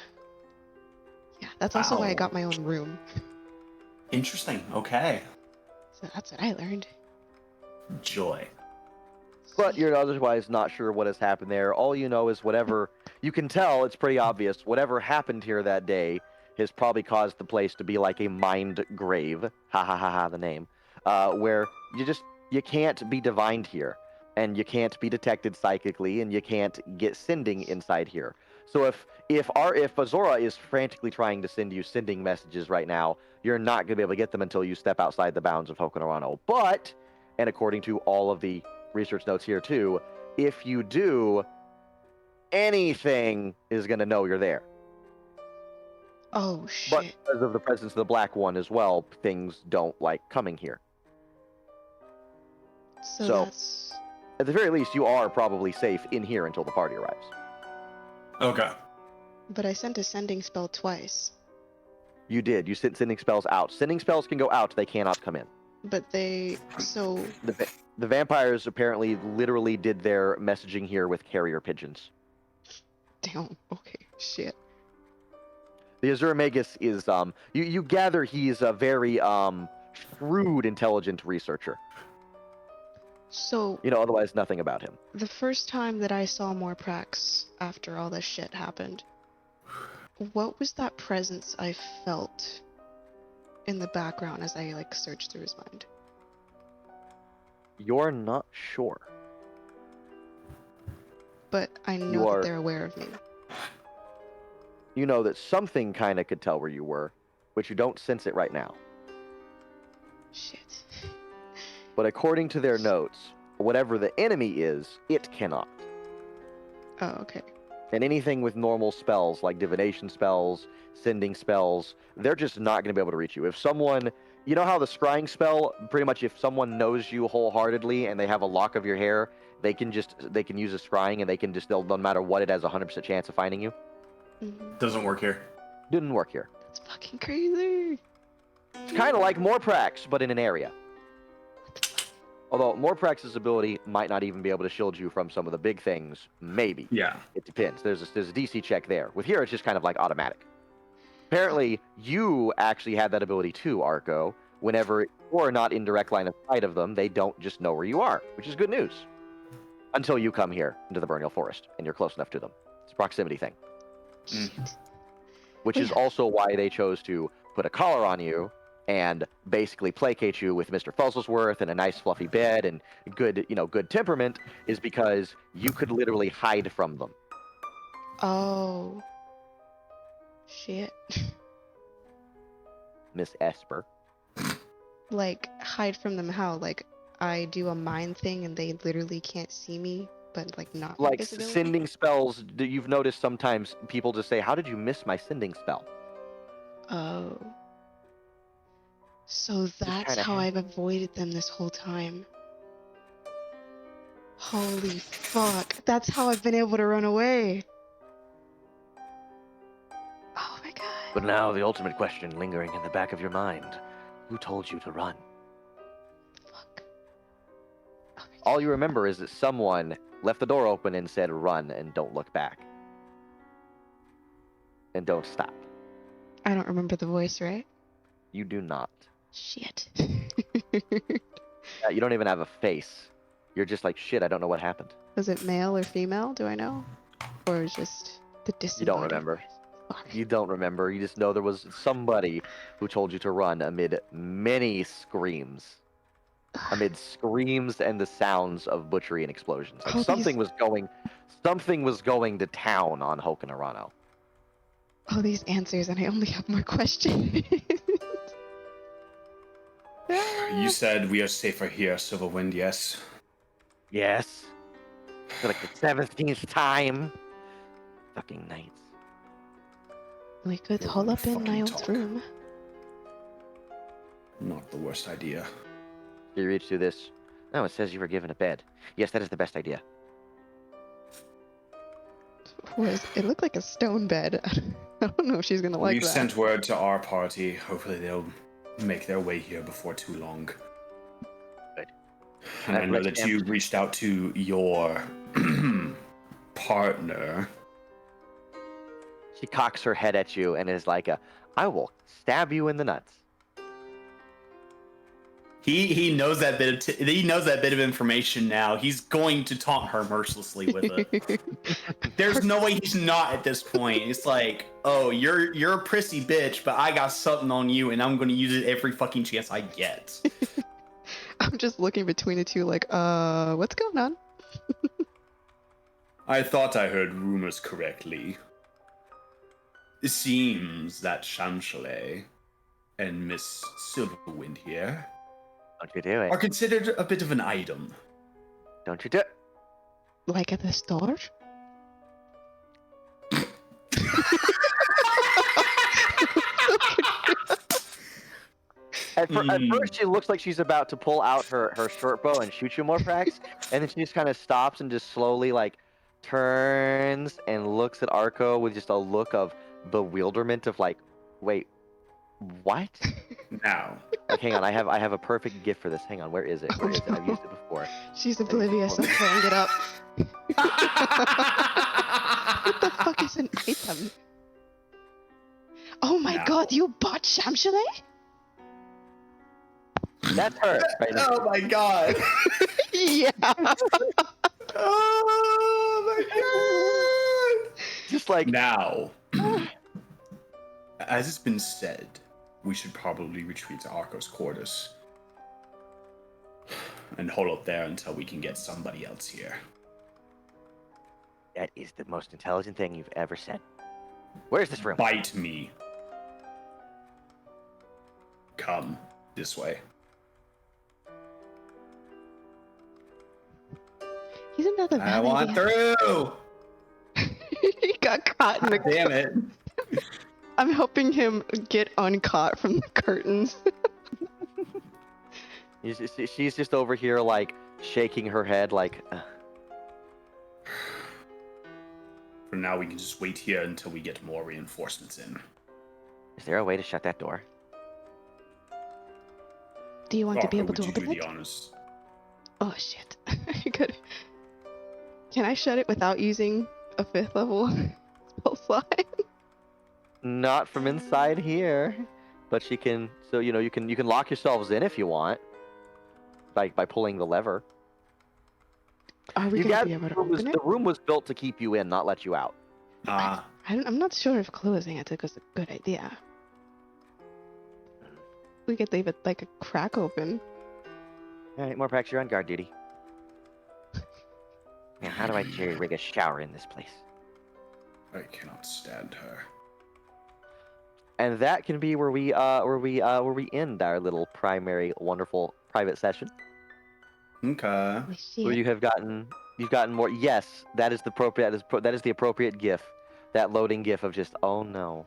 yeah, that's also why I got my own room. Interesting. Okay. So that's what I learned. Joy. But you're otherwise not sure what has happened there. All you know is whatever, you can tell, it's pretty obvious, whatever happened here that day has probably caused the place to be like a mind grave. Ha ha ha ha, the name. Where you can't be divined here. And you can't be detected psychically, and you can't get sending inside here. So if Azora is frantically trying to send you sending messages right now, you're not going to be able to get them until you step outside the bounds of Hoken Arano. But, and according to all of the research notes here too, if you do, anything is going to know you're there. Oh shit. But because of the presence of the Black One as well, things don't like coming here. So that's At the very least, you are probably safe in here until the party arrives. Okay. But I sent a sending spell twice. You did. You sent sending spells out. Sending spells can go out. They cannot come in. But so The vampires apparently literally did their messaging here with carrier pigeons. damn. Okay, shit. The Azure Magus is you gather he's a very shrewd, intelligent researcher. So You know, otherwise nothing about him. the first time that I saw Morpax after all this shit happened, what was that presence I felt in the background as I like searched through his mind? You're not sure. But I know that they're aware of me. You know that something kind of could tell where you were, but you don't sense it right now. Shit. But according to their notes, whatever the enemy is, it cannot. Oh, okay. And anything with normal spells, like divination spells, sending spells, they're just not going to be able to reach you. If someone, you know how the scrying spell, pretty much if someone knows you wholeheartedly and they have a lock of your hair, they can use a scrying and they can just, no matter what, it has a 100% chance of finding you. Mm-hmm. Doesn't work here. Didn't work here. That's fucking crazy. It's kind of like Morprax, but in an area. Although Morprax's ability might not even be able to shield you from some of the big things. Maybe. Yeah. It depends. There's a DC check there. With here, it's just kind of like automatic. Apparently, you actually had that ability too, Arco. Whenever you're not in direct line of sight of them, they don't just know where you are, which is good news. Until you come here into the Vernal Forest, and you're close enough to them. It's a proximity thing. Shit. Which is also why they chose to put a collar on you and basically placate you with Mr. Fuzzlesworth and a nice fluffy bed and good temperament, is because you could literally hide from them. Oh. Shit. Miss Esper. Like, hide from them how? Like, I do a mind thing and they literally can't see me, but like not Like invisibility? sending spells, you've noticed sometimes people just say, how did you miss my sending spell? Oh. So that's kinda how I've avoided them this whole time. Holy fuck. That's how I've been able to run away. Oh my god. But now the ultimate question lingering in the back of your mind. Who told you to run? Fuck. Oh my All you remember is that someone left the door open and said, run and don't look back. And don't stop. I don't remember the voice, right? You do not. Shit. You don't even have a face. You're just like, shit, I don't know what happened. Was it male or female? Do I know? Or just the disembodied You don't remember. voice? Fuck. You don't remember. You just know there was somebody who told you to run amid many screams. Amid screams and the sounds of butchery and explosions. Like Oh, something was going to town on Hoken Arano. All these answers, and I only have more questions. You said we are safer here, Silverwind, yes? Yes. For like the 17th time. Fucking nights. We could You're hole gonna up in fucking Niall's talk. room. Not the worst idea. You reach through this. No, it says you were given a bed. Yes, that is the best idea. It looked like a stone bed. I don't know if she's gonna like We've that. sent word to our party. Hopefully they'll make their way here before too long. Good. And I know Let's that you reached out to your partner. She cocks her head at you and is like, I will stab you in the nuts. He knows that bit. He knows that bit of information now. He's going to taunt her mercilessly with it. There's no way he's not at this point. It's like, oh, you're a prissy bitch, but I got something on you, and I'm going to use it every fucking chance I get. I'm just looking between the two, like, what's going on? I thought I heard rumors correctly. It seems that Shamshale and Miss Silverwind here Don't you do it. are considered a bit of an item. Don't you do it. Like at the store? At first, she looks like she's about to pull out her short bow and shoot you, Morprax, and then she just kind of stops and just slowly like turns and looks at Arco with just a look of bewilderment of like, wait, what? Now, Like, hang on, I have a perfect gift for this. Hang on, where is it? Where is it? I've used it before. She's oblivious. I'm pulling it up. What the fuck is an item? Oh my No. god, you bought Shamshale? That's her. Right now. Oh my god. Yeah. Oh my god. Just like now, as it's been said, we should probably retreat to Arco's quarters and hold up there until we can get somebody else here. that is the most intelligent thing you've ever said. Where's this room? Bite me. Come this way. He's another I want through. He got caught in the Damn it. I'm helping him get uncaught from the curtains. She's just over here like shaking her head like For now, we can just wait here until we get more reinforcements in. Is there a way to shut that door? Do you want to be able Arco, to would you open do it? the honors? Oh shit. Good. Can I shut it without using a 5th level spell slot? Not from inside here, but she can. So you can lock yourselves in if you want, like by pulling the lever. Are we You gonna got be able to the room was- open it? the room was built to keep you in, not let you out. I'm not sure if closing it was a good idea. We could leave it like a crack open. All right, Morpax, you're on guard duty. Now, how do I jerry rig a shower in this place? I cannot stand her. And that can be where we end our little primary wonderful private session. Okay. We see Where it. you've gotten more. Yes, that is the appropriate. That is the appropriate GIF. That loading GIF of just oh no.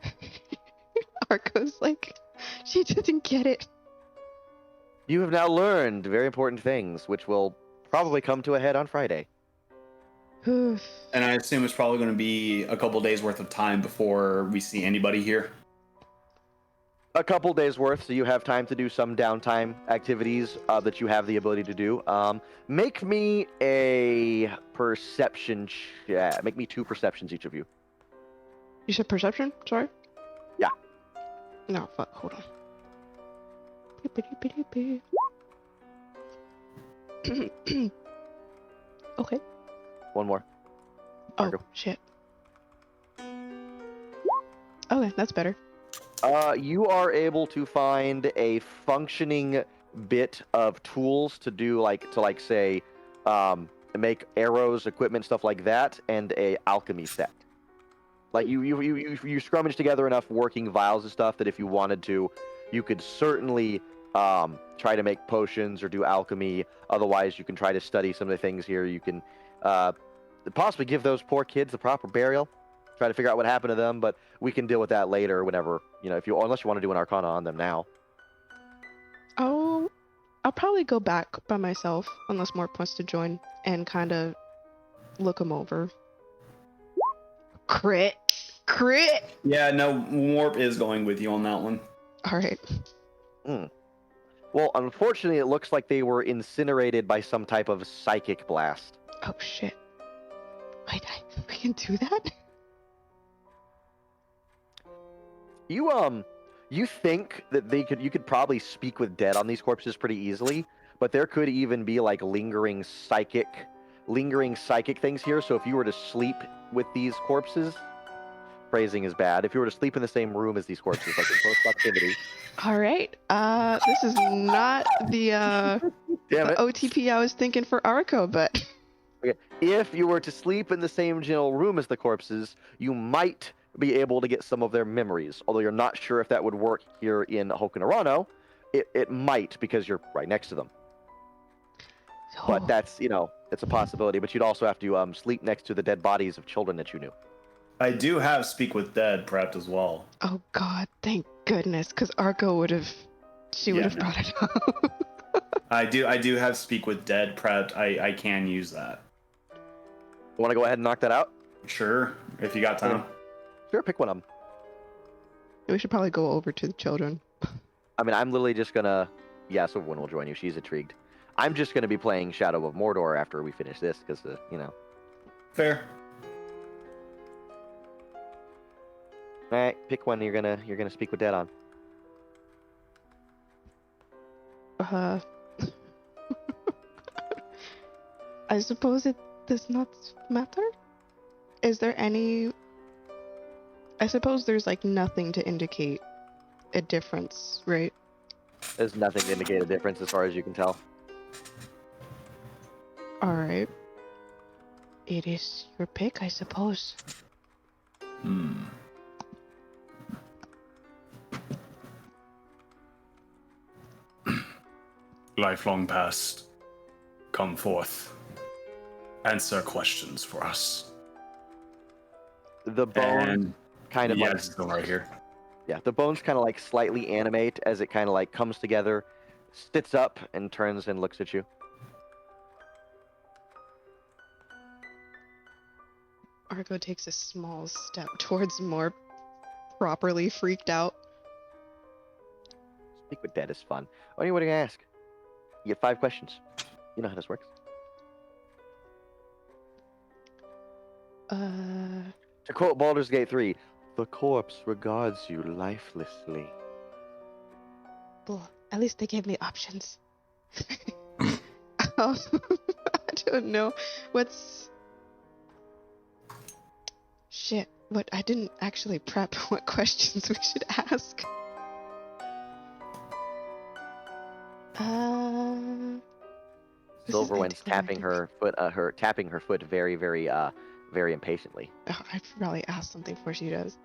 Arco's like, she didn't get it. You have now learned very important things, which will probably come to a head on Friday. Oof. And I assume it's probably going to be a couple days worth of time before we see anybody here. A couple days worth, so you have time to do some downtime activities that you have the ability to do. Make me a perception check. Make me 2 perceptions, each of you. You said perception? Sorry? Yeah. No, fuck, hold on. Okay. One more. Oh, Argo. shit. Okay, that's better. You are able to find a functioning bit of tools to do say make arrows, equipment, stuff like that, and a alchemy set. Like you scrummage together enough working vials and stuff that if you wanted to, you could certainly try to make potions or do alchemy. Otherwise, you can try to study some of the things here. You can possibly give those poor kids the proper burial. Try to figure out what happened to them, but we can deal with that later whenever, unless you want to do an arcana on them now. I'll probably go back by myself unless Morp wants to join and kind of look them over. Crit. Yeah, no, Warp is going with you on that one. All right. Well, unfortunately, it looks like they were incinerated by some type of psychic blast. Oh shit. Wait, we can do that? You think that you could probably speak with dead on these corpses pretty easily, but there could even be like lingering psychic things here. So if you were to sleep with these corpses, phrasing is bad. If you were to sleep in the same room as these corpses, like in close proximity. All right. This is not the Damn it. OTP I was thinking for Arco, but Okay. If you were to sleep in the same general room as the corpses, you might be able to get some of their memories. Although you're not sure if that would work here in Hoken Arano, it might because you're right next to them. But that's, it's a possibility. But you'd also have to sleep next to the dead bodies of children that you knew. I do have Speak with Dead prepped as well. Oh god, thank goodness, because Arco would have She would have brought it up. I do have speak with dead prepped. I can use that. Want to go ahead and knock that out? Sure, if you got time. Sure, pick one of them. We should probably go over to the children. I mean, I'm literally just gonna. Yeah, Silverwind will join you. She's intrigued. I'm just gonna be playing Shadow of Mordor after we finish this, because you know. Fair. All right, pick one. You're gonna speak with Dead on. I suppose it does not matter. Is there any? I suppose there's like nothing to indicate a difference, right? There's nothing to indicate a difference as far as you can tell. All right. It is your pick, I suppose. Lifelong past, come forth. Answer questions for us. The bone And kind of yeah, like it's still right here. yeah, the bones kind of like slightly animate as it kind of like comes together, sits up and turns and looks at you. Argo takes a small step towards more properly freaked out. Speak with Dead is fun. Only what do you ask? You get 5 questions. You know how this works. To quote Baldur's Gate 3, the corpse regards you lifelessly. Well, at least they gave me options. I don't know. What's... Shit, what, I didn't actually prep what questions we should ask. This is Silverwind's tapping anticlimactic. her foot very, very, very impatiently. Oh, I should probably ask something before she does.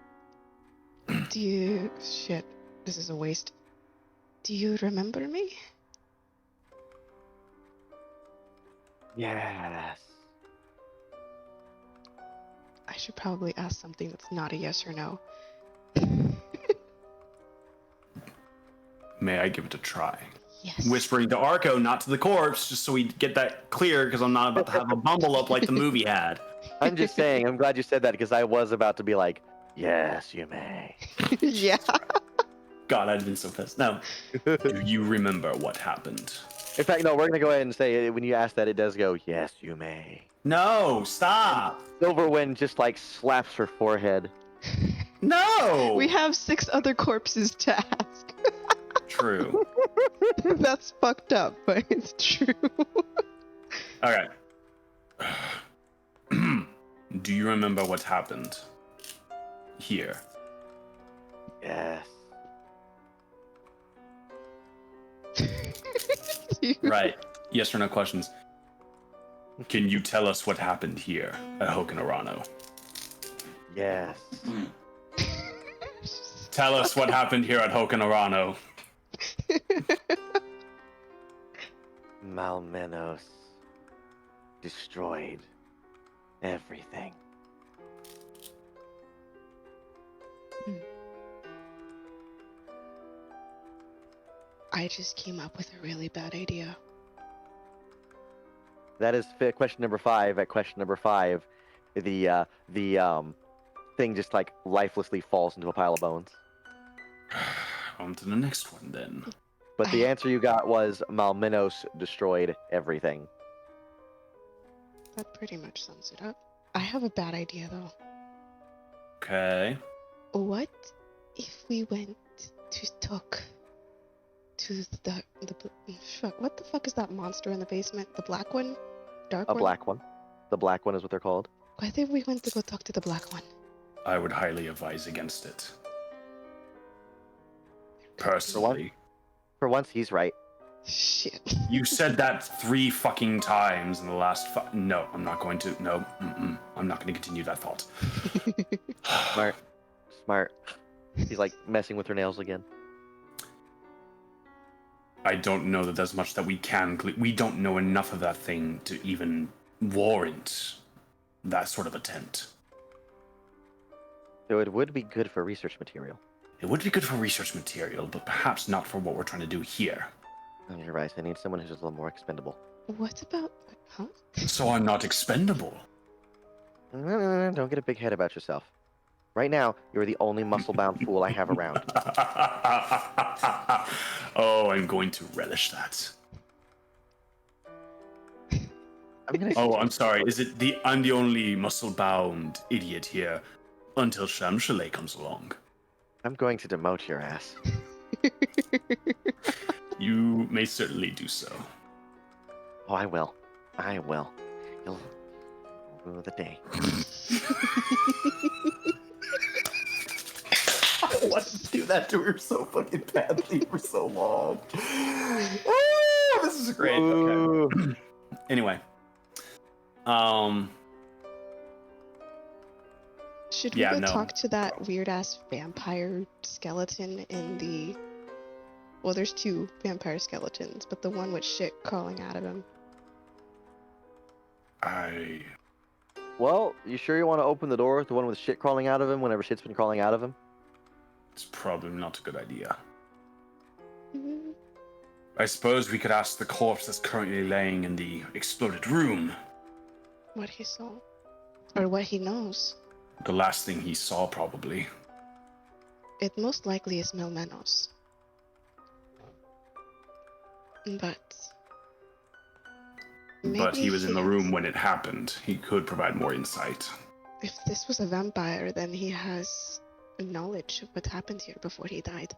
Do you... Shit, this is a waste. Do you remember me? Yes. I should probably ask something that's not a yes or no. May I give it a try? Yes. Whispering to Arco, not to the corpse, just so we get that clear, because I'm not about to have a bumble up like the movie had. I'm just saying, I'm glad you said that because I was about to be like, yes, you may. Yeah. God, I'd been so pissed. No. Do you remember what happened? In fact, no, we're going to go ahead and say when you ask that, it does go, yes, you may. No, stop. Silverwind just like slaps her forehead. No. We have 6 other corpses to ask. True. That's fucked up, but it's true. Okay. Do you remember what happened here? Yes. Right. Yes or no questions. Can you tell us what happened here at Hoken Arano? Yes. Tell us what happened here at Hoken Arano. Malmenos destroyed everything. I just came up with a really bad idea. That is question number 5. At question number 5, the thing just like lifelessly falls into a pile of bones. On to the next one then. But the answer you got was Malmenos destroyed everything. That pretty much sums it up. I have a bad idea though. Okay. What if we went to talk to the fuck? What the fuck is that monster in the basement? The black one? Dark A one? black one. The black one is what they're called. What if we went to go talk to the black one? I would highly advise against it. Personally. For once, he's right. Shit. You said that 3 fucking times in the last No, I'm not going to. No. I'm not going to continue that thought. Smart. Smart. He's like messing with her nails again. I don't know that there's much that we can. We don't know enough of that thing to even warrant that sort of attempt. So it would be good for research material. It would be good for research material, but perhaps not for what we're trying to do here. Oh, you're right. I need someone who's just a little more expendable. What about... Huh? So I'm not expendable. No, don't get a big head about yourself. Right now, you're the only muscle-bound fool I have around. Oh, I'm going to relish that. I'm gonna. Oh, I'm sorry. I'm the only muscle-bound idiot here until Shamshale comes along. I'm going to demote your ass. You may certainly do so. Oh, I will. I will. You'll rue the day. I wanted to do that to her so fucking badly for so long. Oh, this is great. Okay. Anyway. Should Yeah, we go no. talk to that weird-ass vampire skeleton in the... Well, there's two vampire skeletons, but the one with shit crawling out of him. Well, you sure you want to open the door with the one with shit crawling out of him whenever shit's been crawling out of him? It's probably not a good idea. Mhm. I suppose we could ask the corpse that's currently laying in the exploded room. What he saw. Or what he knows. The last thing he saw, probably. It most likely is Melmenos. But... But he maybe was in the room when it happened. He could provide more insight. If this was a vampire, then he has knowledge of what happened here before he died.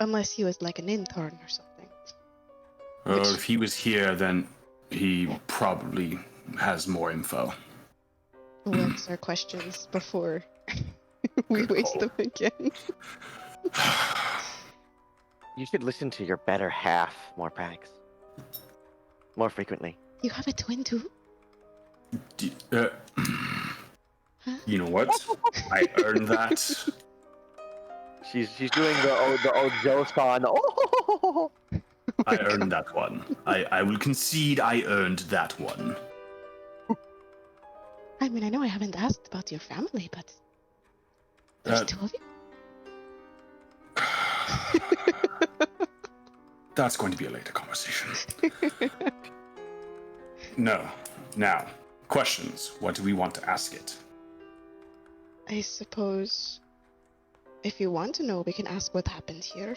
Unless he was like an intern or something. Or Which- if he was here, then he probably has more info. We'll answer questions before we Good waste call. them again. You should listen to your better half, Morpax. More frequently. You have a twin too? You know what? I earned that. She's doing the old Joe-san. Oh! I earned that one. I will concede I earned that one. I mean, I know I haven't asked about your family, but there's two of you? That's going to be a later conversation. No. Now, questions. What do we want to ask it? I suppose if you want to know, we can ask what happened here.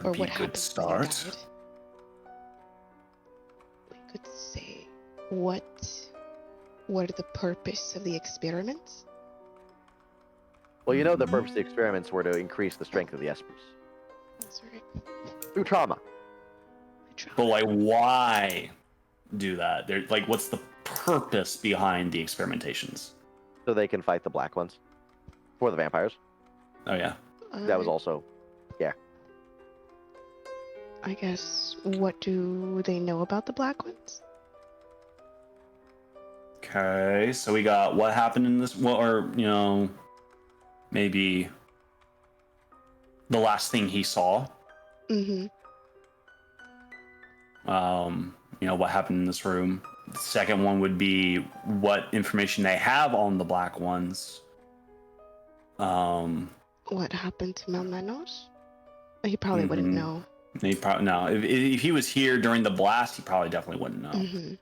Or Be what a good happened start. when you died. We could say, what were the purpose of the experiments? Well, you know the purpose of the experiments were to increase the strength of the espers. That's right. Through trauma. I tried. But like, why do that? They're like, what's the purpose behind the experimentations? So they can fight the black ones. For the vampires. Oh yeah. That was also... I guess, what do they know about the black ones? Okay, so we got what happened in this, or maybe the last thing he saw. Mm-hmm. What happened in this room. The second one would be what information they have on the black ones. What happened to Melmenos? He probably wouldn't Mhm. know. He probably no. If he was here during the blast, he probably definitely wouldn't know. Mm-hmm.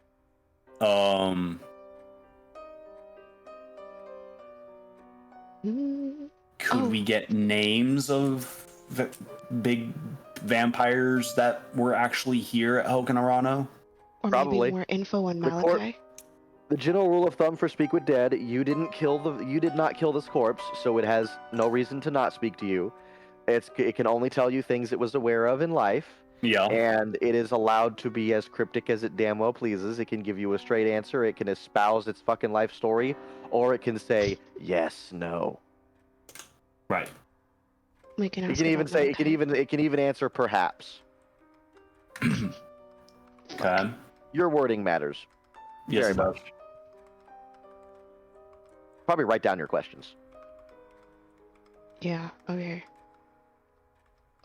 Could Oh. we get names of big vampires that were actually here at Hoken Arano? Or Probably. maybe more info on The cor- Malakai? The general rule of thumb for Speak with Dead, you did not kill this corpse, so it has no reason to not speak to you. It can only tell you things it was aware of in life, Yeah. and it is allowed to be as cryptic as it damn well pleases. It can give you a straight answer, it can espouse its fucking life story, or it can say yes, no. Right. We can It ask can even about say Malakai. it can even answer perhaps. Okay. Your wording matters. Yes, Very it does. much. Probably write down your questions. Yeah, okay.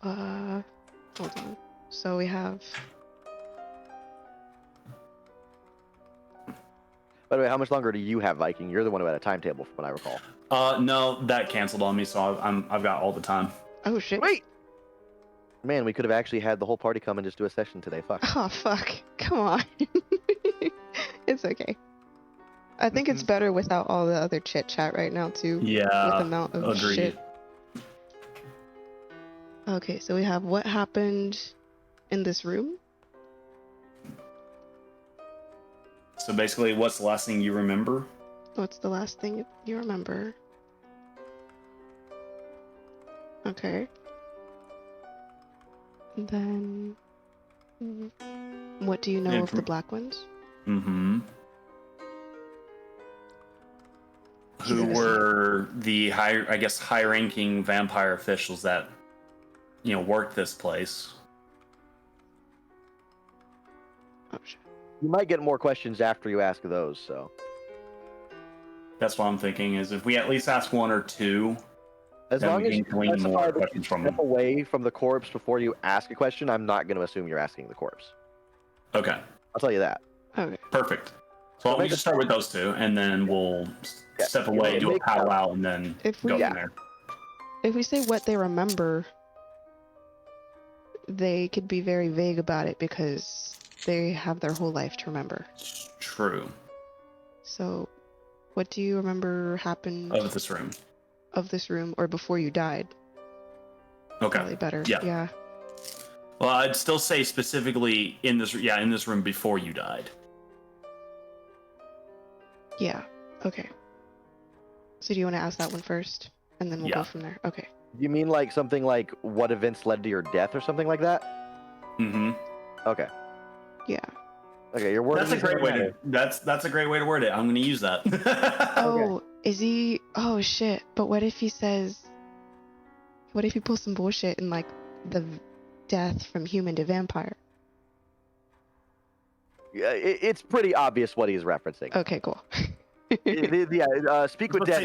Hold on. So we have... By the way, how much longer do you have, Viking? You're the one who had a timetable, from what I recall. No, that canceled on me, so I've got all the time. Oh shit. Wait! Man, we could have actually had the whole party come and just do a session today. Fuck. Oh fuck. Come on. It's okay. I think it's better without all the other chit chat right now too. Yeah, With the amount of agreed. shit. Okay, so we have what happened in this room. So basically, what's the last thing you remember? What's the last thing you remember? Okay. And then, what do you know of the Black Ones? Mm-hmm. Who Jesus. were the high-ranking vampire officials that, worked this place? Oh shit. You might get more questions after you ask those, so. That's what I'm thinking. Is if we at least ask one or two, As then long we as you can glean specify more that you questions from step them. away from the corpse before you ask a question, I'm not going to assume you're asking the corpse. Okay, I'll tell you that. Okay. perfect. So why don't we just start with those two, and then we'll step away, do a powwow, and then If we- go Yeah. from there. If we say what they remember, they could be very vague about it because they have their whole life to remember. It's true. So, what do you remember happened Of this room. of this room or before you died? Okay. Probably better. Yeah. Yeah. Well, I'd still say specifically in this room before you died. Yeah. Okay. So do you want to ask that one first? And then we'll Yeah. go from there. Okay. You mean like something like what events led to your death or something like that? Mm-hmm. Okay. Yeah. Okay, your word. That's a great way to. That's a great way to word it. I'm going to use that. Oh, is he? Oh shit. But what if he says? What if he pulls some bullshit and like the death from human to vampire? Yeah, it's pretty obvious what he's referencing. Okay, cool. Speak with dead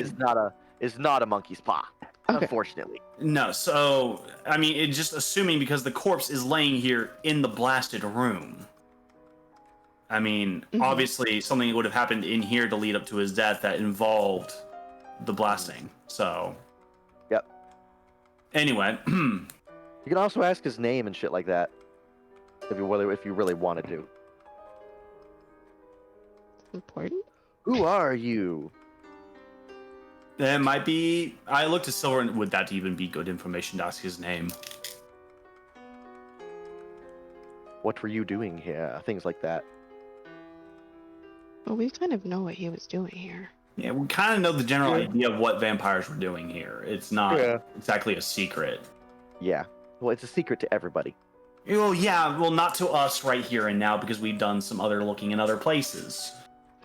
is not a monkey's paw, Okay. unfortunately. No, so I mean, it just assuming because the corpse is laying here in the blasted room. I mean, Mhm. obviously something would have happened in here to lead up to his death that involved the blasting. So. Yep. Anyway, You can also ask his name and shit like that, if you really wanted to. Important. Who are you? it might be. I looked at Silver. Would that even be good information to ask his name? What were you doing here? Things like that. Well, we kind of know what he was doing here. Yeah, we kind of know the general idea of what vampires were doing here. It's not exactly a secret. Yeah. Well, it's a secret to everybody. Well, yeah, well, not to us right here and now because we've done some other looking in other places.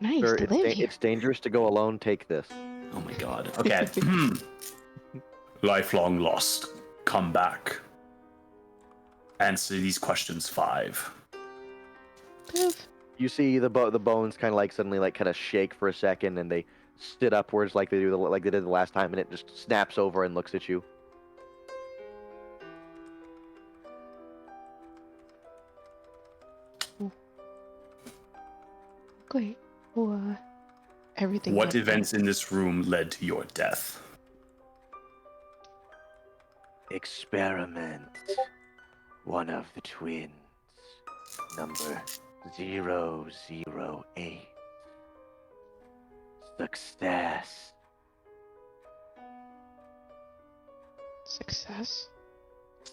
Nice Sir, to live here. it's dangerous to go alone. Take this. Oh my god. Okay. Lifelong lost. Come back. Answer these questions 5. You see the bones kind of like suddenly like kind of shake for a second, and they sit upwards like they did the last time, and it just snaps over and looks at you. Great. Well, everything. What went events in this room led to your death? Experiment. One of the twins. Number 008. Success. Success.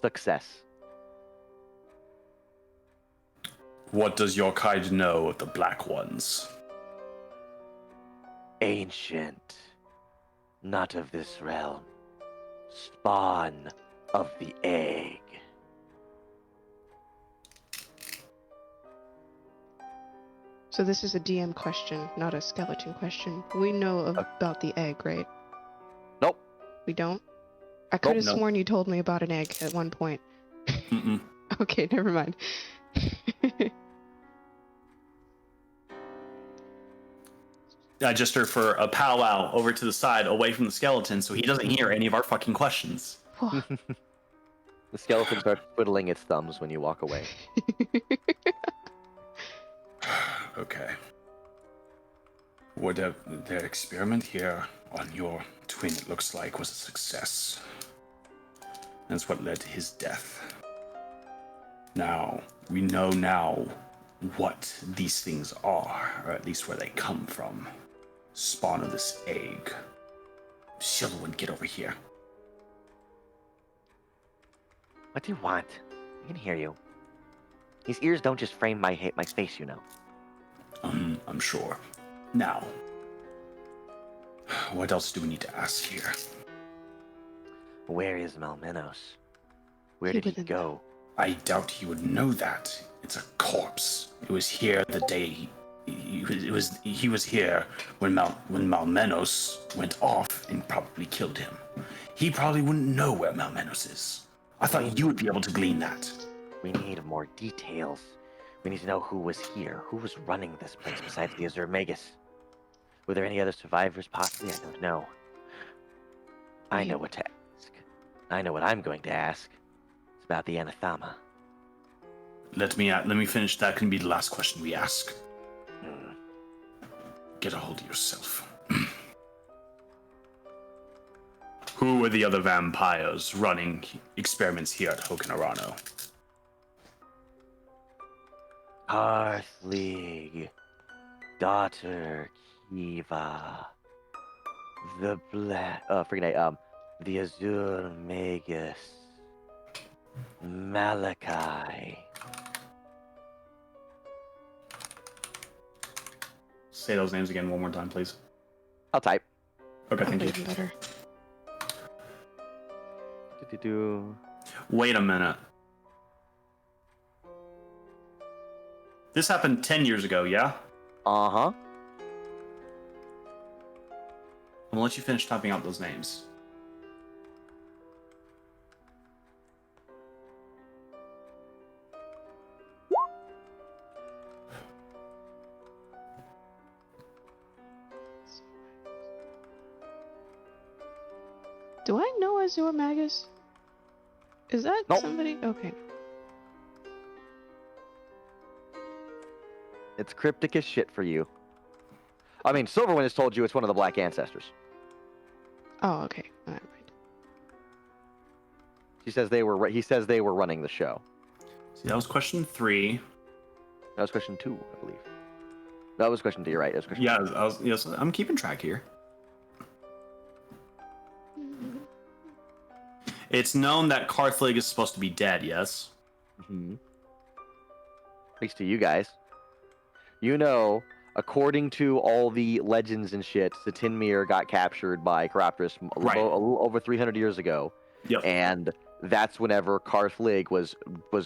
Success. What does your kind know of the Black Ones? Ancient. Not of this realm. Spawn of the egg. So this is a DM question, not a skeleton question. We know about the egg, right? Nope. We don't? I could have no. sworn you told me about an egg at one point. Mm-mm. Okay, never mind. I just heard for a powwow over to the side, away from the skeleton, so he doesn't hear any of our fucking questions. Whoa. The skeleton starts twiddling its thumbs when you walk away. Okay. Their experiment here on your twin, it looks like, was a success. That's what led to his death. Now, we know now what these things are, or at least where they come from. Spawn of this egg. Silverwind, get over here. What do you want? I can hear you. These ears don't just frame my face, you know. I'm sure. Now, what else do we need to ask here? Where is Malmenos? Where did he wouldn't go? I doubt he would know that. It's a corpse. It was here the day he was here when Malmenos went off and probably killed him. He probably wouldn't know where Malmenos is. I thought you would be able to glean that. We need more details. We need to know who was here, who was running this place besides the Azure Magus. Were there any other survivors possibly? I don't know. I know what to ask. I know what I'm going to ask. It's about the anathema. Let me finish. That can be the last question we ask. Get a hold of yourself. Who were the other vampires running experiments here at Hoken Arano? Karthlig, daughter Kiva, the Azure Magus, Malakai. Say those names again one more time, please. I'll type. Okay, thank you. Even better. Do-do-do. Wait a minute. This happened 10 years ago, yeah? Uh-huh. I'm gonna let you finish typing out those names. Do I know Azure Magus? Is that Nope. somebody? Okay. It's cryptic as shit for you. I mean, Silverwind has told you it's one of the Black Ancestors. Oh, okay. Alright. He says they were running the show. See, that was question 3. That was question 2, I believe. That was question 2, you're right. That was question Yeah, 2. yes, I'm keeping track here. It's known that Karthlig is supposed to be dead, yes? Mm-hmm. At least to you guys. You know, according to all the legends and shit, Satinmir got captured by Chiropters Right. a little over 300 years ago. Yep. And that's whenever Karthlig was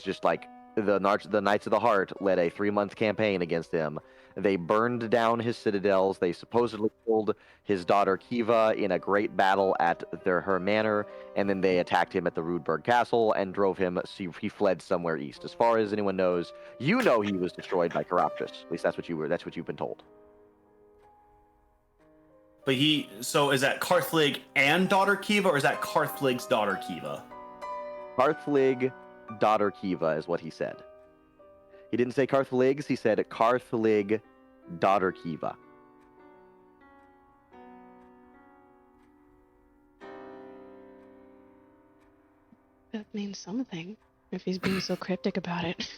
just like the Knights of the Heart led a 3-month campaign against him. They burned down his citadels. They supposedly killed his daughter Kiva in a great battle at her manor, and then they attacked him at the Rudberg Castle and drove him. He fled somewhere east. As far as anyone knows, you know he was destroyed by Chiropters. At least that's what you've been told. But so is that Karthlig and daughter Kiva, or is that Karthlig's daughter Kiva? Karthlig, daughter Kiva is what he said. He didn't say Karthlig's, he said Karthlig, daughter Kiva. That means something. If he's being so cryptic about it.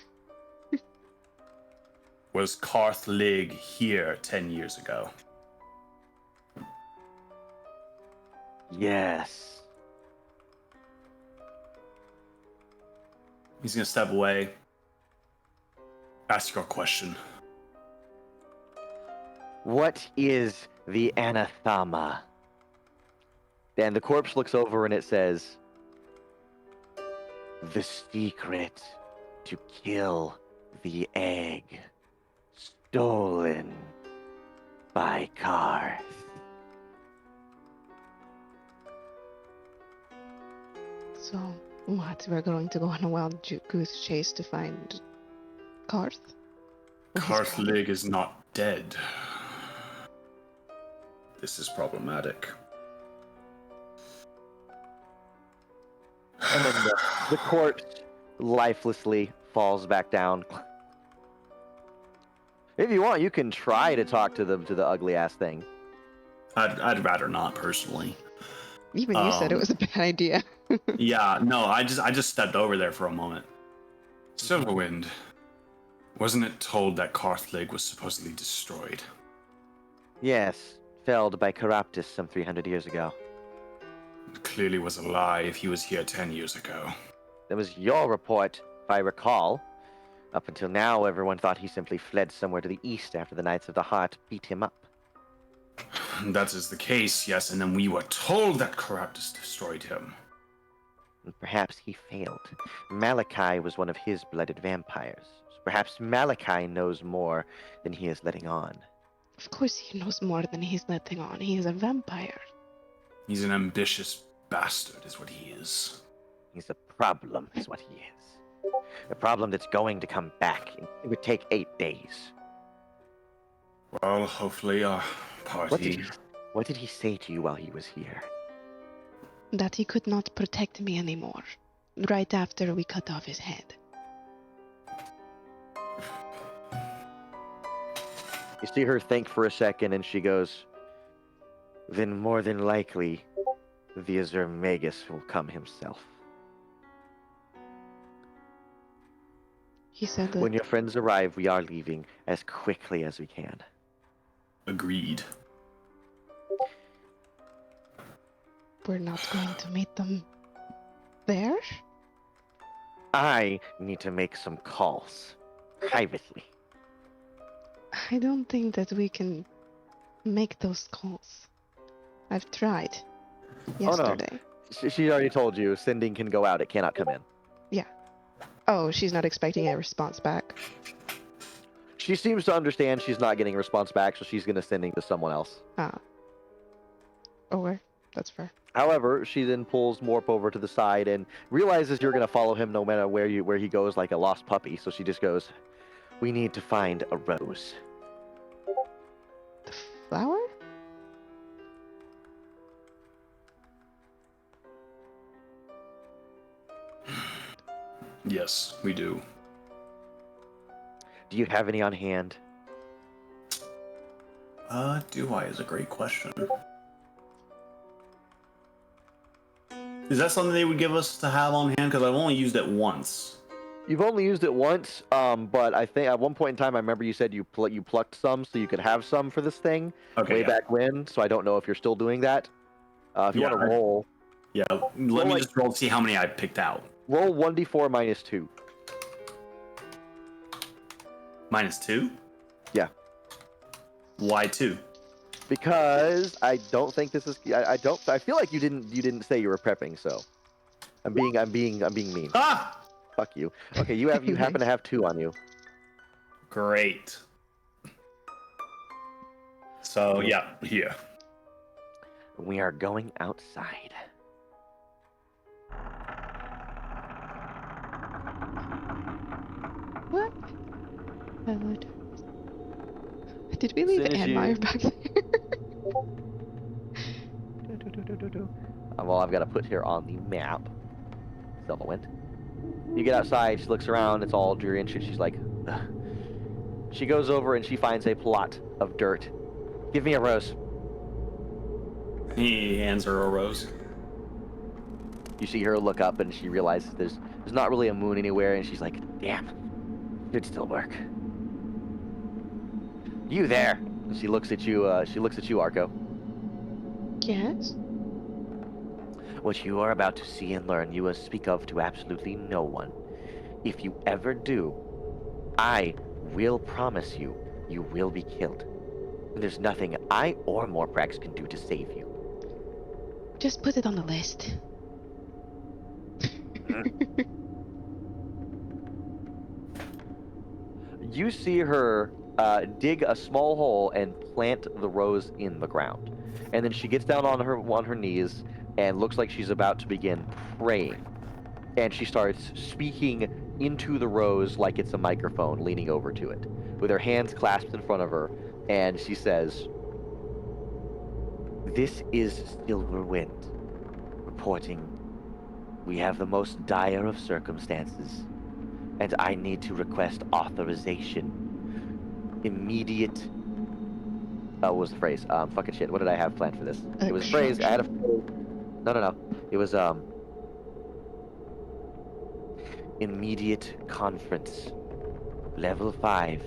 Was Karthlig here 10 years ago? Yes. He's gonna step away. Ask your question. What is the anathema? And the corpse looks over and it says, the secret to kill the egg, stolen by Karth. So, what? We're going to go on a wild goose chase to find Karth? Or his Karthlig is not dead. This is problematic. And then the corpse lifelessly falls back down. If you want, you can try to talk to the ugly ass thing. I'd rather not personally. Even you said it was a bad idea. Yeah, no, I just stepped over there for a moment. Silverwind, wasn't it told that Carthage was supposedly destroyed? Yes, felled by Caraptus some 300 years ago. It clearly was a lie if he was here 10 years ago. That was your report, if I recall. Up until now, everyone thought he simply fled somewhere to the east after the Knights of the Heart beat him up. That is the case, yes, and then we were told that Caraptus destroyed him. And perhaps he failed. Malakai was one of his blooded vampires. Perhaps Malakai knows more than he is letting on. Of course he knows more than he's letting on. He is a vampire. He's an ambitious bastard, is what he is. He's a problem, is what he is. A problem that's going to come back. It would take 8 days. Well, hopefully our party... What did he say to you while he was here? That he could not protect me anymore. Right after we cut off his head. You see her think for a second and she goes, then more than likely, the Azure Magus will come himself. He said that When your friends arrive, we are leaving as quickly as we can. Agreed. we're not going to meet them there? I need to make some calls. Privately. I don't think that we can make those calls. I've tried yesterday. She already told you, sending can go out, it cannot come in. Oh, she's not expecting a response back. She seems to understand she's not getting a response back, so she's going to sending to someone else. Ah. Okay, that's fair. However, she then pulls Morp over to the side and realizes you're going to follow him no matter where he goes, like a lost puppy. So she just goes, "We need to find a rose." The flower? Yes, we do. Do you have any on hand? Do I is a great question. Is that something they would give us to have on hand? Because I've only used it once. You've only used it once, but I think at one point in time, I remember you said you plucked some so you could have some for this thing way back when. So I don't know if you're still doing that. If you want to roll, Yeah, let me just roll to see how many I picked out. roll 1d4 minus 2. -2? Yeah. Why 2? Because I don't think this is. I feel like you didn't say you were prepping. So I'm being mean. Ah! Fuck you. Okay, you happen to have 2 on you. Great. So, yeah, here. We are going outside. What? Did we leave Soon as Anmire you- back there? Well, I've got to put here on the map. Silverwind. You get outside, she looks around, it's all dreary and shit. She's like, ugh. She goes over and she finds a plot of dirt. Give me a rose. He hands her a rose. You see her look up and she realizes there's not really a moon anywhere, and she's like, damn, it'd still work. You there? And she looks at you. Arco. Yes. What you are about to see and learn, you will speak of to absolutely no one. If you ever do, I will promise you, you will be killed. There's nothing I or Morpax can do to save you. Just put it on the list. You see her dig a small hole and plant the rose in the ground, and then she gets down on her knees and looks like she's about to begin praying, and she starts speaking into the rose like it's a microphone, leaning over to it with her hands clasped in front of her, and she says, "This is Silverwind reporting. We have the most dire of circumstances, and I need to request authorization. immediate. What was the phrase? Fucking shit. What did I have planned for this? It was a phrase. I had a phrase. No. It was immediate conference, level 5.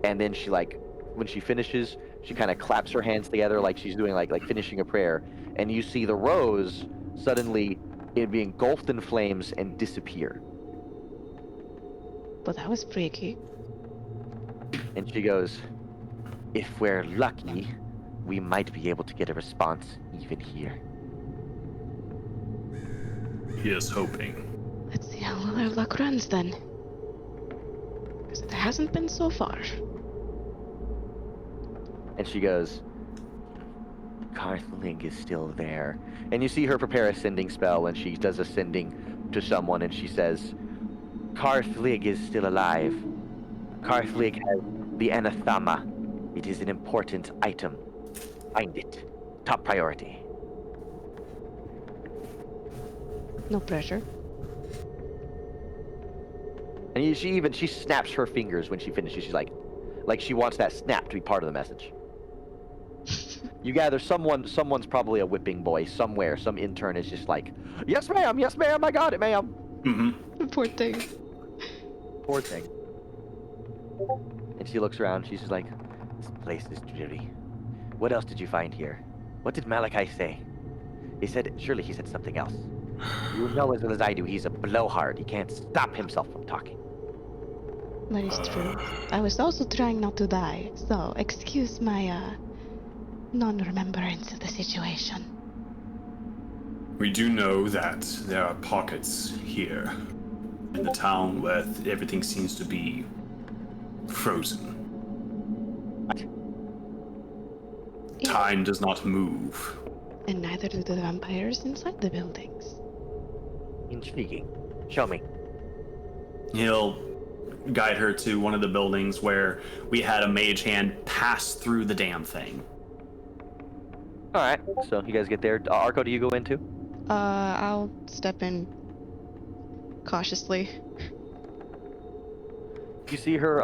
And then she when she finishes, she kind of claps her hands together like she's doing like finishing a prayer, and you see the rose suddenly it be engulfed in flames and disappear. Well, that was freaky. And she goes, "If we're lucky, we might be able to get a response even here." Here's hoping. Let's see how well our luck runs then. Because there hasn't been so far. And she goes, "Karthlig is still there." And you see her prepare a sending spell, and she does a sending to someone, and she says, "Karthlig is still alive. Karthlig has the anathema. It is an important item. Find it. Top priority." No pressure. And she snaps her fingers when she finishes. She's like she wants that snap to be part of the message. You gather someone's probably a whipping boy somewhere. Some intern is just like, yes ma'am, I got it, ma'am. Mm-hmm. Poor thing. Poor thing. And she looks around. She's just like, this place is dreary. What else did you find here? What did Malakai say? Surely he said something else. You know as well as I do, he's a blowhard. He can't stop himself from talking. That is true. I was also trying not to die, so excuse my non-remembrance of the situation. We do know that there are pockets here in the town where everything seems to be frozen. Yeah. Time does not move. And neither do the vampires inside the buildings. Intriguing. Show me. He'll guide her to one of the buildings where we had a mage hand pass through the damn thing. All right. So you guys get there. Arco, do you go in too? I'll step in cautiously. You see her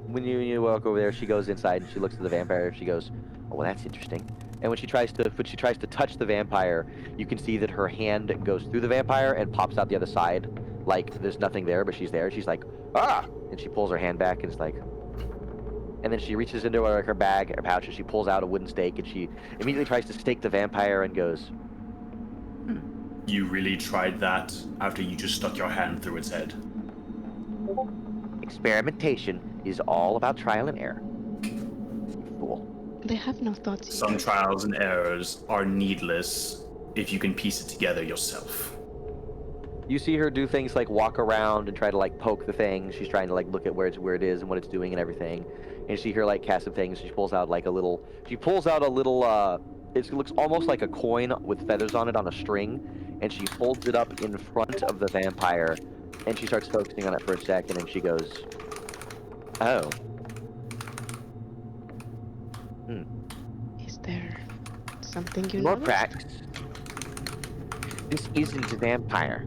when you walk over there. She goes inside and she looks at the vampire. She goes, "Oh, well, that's interesting." And when she tries to touch the vampire, you can see that her hand goes through the vampire and pops out the other side. Like there's nothing there, but she's there. She's like, "Ah!" And she pulls her hand back and it's like, and then she reaches into her bag, her pouch, and she pulls out a wooden stake and she immediately tries to stake the vampire and goes, You really tried that after you just stuck your hand through its head? "Experimentation is all about trial and error. You fool." They have no thoughts. Some trials and errors are needless if you can piece it together yourself. You see her do things like walk around and try to like poke the thing. She's trying to like look at where it is and what it's doing and everything. And you see her like cast some things. She pulls out a little. It looks almost like a coin with feathers on it on a string, and she holds it up in front of the vampire, and she starts focusing on it for a second, and she goes, "Oh, Is there something you know? Morpax, this isn't a vampire.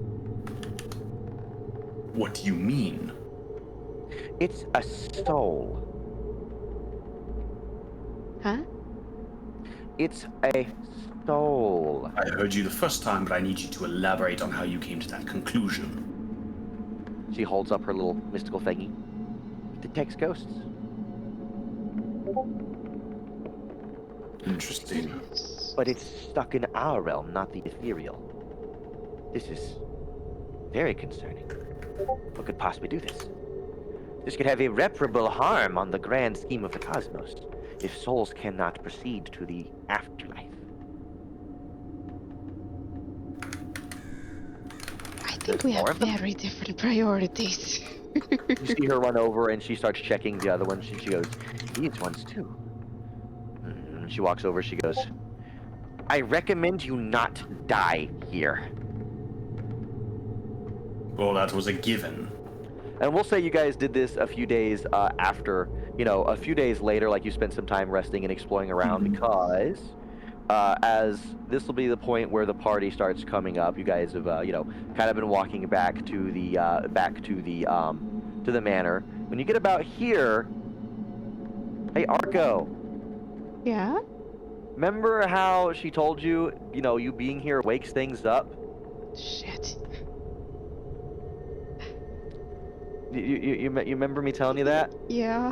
What do you mean? It's a soul. Huh? It's a soul." I heard you the first time, but I need you to elaborate on how you came to that conclusion. She holds up her little mystical thingy. It detects ghosts. Interesting. But it's stuck in our realm, not the ethereal. This is very concerning. What could possibly do this? This could have irreparable harm on the grand scheme of the cosmos, if souls cannot proceed to the afterlife. I think we More have of them? very different priorities. You see her run over and she starts checking the other ones, and she goes, "These ones too." She walks over, she goes, "I recommend you not die here." Well, that was a given. And we'll say you guys did this a few days after, a few days later, like you spent some time resting and exploring around because as this will be the point where the party starts coming up. You guys have, kind of been walking back to the manor. When you get about here, hey Arco, Yeah? remember how she told you, you being here wakes things up? Shit. You remember me telling you that? Yeah.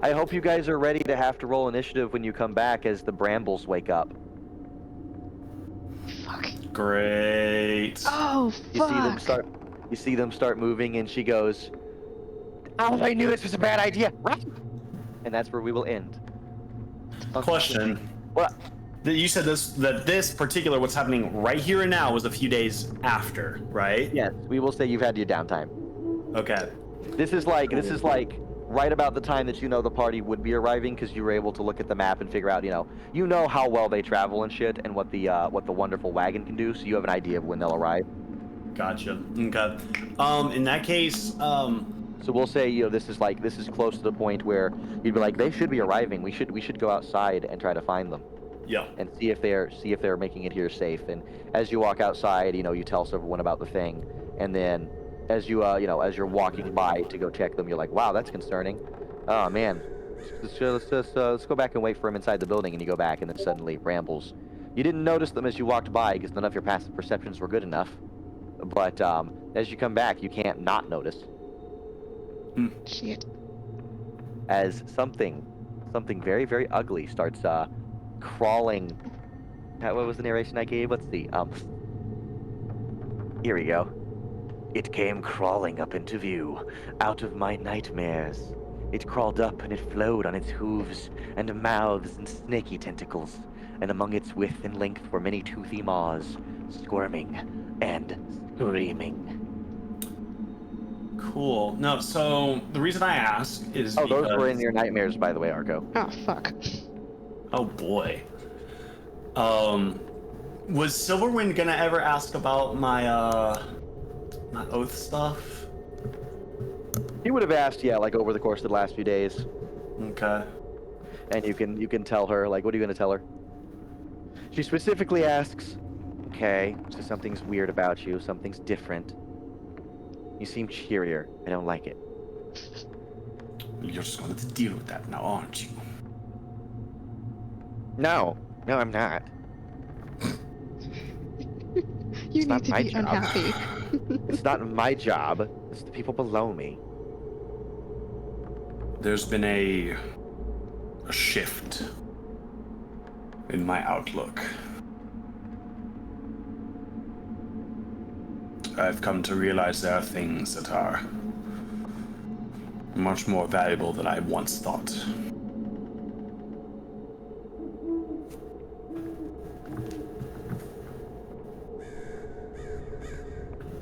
I hope you guys are ready to have to roll initiative when you come back as the brambles wake up. Fuck. Great. Oh, fuck. You see them start moving, and she goes, "Oh, I knew this was a bad idea." And that's where we will end. Question. What? You said this particular what's happening right here and now was a few days after, right? Yes, we will say you've had your downtime. Okay. This is like right about the time that the party would be arriving, because you were able to look at the map and figure out you know how well they travel and shit, and what the wonderful wagon can do, so you have an idea of when they'll arrive. Gotcha. Okay. In that case, So we'll say this is close to the point where you'd be like, they should be arriving. We should go outside and try to find them yeah. and see if they're making it here safe. And as you walk outside, you tell everyone about the thing, and then as as you're walking by to go check them, you're like, wow, that's concerning. Oh man, let's go back and wait for him inside the building. And you go back, and then suddenly brambles. You didn't notice them as you walked by because none of your passive perceptions were good enough. But as you come back, you can't not notice Shit. as something very, very ugly starts crawling. What was the narration I gave? Let's see. Here we go. It came crawling up into view, out of my nightmares. It crawled up and it flowed on its hooves and mouths and snaky tentacles, and among its width and length were many toothy maws, squirming and screaming. Cool. No, so the reason I ask is Oh, because... those were in your nightmares, by the way, Arco. Oh, fuck. Oh boy. Was Silverwind gonna ever ask about my oath stuff? He would have asked, yeah, like over the course of the last few days. Okay. And you can tell her, like, what are you gonna tell her? She specifically asks, okay, so something's weird about you, something's different. You seem cheerier. I don't like it. You're just going to deal with that now, aren't you? No, I'm not. You not need to my be job. unhappy. It's not my job. It's the people below me. There's been a shift in my outlook. I've come to realize there are things that are much more valuable than I once thought.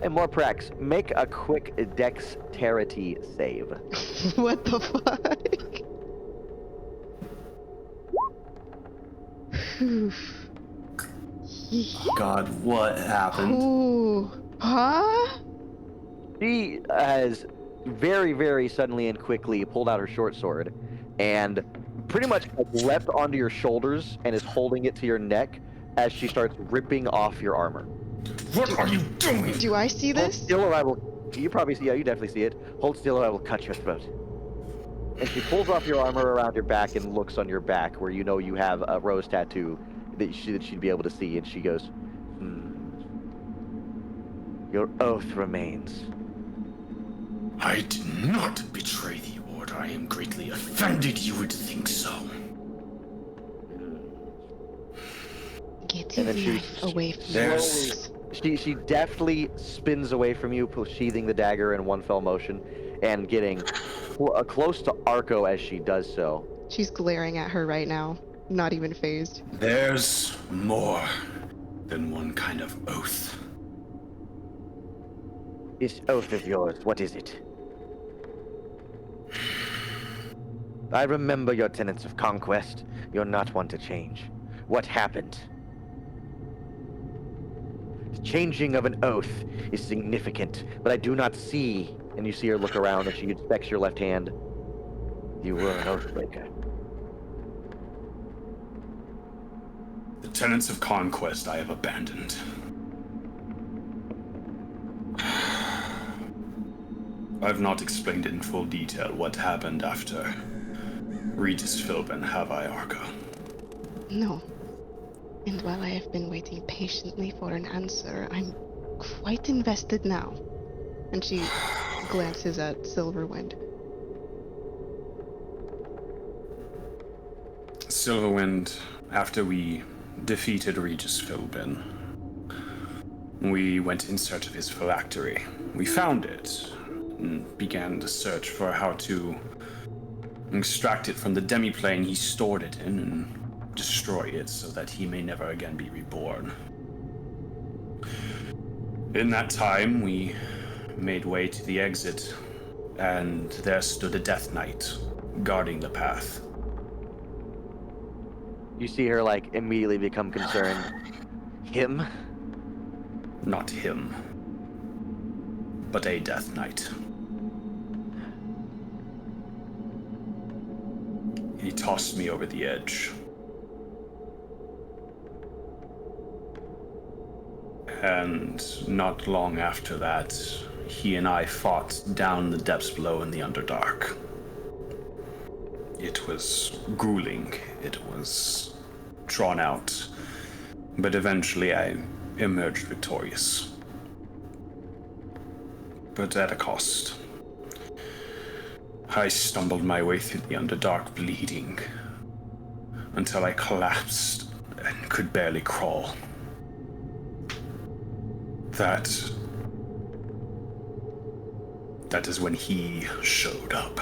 And Morpax, make a quick dexterity save. What the fuck? God, what happened? Ooh. Huh? She has very, very suddenly and quickly pulled out her short sword and pretty much leapt onto your shoulders and is holding it to your neck as she starts ripping off your armor. What are you doing? Do I see Hold this? still or I will... You probably see... Yeah, you definitely see it. Hold still or I will cut your throat. And she pulls off your armor around your back and looks on your back where you know you have a rose tattoo that she'd be able to see, and she goes, Your oath remains. I did not betray the order. I am greatly offended you would think so. Get And then his she- knife away from There's- us. She deftly spins away from you, sheathing the dagger in one fell motion, and getting close to Arco as she does so. She's glaring at her right now, not even phased. There's more than one kind of oath. This oath of yours, what is it? I remember your tenets of conquest. You're not one to change. What happened? The changing of an oath is significant, but I do not see. And you see her look around and she inspects your left hand. You were an oathbreaker. The tenets of conquest I have abandoned. I've not explained in full detail what happened after Regis Philbin, have I, Arco? No. And while I have been waiting patiently for an answer, I'm quite invested now. And she glances at Silverwind. Silverwind, after we defeated Regis Philbin, we went in search of his phylactery. We found it and began the search for how to extract it from the demiplane he stored it in and destroy it so that he may never again be reborn. In that time, we made way to the exit, and there stood a Death Knight guarding the path. You see her like immediately become concerned. Him? Not him, but a Death Knight. He tossed me over the edge. And not long after that, he and I fought down the depths below in the Underdark. It was grueling, it was drawn out, but eventually I emerged victorious. But at a cost. I stumbled my way through the Underdark bleeding, until I collapsed and could barely crawl. That is when he showed up.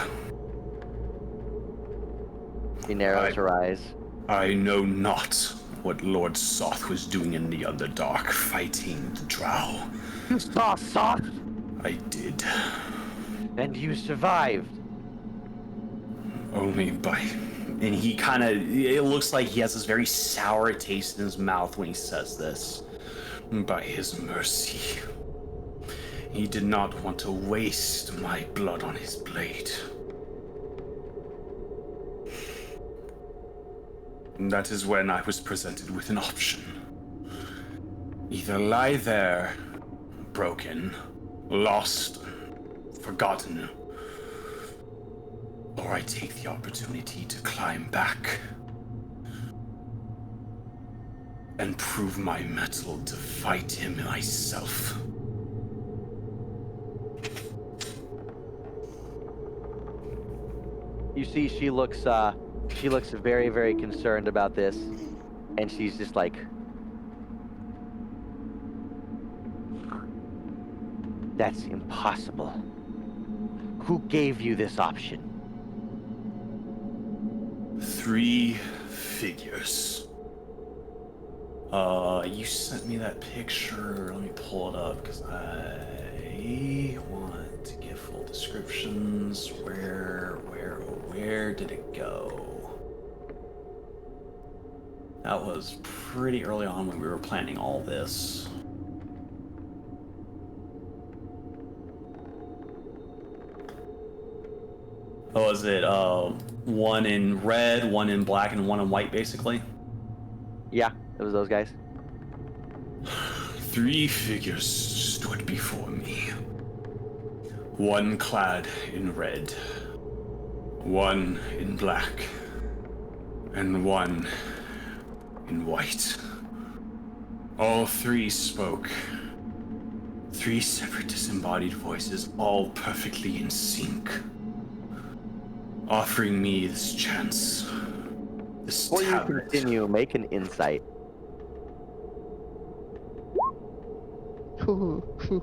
She narrows her eyes. I know not what Lord Soth was doing in the Underdark, fighting the Drow. You saw Soth, I did. and you survived. Only by... And he kind of, it looks like he has this very sour taste in his mouth when he says this. by his mercy. He did not want to waste my blood on his blade. And that is when I was presented with an option. Either lie there, broken, lost, forgotten, or I take the opportunity to climb back and prove my mettle to fight him myself. You see, she looks very, very concerned about this, and she's just like, "That's impossible. Who gave you this option?" 3 figures. You sent me that picture. Let me pull it up because I want to give full descriptions. Where did it go? That was pretty early on when we were planning all this. Oh, is it one in red, one in black, and one in white, basically? Yeah, it was those guys. 3 figures stood before me. One clad in red, one in black, and one in white. All 3 spoke. 3 separate disembodied voices, all perfectly in sync. Offering me this chance. This Before you tablet. continue, make an insight. Ooh, ooh.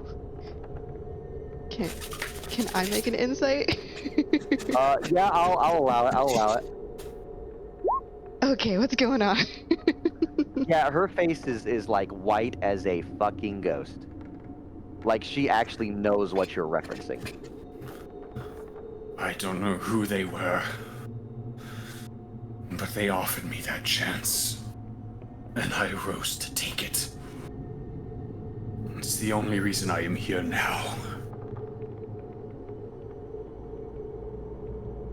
Can I make an insight? Yeah, I'll allow it. I'll allow it. Okay, what's going on? Yeah, her face is like white as a fucking ghost. Like she actually knows what you're referencing. I don't know who they were, but they offered me that chance, and I rose to take it. It's the only reason I am here now.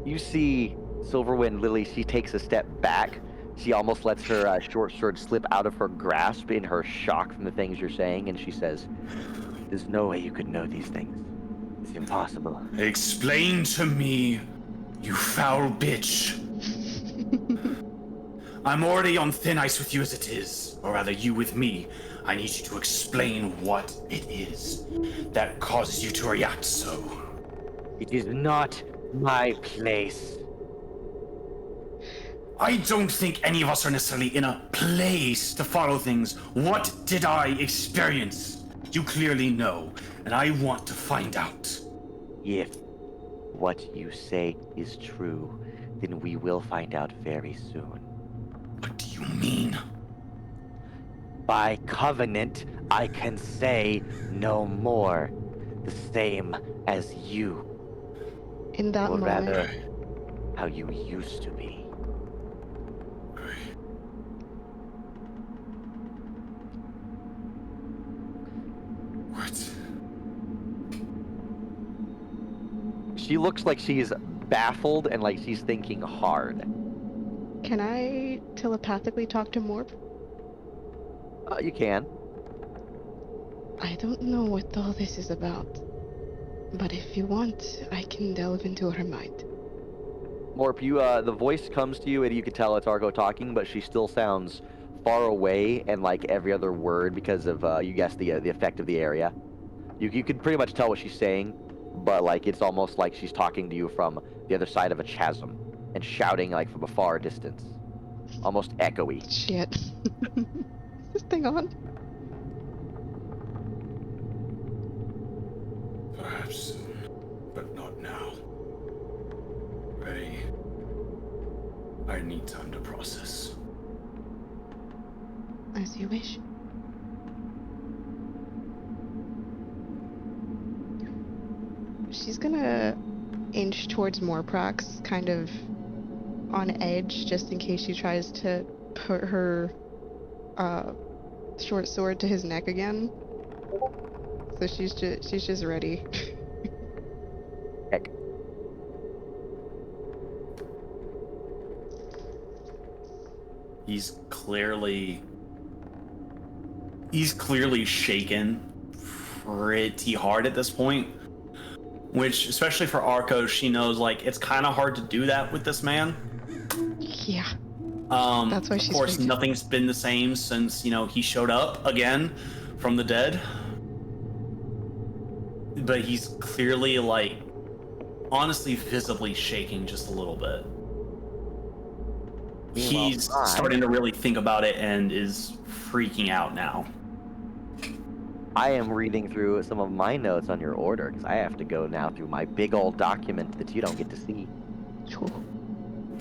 You see Silverwind Lily, she takes a step back. She almost lets her short sword slip out of her grasp in her shock from the things you're saying, and she says, "There's no way you could know these things. It's impossible." Explain to me, you foul bitch. I'm already on thin ice with you as it is, or rather you with me. I need you to explain what it is that causes you to react so. It is not my place. I don't think any of us are necessarily in a place to follow things. What did I experience? You clearly know, and I want to find out. If what you say is true, then we will find out very soon. What do you mean? By covenant, I can say no more. The same as you, In that or moment, rather, how you used to be. What? She looks like she's baffled and like she's thinking hard. can I telepathically talk to Morp? You can. I don't know what all this is about, but if you want, I can delve into her mind. Morp, the voice comes to you and you can tell it's Argo talking, but she still sounds far away and like every other word because of you guessed the effect of the area. You can pretty much tell what she's saying, but like it's almost like she's talking to you from the other side of a chasm and shouting like from a far distance, almost echoey. Shit. Is this thing on? Perhaps soon, but not now. Ready? I need time to process. As you wish. She's gonna inch towards Morprax, kind of on edge, just in case she tries to put her short sword to his neck again. So she's just ready. Heck. He's clearly shaken pretty hard at this point. Which, especially for Arco, she knows like it's kind of hard to do that with this man. Yeah. That's why she's of course, freaked. nothing's been the same since he showed up again from the dead. But he's clearly like, honestly, visibly shaking just a little bit. He's starting to really think about it and is freaking out now. I am reading through some of my notes on your order because I have to go now through my big old document that you don't get to see.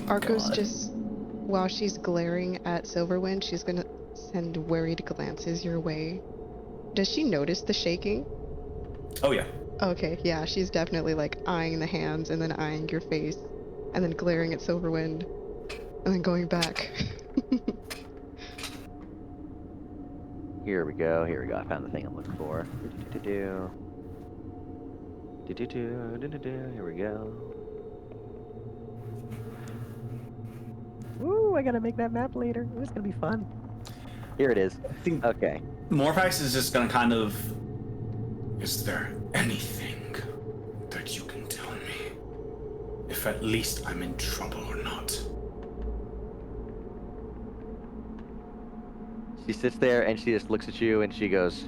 Arco's God. just, while she's glaring at Silverwind, she's gonna send worried glances your way. Does she notice the shaking? Oh yeah. Okay, yeah, she's definitely like eyeing the hands and then eyeing your face and then glaring at Silverwind and then going back. Here we go. Here we go. I found the thing I'm looking for. Here we go. Woo! I gotta make that map later. It's gonna be fun. Here it is. I think Okay. Morphax is just gonna kind of. Is there anything that you can tell me? If at least I'm in trouble or not? She sits there and she just looks at you and she goes,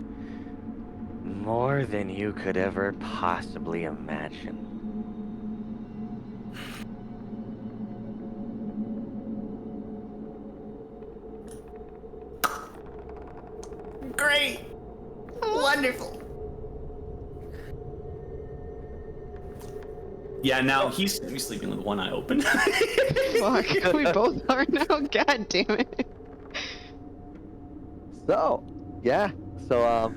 More than you could ever possibly imagine. Great! Wonderful! Yeah, now he's sleeping with one eye open. Fuck, we both are now. God damn it. So, yeah. So,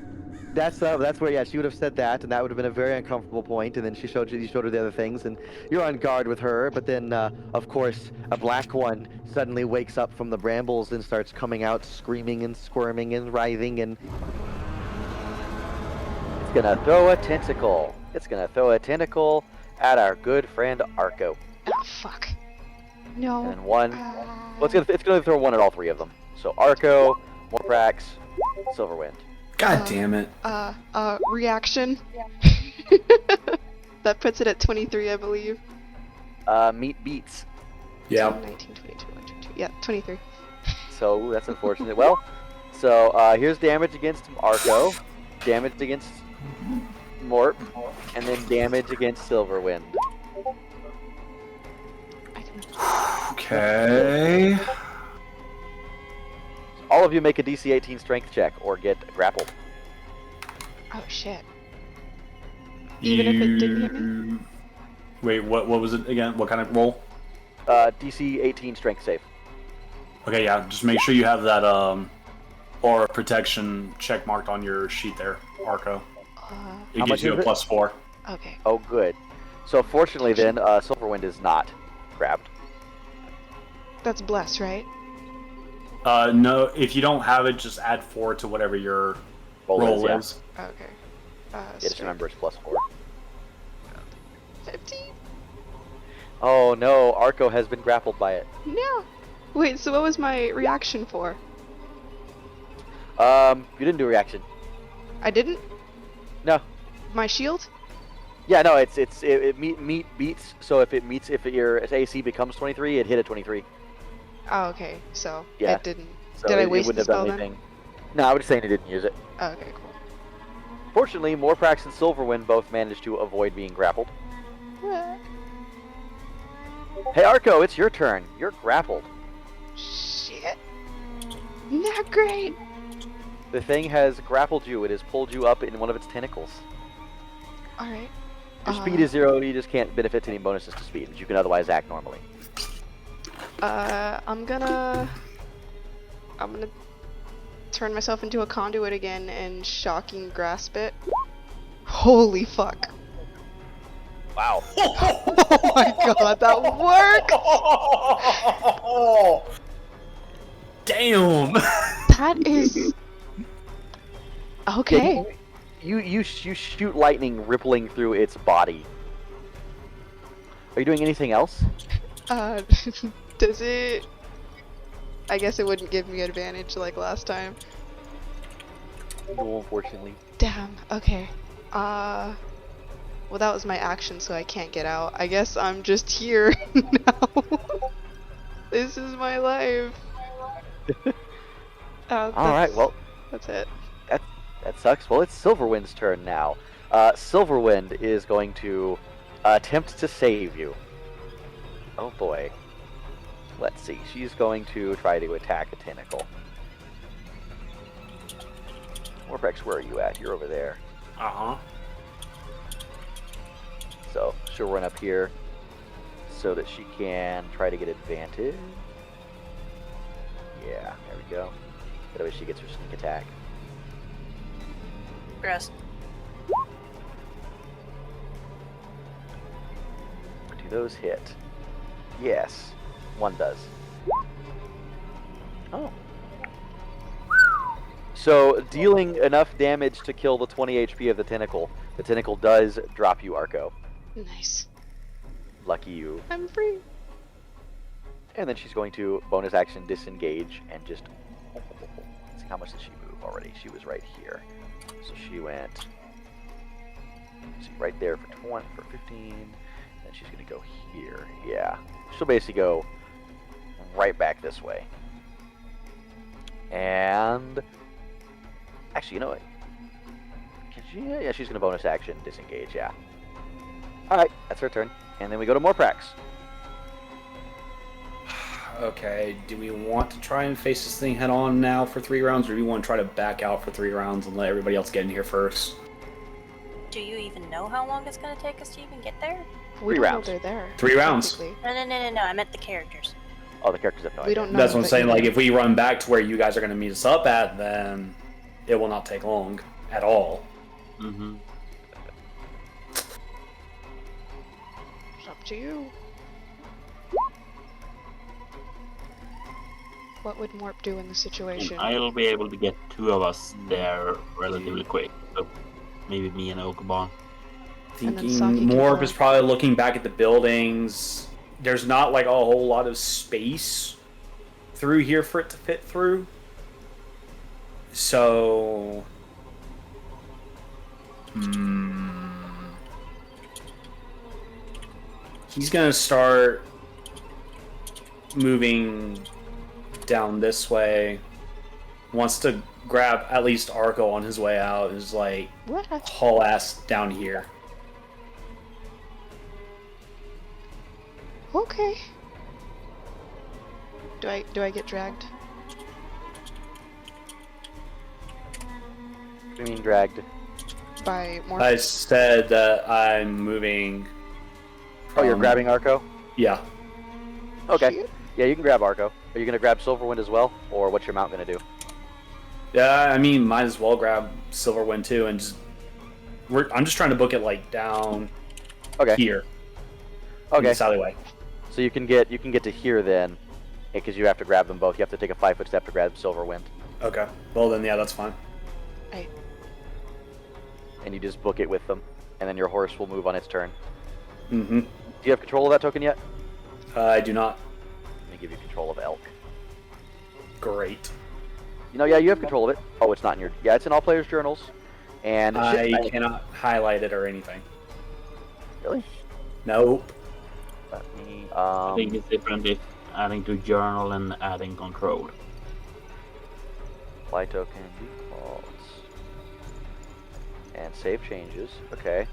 that's where she would have said that, and that would have been a very uncomfortable point. And then you showed her the other things, and you're on guard with her. But then, of course, a black one suddenly wakes up from the brambles and starts coming out, screaming and squirming and writhing, and it's gonna throw a tentacle. It's gonna throw a tentacle at our good friend Arco. Oh, fuck. No. And one, Well, it's gonna throw one at all three of them. So Arco, Morprax, Silverwind. God damn it. Reaction. That puts it at 23, I believe. Meat beats. Yeah. 19, 22, 22. Yeah, 23. So that's unfortunate. Well, so here's damage against Arco, damage against Mort, and then damage against Silverwind. Okay. All of you make a DC 18 strength check or get grappled. Oh shit. Even if it didn't hit me? Wait, what was it again? What kind of roll? DC 18 strength save. Okay, yeah, just make sure you have that aura protection check marked on your sheet there, Arco. It How gives much you is a it? +4. Okay. Oh, good. So fortunately, then Silverwind is not grabbed. That's bless, right? No, if you don't have it, just add 4 to whatever your roll yeah. is. Okay. Yeah, just remember it's +4. 15? Oh no, Arco has been grappled by it. No. Wait, so what was my reaction for? You didn't do a reaction. I didn't? No. My shield? Yeah, no, it meat beats. So if your AC becomes 23, it hit at 23. Oh, okay. So Yeah. it didn't. So Did I it waste the wouldn't have spell done then? anything. No, I was saying it didn't use it. Oh, okay, cool. Fortunately, Morprax and Silverwind both managed to avoid being grappled. Hey Arco, it's your turn. You're grappled. Shit. Not great. The thing has grappled you. It has pulled you up in one of its tentacles. Alright. Your speed is 0. You just can't benefit to any bonuses to speed, but you can otherwise act normally. I'm gonna turn myself into a conduit again and shocking grasp it. Holy fuck. Wow. Oh my god, that worked! Damn! That is... Okay. You shoot lightning rippling through its body. Are you doing anything else? Does it... I guess it wouldn't give me advantage like last time. No, unfortunately. Damn, okay. Well, that was my action, so I can't get out. I guess I'm just here now. This is my life. Alright, well, That's it. that sucks. Well, it's Silverwind's turn now. Silverwind is going to attempt to save you. Oh boy. Let's see. She's going to try to attack a tentacle. Morpax, where are you at? You're over there. Uh-huh. So she'll run up here so that she can try to get advantage. Yeah, there we go. That way she gets her sneak attack. Gross. Do those hit? Yes, one does. Oh. So, dealing enough damage to kill the 20 HP of the tentacle does drop you, Arco. Nice. Lucky you. I'm free. And then she's going to bonus action disengage and just... Let's see, how much did she move already? She was right here. So she went... let's see, right there for 20, for 15. Then she's going to go here. Yeah. She'll basically go right back this way. And... actually, you know what? Can she? Yeah, she's going to bonus action disengage, yeah. Alright, that's her turn. And then we go to Morprax. Okay, do we want to try and face this thing head on now for 3 rounds, or do we want to try to back out for 3 rounds and let everybody else get in here first? Do you even know how long it's gonna take us to even get there? We 3 don't know rounds. they're there. 3 rounds. technically. No, I meant the characters. Oh, the characters have no We idea. don't know. That's what I'm that saying, you- like, if we run back to where you guys are going to meet us up at, then it will not take long at all. Mm-hmm. It's up to you. What would Morp do in the situation? I'll be able to get 2 of us there relatively quick. So maybe me and Okobon. And then Thinking Saki can Morb go. is probably looking back at the buildings. There's not, like, a whole lot of space through here for it to fit through. So... He's gonna start moving down this way. Wants to grab at least Arco on his way out. Is like What? haul ass down here. Okay. Do I get dragged? What do you mean dragged? By more? I said that I'm moving. Oh, you're grabbing Arco? Yeah. Okay. Shit. Yeah, you can grab Arco. Are you gonna grab Silverwind as well, or what's your mount gonna do? Yeah, I mean, might as well grab Silverwind too, and just. I'm just trying to book it like down Okay. here. In Okay. this alleyway. So you can get to here then, because you have to grab them both. You have to take a 5-foot step to grab Silverwind, Okay. Well then, yeah, that's fine. and you just book it with them, and then your horse will move on its turn. Mm-hmm. Do you have control of that token yet? I do not. Let me give you control of Elk. Great. You know, yeah, you have control of it. Oh, it's not in your. Yeah, it's in all players' journals, and I cannot highlight it or anything. really. Nope. Let me. I think it's different if adding to journal and adding control. Apply token defaults and save changes. Okay.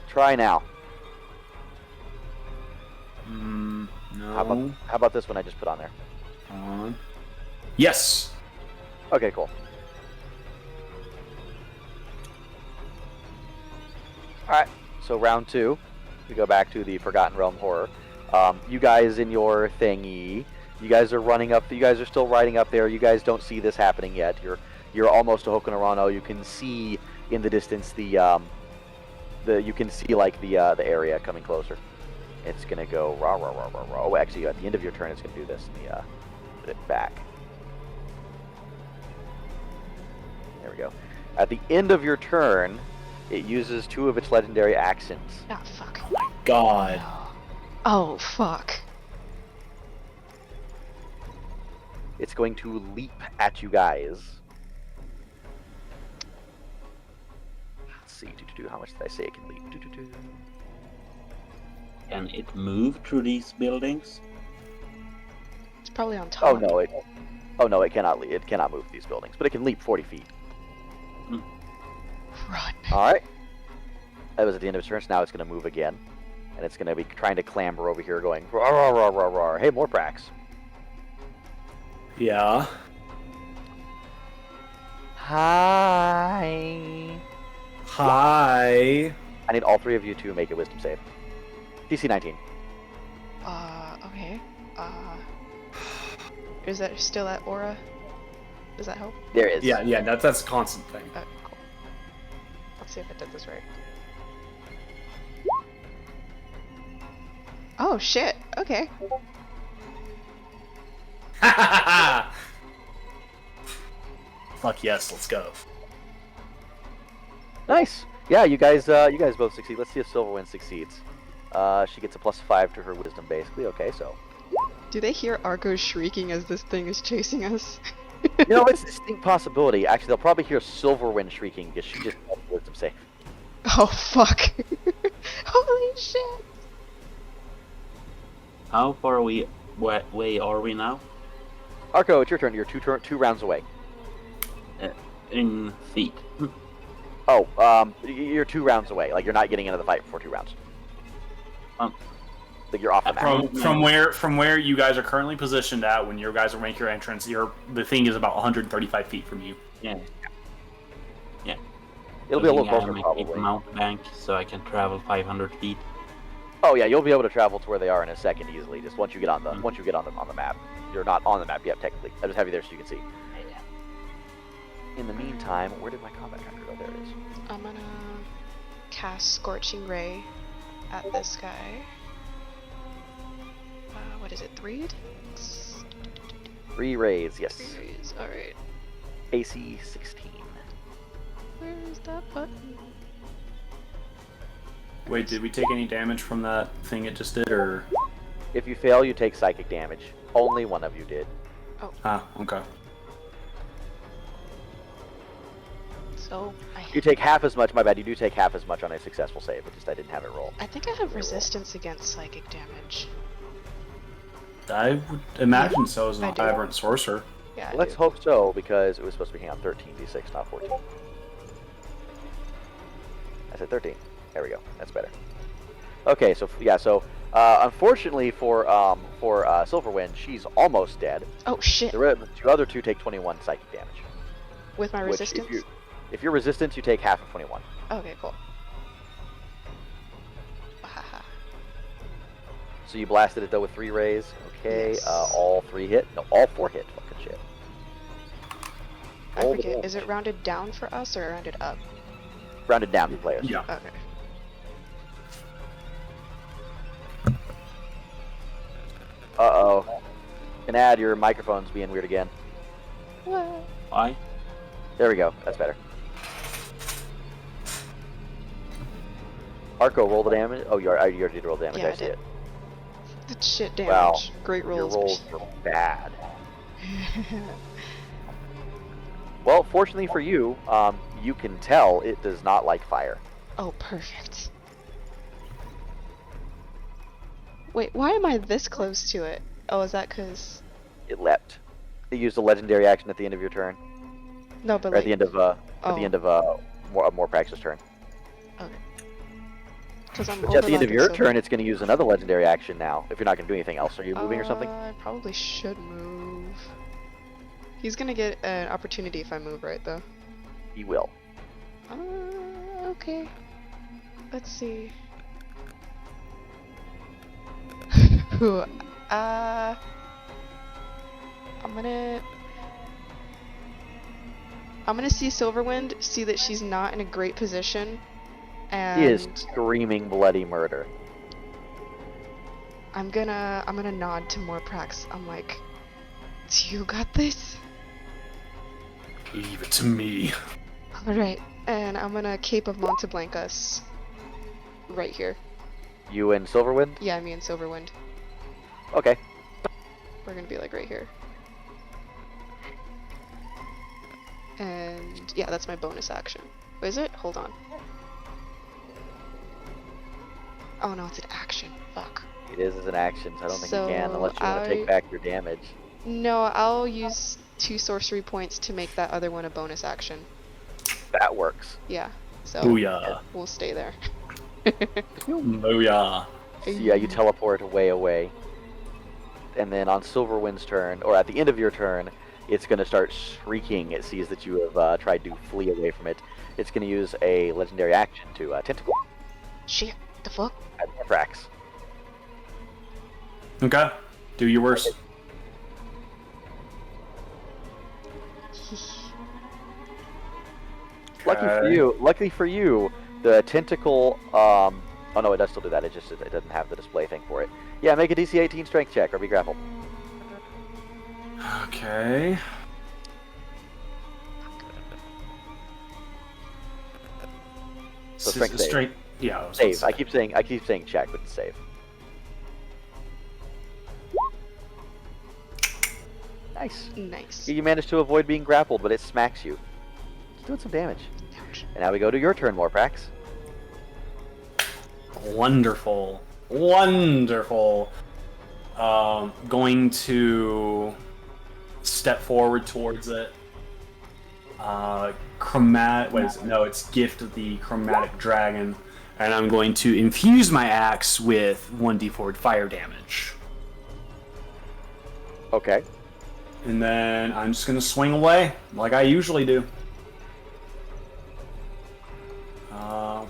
Try now. No. How about this one I just put on there? On. Yes. Okay, cool. Alright, so round 2. We go back to the Forgotten Realm horror. You guys in your thingy, you guys are running up, you guys are still riding up there, you guys don't see this happening yet. You're almost to Hoken Arano. You can see in the distance you can see like the area coming closer. It's gonna go rah rah rah rah rah. Oh, actually, at the end of your turn, it's gonna do this. Put it back. There we go. At the end of your turn, it uses 2 of its legendary accents. Ah, fuck. God. Oh, fuck. It's going to leap at you guys. Let's see. How much did I say it can leap? Can it move through these buildings? It's probably on top. Oh no, it cannot leap. It cannot move these buildings, but it can leap 40 feet. Run. All right. That was at the end of its turn. So now it's going to move again, and it's going to be trying to clamber over here, going rah rah rah rah rah. Hey, Morpax. Yeah. Hi. Hi. I need all 3 of you to make a wisdom save. DC 19. Okay. Is that still that aura? Does that help? There is. Yeah, that's a constant thing. Cool. Let's see if I did this right. Oh, shit. Okay. Fuck yes, let's go. Nice. Yeah, you guys both succeed. Let's see if Silverwind succeeds. She gets a +5 to her wisdom, basically. Okay, so. Do they hear Arco shrieking as this thing is chasing us? You know, it's a distinct possibility. Actually, they'll probably hear Silverwind shrieking because she just had a wisdom save. Oh, fuck. Holy shit. How far away are we now? Arco, it's your turn. You're 2 rounds away. In feet. Oh, you're 2 rounds away. Like, you're not getting into the fight before 2 rounds. Like, you're off the map. From where you guys are currently positioned at when you guys will make your entrance, the thing is about 135 feet from you. Yeah. It'll be a little I closer, make probably. a mountain bank so I can travel 500 feet. Oh yeah, you'll be able to travel to where they are in a second easily. Just once you get on the map. You're not on the map yet, technically. I just have you there so you can see. In the meantime, where did my combat tracker go? There it is. I'm gonna cast Scorching Ray at this guy. What is it? 3? 3 rays, yes. 3 rays. Alright. AC 16. Where is that button? Wait, did we take any damage from that thing it just did, or? If you fail, you take psychic damage. Only one of you did. Ah, okay. So You take half as much. My bad. You do take half as much on a successful save. It's just I didn't have it roll. I think I have resistance against psychic damage. I would imagine so as I a do. vibrant sorcerer. Yeah. I Let's do. hope so, because it was supposed to be on 13d6, not 14. I said 13. There we go. That's better. Okay, so yeah, so unfortunately for Silverwind, she's almost dead. Oh shit! The other two take 21 psychic damage. With my Which, resistance. if you're resistant, you take half of 21. Okay, cool. Haha. So you blasted it though with 3 rays. Okay, Yes. all 3 hit. No, all 4 hit. Fucking shit. I Roll the forget. damage. Is it rounded down for us or rounded up? Rounded down for players. Yeah. Okay. Uh-oh. And add your microphone's being weird again. What? Why? There we go. That's better. Arco, roll the damage. Oh, you already did roll damage. Yeah, I see did. it. That's shit damage. Wow. Great Your rolls. rolls were bad. Well, fortunately for you, you can tell it does not like fire. Oh, perfect. Wait, why am I this close to it? Oh, is that because... It leapt. It used a legendary action at the end of your turn, No, but or at like... the end of Morpax's turn. Okay. Because I'm Which at the end of overlapping your so turn, it's going to use another legendary action now. If you're not going to do anything else, are you moving or something? I probably should move. He's gonna get an opportunity if I move, right, though? He will. Okay. Let's see. Ooh, I'm gonna see Silverwind, see that she's not in a great position, and He is screaming bloody murder. I'm gonna nod to Morpax. I'm like, you got this? Leave it to me. Alright, and I'm gonna Cape of Monteblancas right here. You and Silverwind? Yeah, me and Silverwind. Okay. We're gonna be like right here. And yeah, that's my bonus action. Wait, is it? Hold on. Oh no, it's an action. Fuck. It is as an action, so I don't think you can So unless you want to take back your damage. No, I'll use 2 sorcery points to make that other one a bonus action. That works. Yeah, so Booyah. we'll stay there. Booyah. So yeah, you teleport way away. And then on Silverwind's turn, or at the end of your turn, it's going to start shrieking. It sees that you have tried to flee away from it. It's going to use a legendary action to tentacle Shit, the fuck? at Morpax. Okay. Do your worst. Luckily for you, the tentacle. Oh no, it does still do that. It doesn't have the display thing for it. Yeah, make a DC 18 strength check or be grappled. Okay. So strength save. Strength. Yeah. I was Save. gonna I keep saying check, but it's save. Nice. Nice. You managed to avoid being grappled, but it smacks you. It's doing some damage. Ouch. And now we go to your turn, Morpax. Wonderful. Wonderful. Going to step forward towards it. What is it? No, it's Gift of the Chromatic Dragon. And I'm going to infuse my axe with 1d4 fire damage. Okay. And then I'm just going to swing away, like I usually do.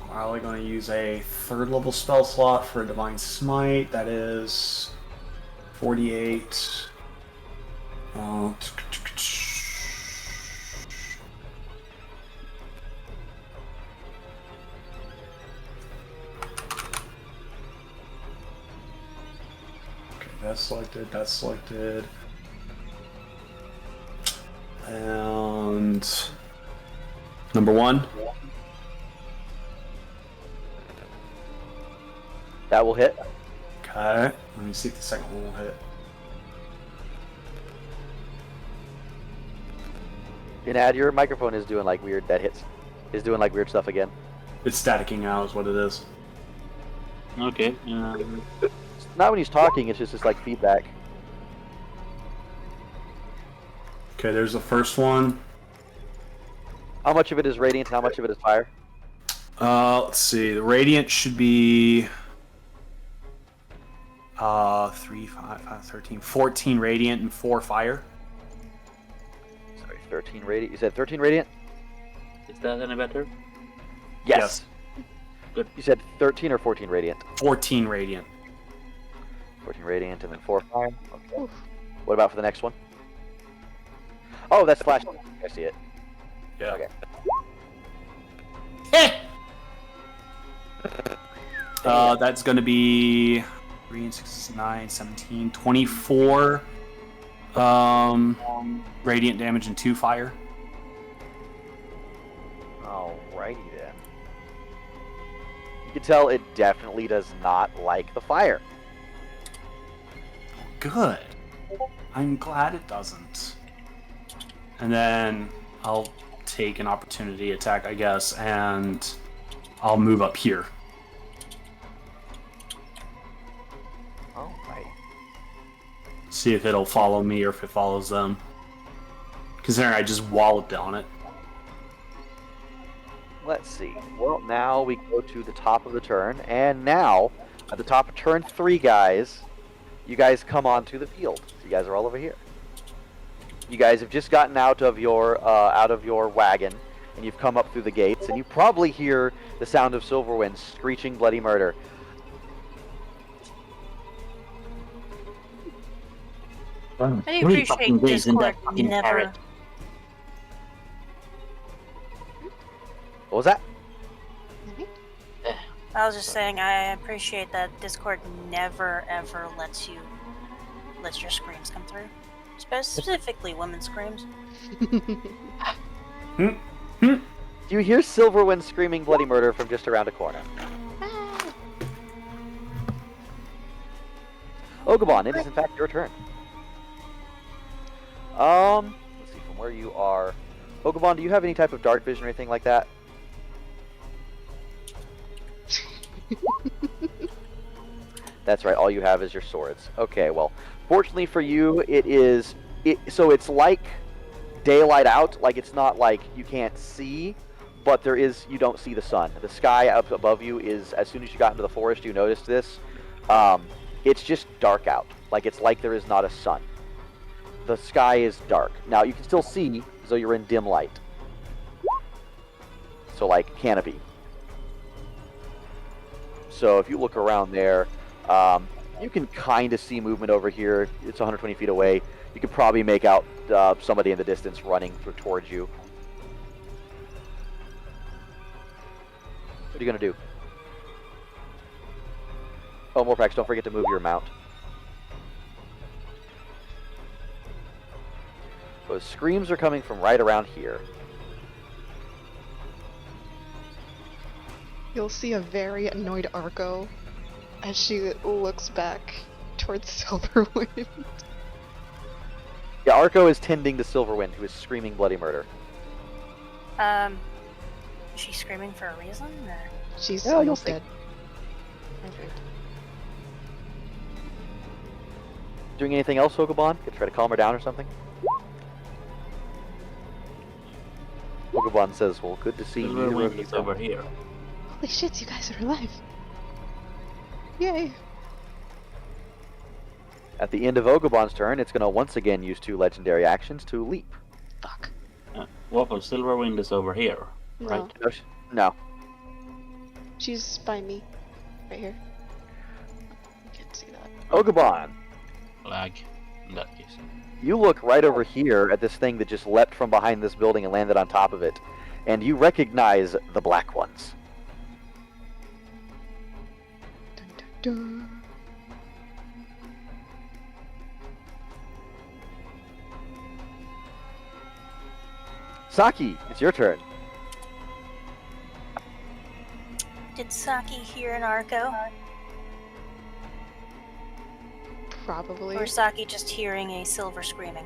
Probably going to use a 3rd level spell slot for a Divine Smite. That is 48. Okay, that's selected, that's selected. And number 1. That will hit. Okay, let me me see if the second one will hit. And Ad, your microphone is doing like weird. Is doing like weird stuff again. It's staticking out, is what it is. Okay. It's not when he's talking. It's just like feedback. Okay, there's the first one. How much of it is radiant and how much of it is fire? Let's see. The radiant should be 3, 5, 13, 14 radiant and 4 fire. Sorry, 13 radiant. You said 13 radiant? Is that any better? Yes. Good. You said 13 or 14 radiant? 14 radiant. 14 radiant and then 4 fire. Okay. What about for the next one? Oh, that's flash. I see it. Yeah. Okay. That's going to be 3 and 6, 9, 17, 24 radiant damage and 2 fire. Alrighty then. You can tell it definitely does not like the fire. Good. I'm glad it doesn't. And then I'll take an opportunity attack, I guess, and I'll move up here. Alright. See if it'll follow me or if it follows them. Considering I just walloped on it. Let's see. Well, now we go to the top of the turn, and now, at the top of turn 3, guys, you guys come onto the field. So you guys are all over here. You guys have just gotten out of your wagon, and you've come up through the gates, and you probably hear the sound of Silverwind screeching bloody murder. I appreciate Discord never. What was that? I was just saying I appreciate that Discord never ever lets your screams come through. Specifically women's screams. Do you hear Silverwind screaming bloody murder from just around a corner? Ogabon, it is in fact your turn. Let's see, from where you are. Ogabon, do you have any type of dark vision or anything like that? That's right, all you have is your swords. Okay, well, fortunately for you, so it's like daylight out, like it's not like you can't see, but you don't see the sun. The sky up above you is, as soon as you got into the forest, you noticed this, it's just dark out. Like it's like there is not a sun. The sky is dark. Now, you can still see, so you're in dim light. So, like, canopy. So, if you look around there, you can kind of see movement over here. It's 120 feet away. You could probably make out somebody in the distance running towards you. What are you going to do? Oh, Morpax, don't forget to move your mount. Those screams are coming from right around here. You'll see a very annoyed Arco as she looks back towards Silverwind. Yeah, Arco is tending to Silverwind, who is screaming bloody murder. Is she screaming for a reason, or? She's Yeah, almost you'll dead. Perfect. Doing anything else, Hogabon? Could try to calm her down or something? Hogabon says, well, good to see you. Silverwind is over here. Holy shit, you guys are alive. Yay. At the end of Ogabon's turn, it's going to once again use 2 legendary actions to leap. Fuck. Waffle, Silverwind is over here, No. right? No. She's by me. Right here. Can't see that. Ogabon, Lag, in that case. you look right over here at this thing that just leapt from behind this building and landed on top of it, and you recognize the black ones. Dun, dun, dun. Saki, it's your turn. Did Saki hear an Arco? Probably. Or Saki just hearing a silver screaming.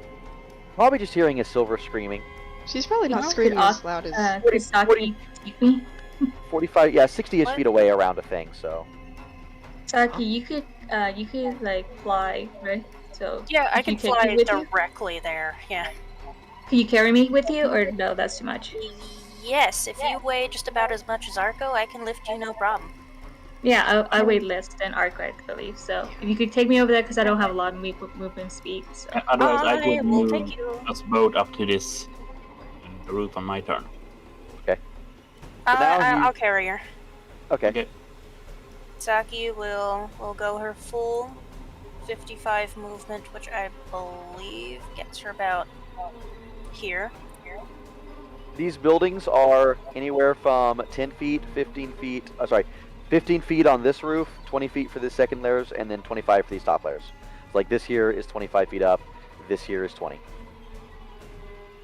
Probably just hearing a silver screaming. She's probably not Could screaming as loud as. Could Saki take me? 45, yeah, 60-ish What? feet away around a thing, so. Saki, you could like fly, right? So Yeah, I could you can take me fly with you? directly there. Yeah. Can you carry me with you, or no? That's too much. Yes, if you weigh just about as much as Arco, I can lift you no problem. Yeah, I weigh less than Arco, I believe. So if you could take me over there, because I don't have a lot of movement speed. So Otherwise, I I would will move take you. us boat up to this roof on my turn. now I'll carry her. Okay. Okay. Saki will go her full 55 movement, which I believe gets her about here. These buildings are anywhere from 10 feet, 15 feet, 15 feet on this roof, 20 feet for the second layers, and then 25 for these top layers. Like this here is 25 feet up, this here is 20.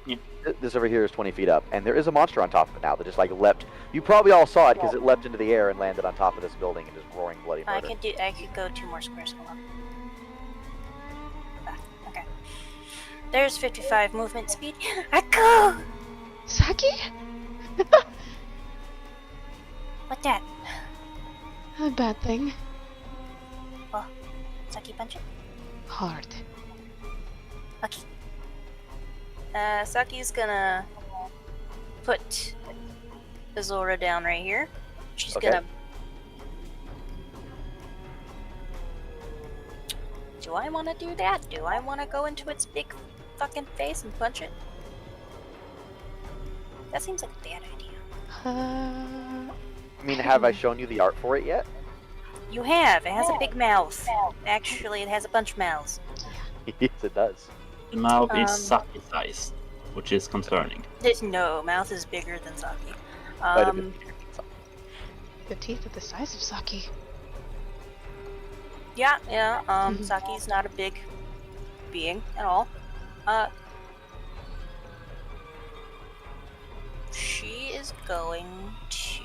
Yeah. This over here is 20 feet up, and there is a monster on top of it now that just like leapt. You probably all saw it because it leapt into the air and landed on top of this building and just roaring bloody murder. I could go 2 more squares. Hold on. Okay. There's 55 movement speed. Arco! Saki? What that? A bad thing. Oh, Saki punch it? Hard. Okay. Saki's gonna put Azora down right here. She's Okay. gonna. Do I want to do that? Do I want to go into its big fucking face and punch it? That seems like a bad idea. I mean, have I shown you the art for it yet? You have. It has a big mouth. Actually, it has a bunch of mouths. Yes, it does. The mouth is Um, Saki sized, which is concerning. No, mouth is bigger than Saki. Quite a bit. The teeth are the size of Saki. Yeah. Saki's not a big being at all. She is going to.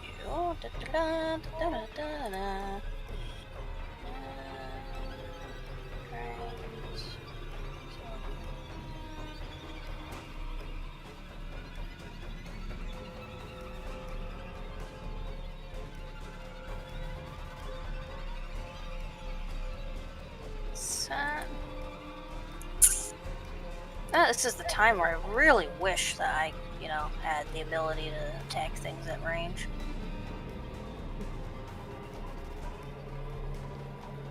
This is the time where I really wish that I, had the ability to attack things at range.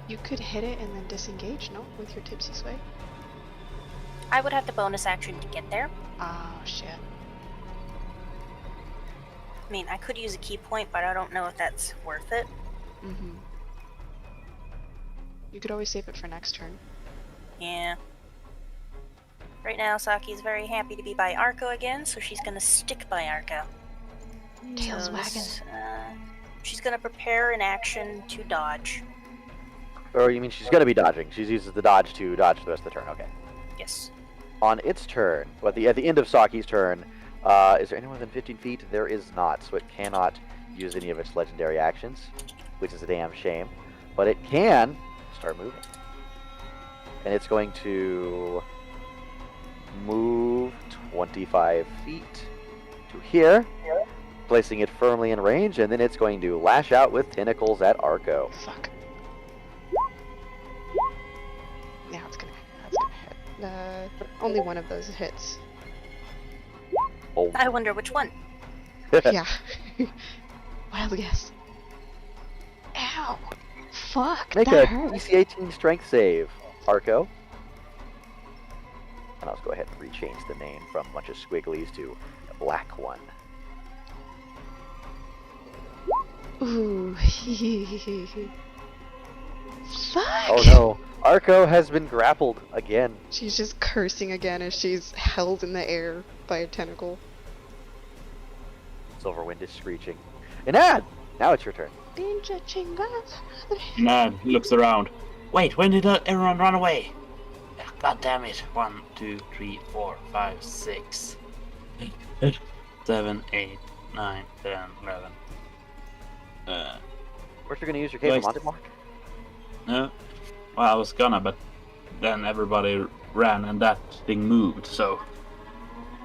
You could hit it and then disengage, no? With your tipsy sway? I would have the bonus action to get there. Oh, shit. I mean, I could use a key point, but I don't know if that's worth it. Mm-hmm. You could always save it for next turn. Yeah. Right now, Saki's very happy to be by Arco again, so she's gonna stick by Arco. Tails So wagging. she's gonna prepare an action to dodge. Or you mean she's going to be dodging? She uses the dodge to dodge the rest of the turn. Okay. Yes. On its turn, at the end of Saki's turn, is there anyone within 15 feet? There is not, so it cannot use any of its legendary actions, which is a damn shame. But it can start moving. And it's going to move 25 feet to here, placing it firmly in range, and then it's going to lash out with tentacles at Arco. Fuck. Yeah, that's gonna hit. Only one of those hits. Oh. I wonder which one. Yeah. Wild guess. Ow! Fuck, Make that a hurt. DC 18 strength save, Arco. And I'll go ahead and rechange the name from a bunch of squigglies to a black one. Ooh. Fuck! Oh no, Arco has been grappled again. She's just cursing again as she's held in the air by a tentacle. Silverwind is screeching. Inad! Now it's your turn. Ninja chingas. Nad looks around. Wait, when did everyone run away? God damn it. 1, 2, 3, 4, 5, 6, 7, 8, 9, 10, 11. First, you're going to use your Cave of Nice. Montemar? No. Well, I was gonna, but then everybody ran and that thing moved. So,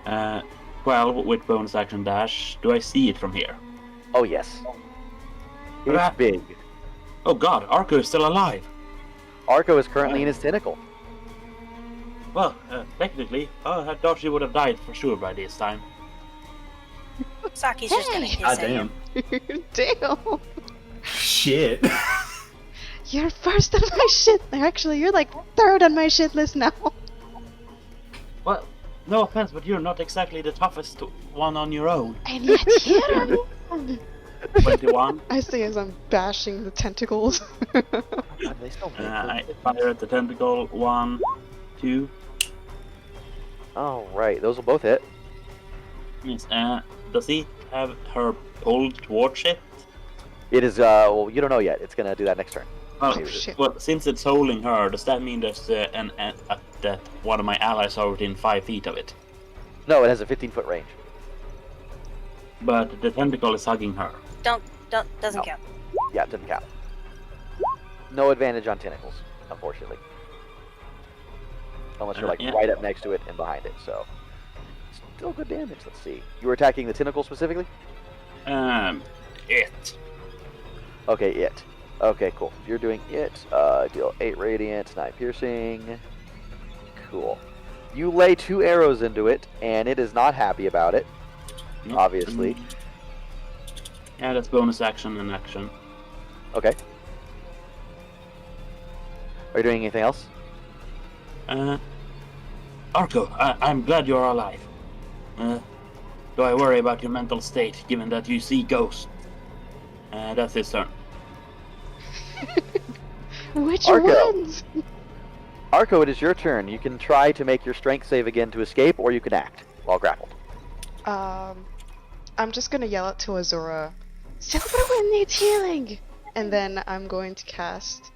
12 with bonus action dash. Do I see it from here? Oh yes. What It's happened? big. Oh God, Arco is still alive. Arco is currently in his tentacle. Well, technically, I thought she would have died for sure by this time. Saki's just gonna hiss Ah, at you. damn. Damn. Shit. You're first on my shit. Actually, you're like third on my shit list now. Well, no offense, but you're not exactly the toughest one on your own. And yet here. 21. I say as I'm bashing the tentacles. They still make I fire at the tentacle. 1, 2. All right, those will both hit. Yes. Does he have her pulled towards it? It is. Well, you don't know yet. It's gonna do that next turn. Well, Oh, shit. well, since it's holding her, does that mean there's that one of my allies are within 5 feet of it? No, it has a 15-foot range. But the tentacle is hugging her. Doesn't No. count. Yeah, it doesn't count. No advantage on tentacles, unfortunately. Unless you're like Yeah. right up next to it and behind it. So still good damage. Let's see. You were attacking the tentacle specifically? It. Okay, it. Okay, cool. You're doing it. Deal 8 radiant, 9 piercing. Cool. You lay 2 arrows into it, and it is not happy about it. Nope. Obviously. Yeah, that's bonus action and action. Okay. Are you doing anything else? Arco, I'm glad you're alive. Do I worry about your mental state, given that you see ghosts? That's his turn. Which Arco. ones? Arco, it is your turn. You can try to make your strength save again to escape, or you can act while grappled. I'm just gonna yell out to Azura, Silverwind needs healing! And then I'm going to cast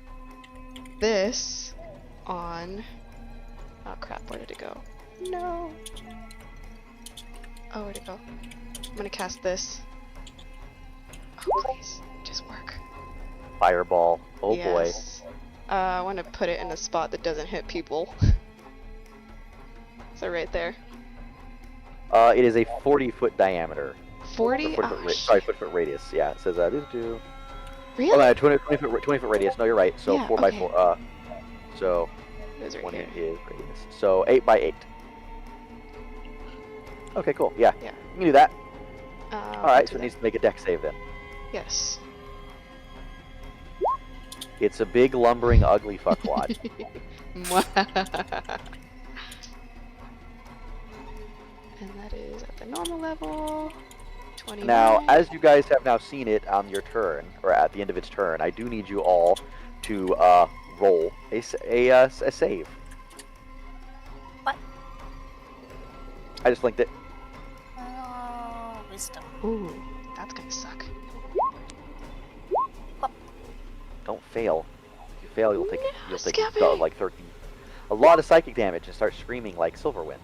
this on... Oh crap, where did it go? No! Oh, where'd it go? I'm gonna cast this. Oh, please, just work. Fireball. Oh Yes. I want to put it in a spot that doesn't hit people. So right there. boy. It is a 40-foot diameter. 40? Foot Oh, sorry, foot radius. Yeah, it says these two. really? Oh, no, 20 foot radius. No, you're right. So Yeah, 4 okay. by 4. So Those right 20 here. is radius. So 8 by 8. Okay, cool. Yeah. Yeah. You can do that. I'll All right. do So it that. needs to make a dex save then. Yes. It's a big, lumbering, ugly fuckwad. And that is at the normal level. 29. Now, as you guys have now seen it on your turn, or at the end of its turn, I do need you all to roll a save. What? I just linked it. Oh, wisdom. Ooh, that's gonna suck. Don't fail. If you fail, you'll take Scabbing. like 13. A lot of psychic damage and start screaming like Silverwind.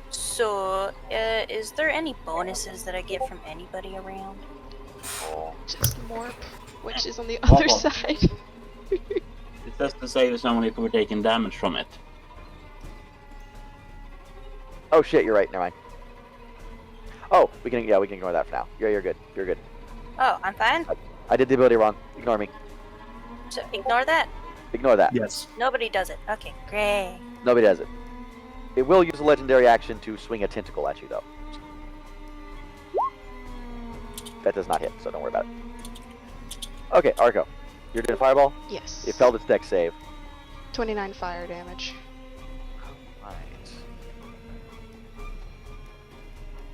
So, is there any bonuses that I get from anybody around? Oh. Just Morp, which is on the other Oh. side. It says to save someone if we're taking damage from it. Oh shit, you're right. Never mind. Oh, we can ignore that for now. You're good. You're good. Oh, I'm fine. I did the ability wrong. Ignore me. So ignore that. Ignore that. Yes. Nobody does it. Okay, great. Nobody does it. It will use a legendary action to swing a tentacle at you, though. That does not hit, so don't worry about it. Okay, Arco. You're doing fireball? Yes. It failed its dex save. 29 fire damage.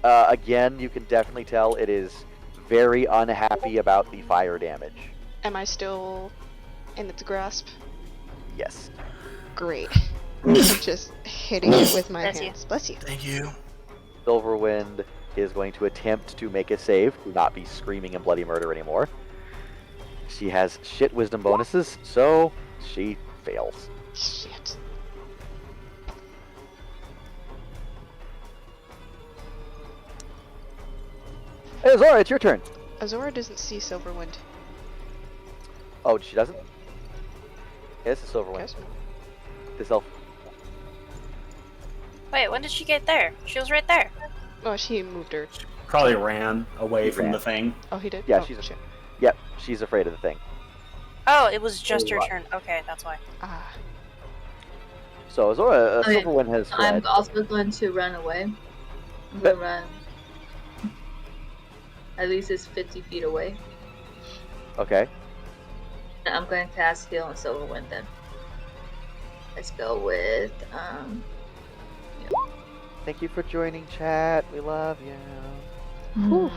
Again, you can definitely tell it is very unhappy about the fire damage. Am I still in its grasp? Yes. Great. I'm just hitting it with my Bless you. hands. Bless you. Thank you. Silverwind is going to attempt to make a save to not be screaming and bloody murder anymore. She has shit wisdom bonuses, so she fails. Shit. Hey, Zora, it's your turn. Azora doesn't see Silverwind. Oh, she doesn't? Yeah, this is Silverwind. Guess. This elf. Wait, when did she get there? She was right there. Oh, she moved her. Probably ran away He from ran. the thing. Oh, he did? Yeah, oh, she's a- shit. Yep, she's afraid of the thing. Oh, it was just her Right. turn. Okay, that's why. Ah. So Zora, Okay, Silverwind has I'm fled. also going to run away. I'm going to run. At least it's 50 feet away. Okay. And I'm going to cast Heal on Silverwind then. Let's go with, Thank you for joining chat. We love you. Whew.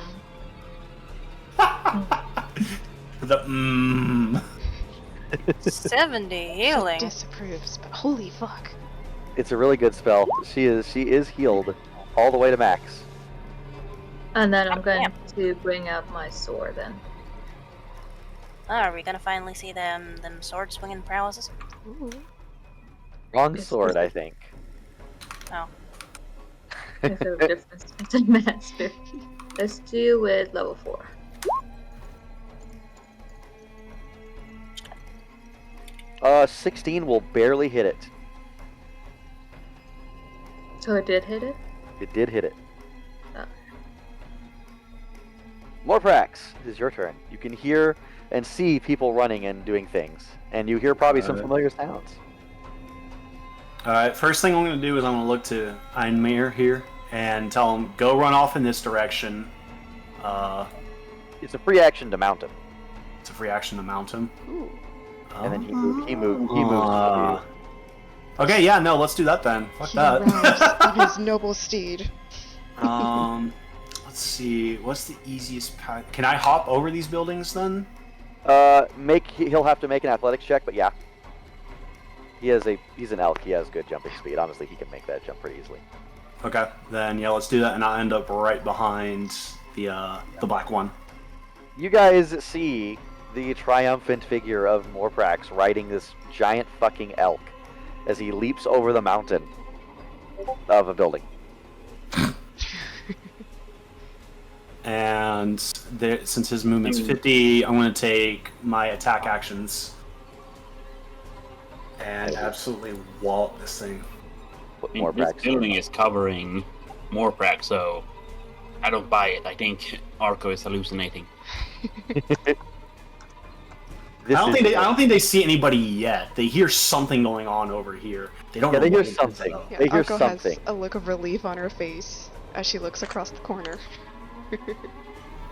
The 70 healing. Disapproves, but holy fuck. It's a really good spell. She is healed all the way to max. And then I'm going to bring out my sword then. Oh, are we gonna finally see them sword swinging prowesses? Ooh. Wrong Yes, sword, yes. I think. Oh. There's no difference between master. Let's do with level 4. Uh, 16 will barely hit it. So it did hit it? It did hit it. Oh. Morprax, it is your turn. You can hear and see people running and doing things. And you hear probably some familiar sounds. Alright, first thing I'm going to do is I'm going to look to Einmir here and tell him, go run off in this direction. It's a free action to mount him. It's a free action to mount him. Ooh. And then he moves with you. Okay, yeah, no, let's do that then. Fuck He that. arrives on his noble steed. Let's see, what's the easiest path? Can I hop over these buildings then? He'll have to make an athletics check, but yeah. He's an elk, he has good jumping speed. Honestly, he can make that jump pretty easily. Okay, then yeah, let's do that, and I'll end up right behind the black one. You guys see the triumphant figure of Morprax riding this giant fucking elk as he leaps over the mountain of a building. And since his movement's 50, I'm going to take my attack actions and absolutely wallop this thing. Put I mean, this building is covering Morprax, so I don't buy it. I think Arco is hallucinating. I don't think they see anybody yet. They hear something going on over here. They don't. Yeah, know they hear what it is, something. though. Yeah, They hear Arco something. has a look of relief on her face as she looks across the corner.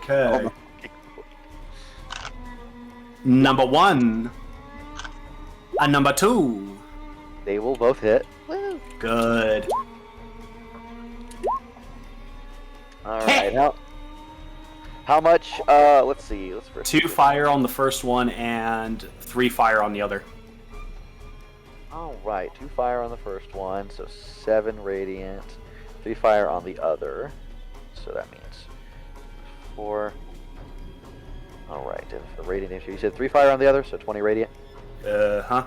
Okay. Number 1 and number 2. They will both hit. Woo! Good. Alright, how much, let's see, let's first 2 fire on the first one and 3 fire on the other. Alright, 2 fire on the first one, so 7 radiant, 3 fire on the other, so that means 4. Alright, if the radiant issue, you said 3 fire on the other, so 20 radiant? Huh?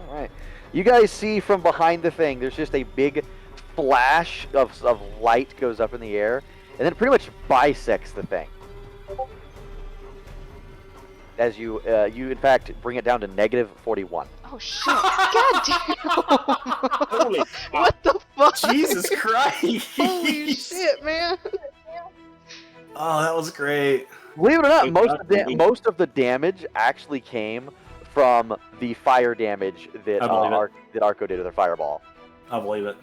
Alright. You guys see from behind the thing, there's just a big flash of light goes up in the air, and then it pretty much bisects the thing. As you in fact bring it down to negative 41. Oh shit! God damn! Holy What the fuck? Jesus Christ! Holy shit, man! Oh, that was great. Believe it or not, Good most job, of, baby. most of the damage actually came from the fire damage that I believe it. that Arco did with her fireball. I believe it.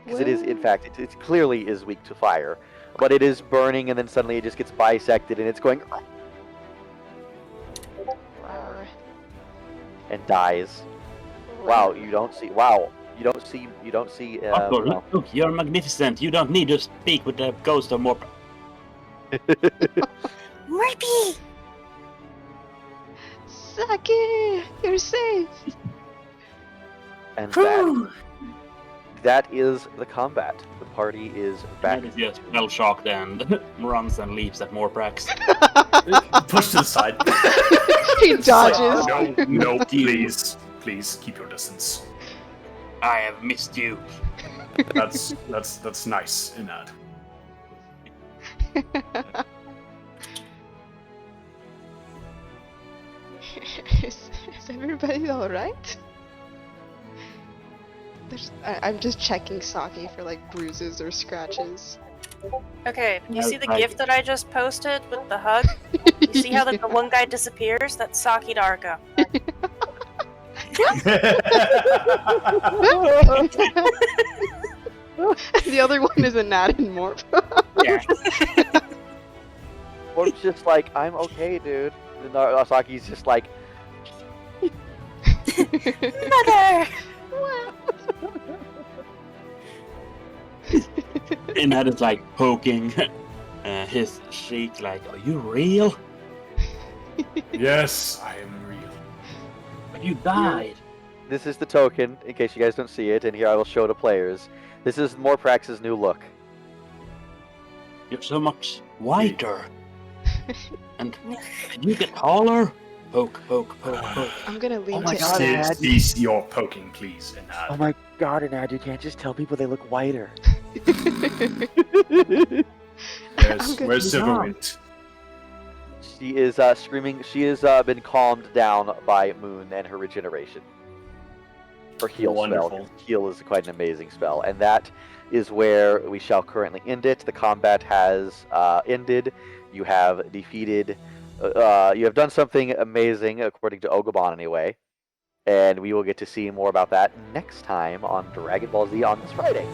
Because it is, in fact, it clearly is weak to fire, but it is burning, and then suddenly it just gets bisected, and it's going and dies. Wow, you don't see. Wow, you don't see. You don't see. Arco, look, you're magnificent. You don't need to speak with the ghost of Morprax. Morpy! Saki! You're safe! And that is the combat. The party is back. That is just well shocked and runs and leaps at Morprax. Push to the side. He dodges. No, please, keep your distance. I have missed you. That's nice, Inad. Is everybody all right? I'm just checking Saki for like bruises or scratches. Okay, you see the I- gift that I just posted with the hug? You see how the one guy disappears? That's Saki to Arco. The other one is a Nat and Morp. Yeah. Morp's just like, I'm okay, dude. And Asaki's just like, Mother! And that is like poking his cheek, like, "Are you real? Yes, I am real. You died." this is the token, in case you guys don't see it, and here I will show the players. This is Morprax's new look. You're so much whiter. And can you get taller? Poke, poke, poke, poke. I'm gonna lean Oh my to God, Dad. Cease your poking, please. And Oh my god, Anad, you can't just tell people they look whiter. Where's good. Silverwind? She is screaming. She has been calmed down by Moon and her regeneration. Her heal Wonderful. spell. Heal is quite an amazing spell, and that is where we shall currently end it. The combat has ended. You have defeated. You have done something amazing, according to Ogabon, anyway. And we will get to see more about that next time on Dragon Ball Z on this Friday.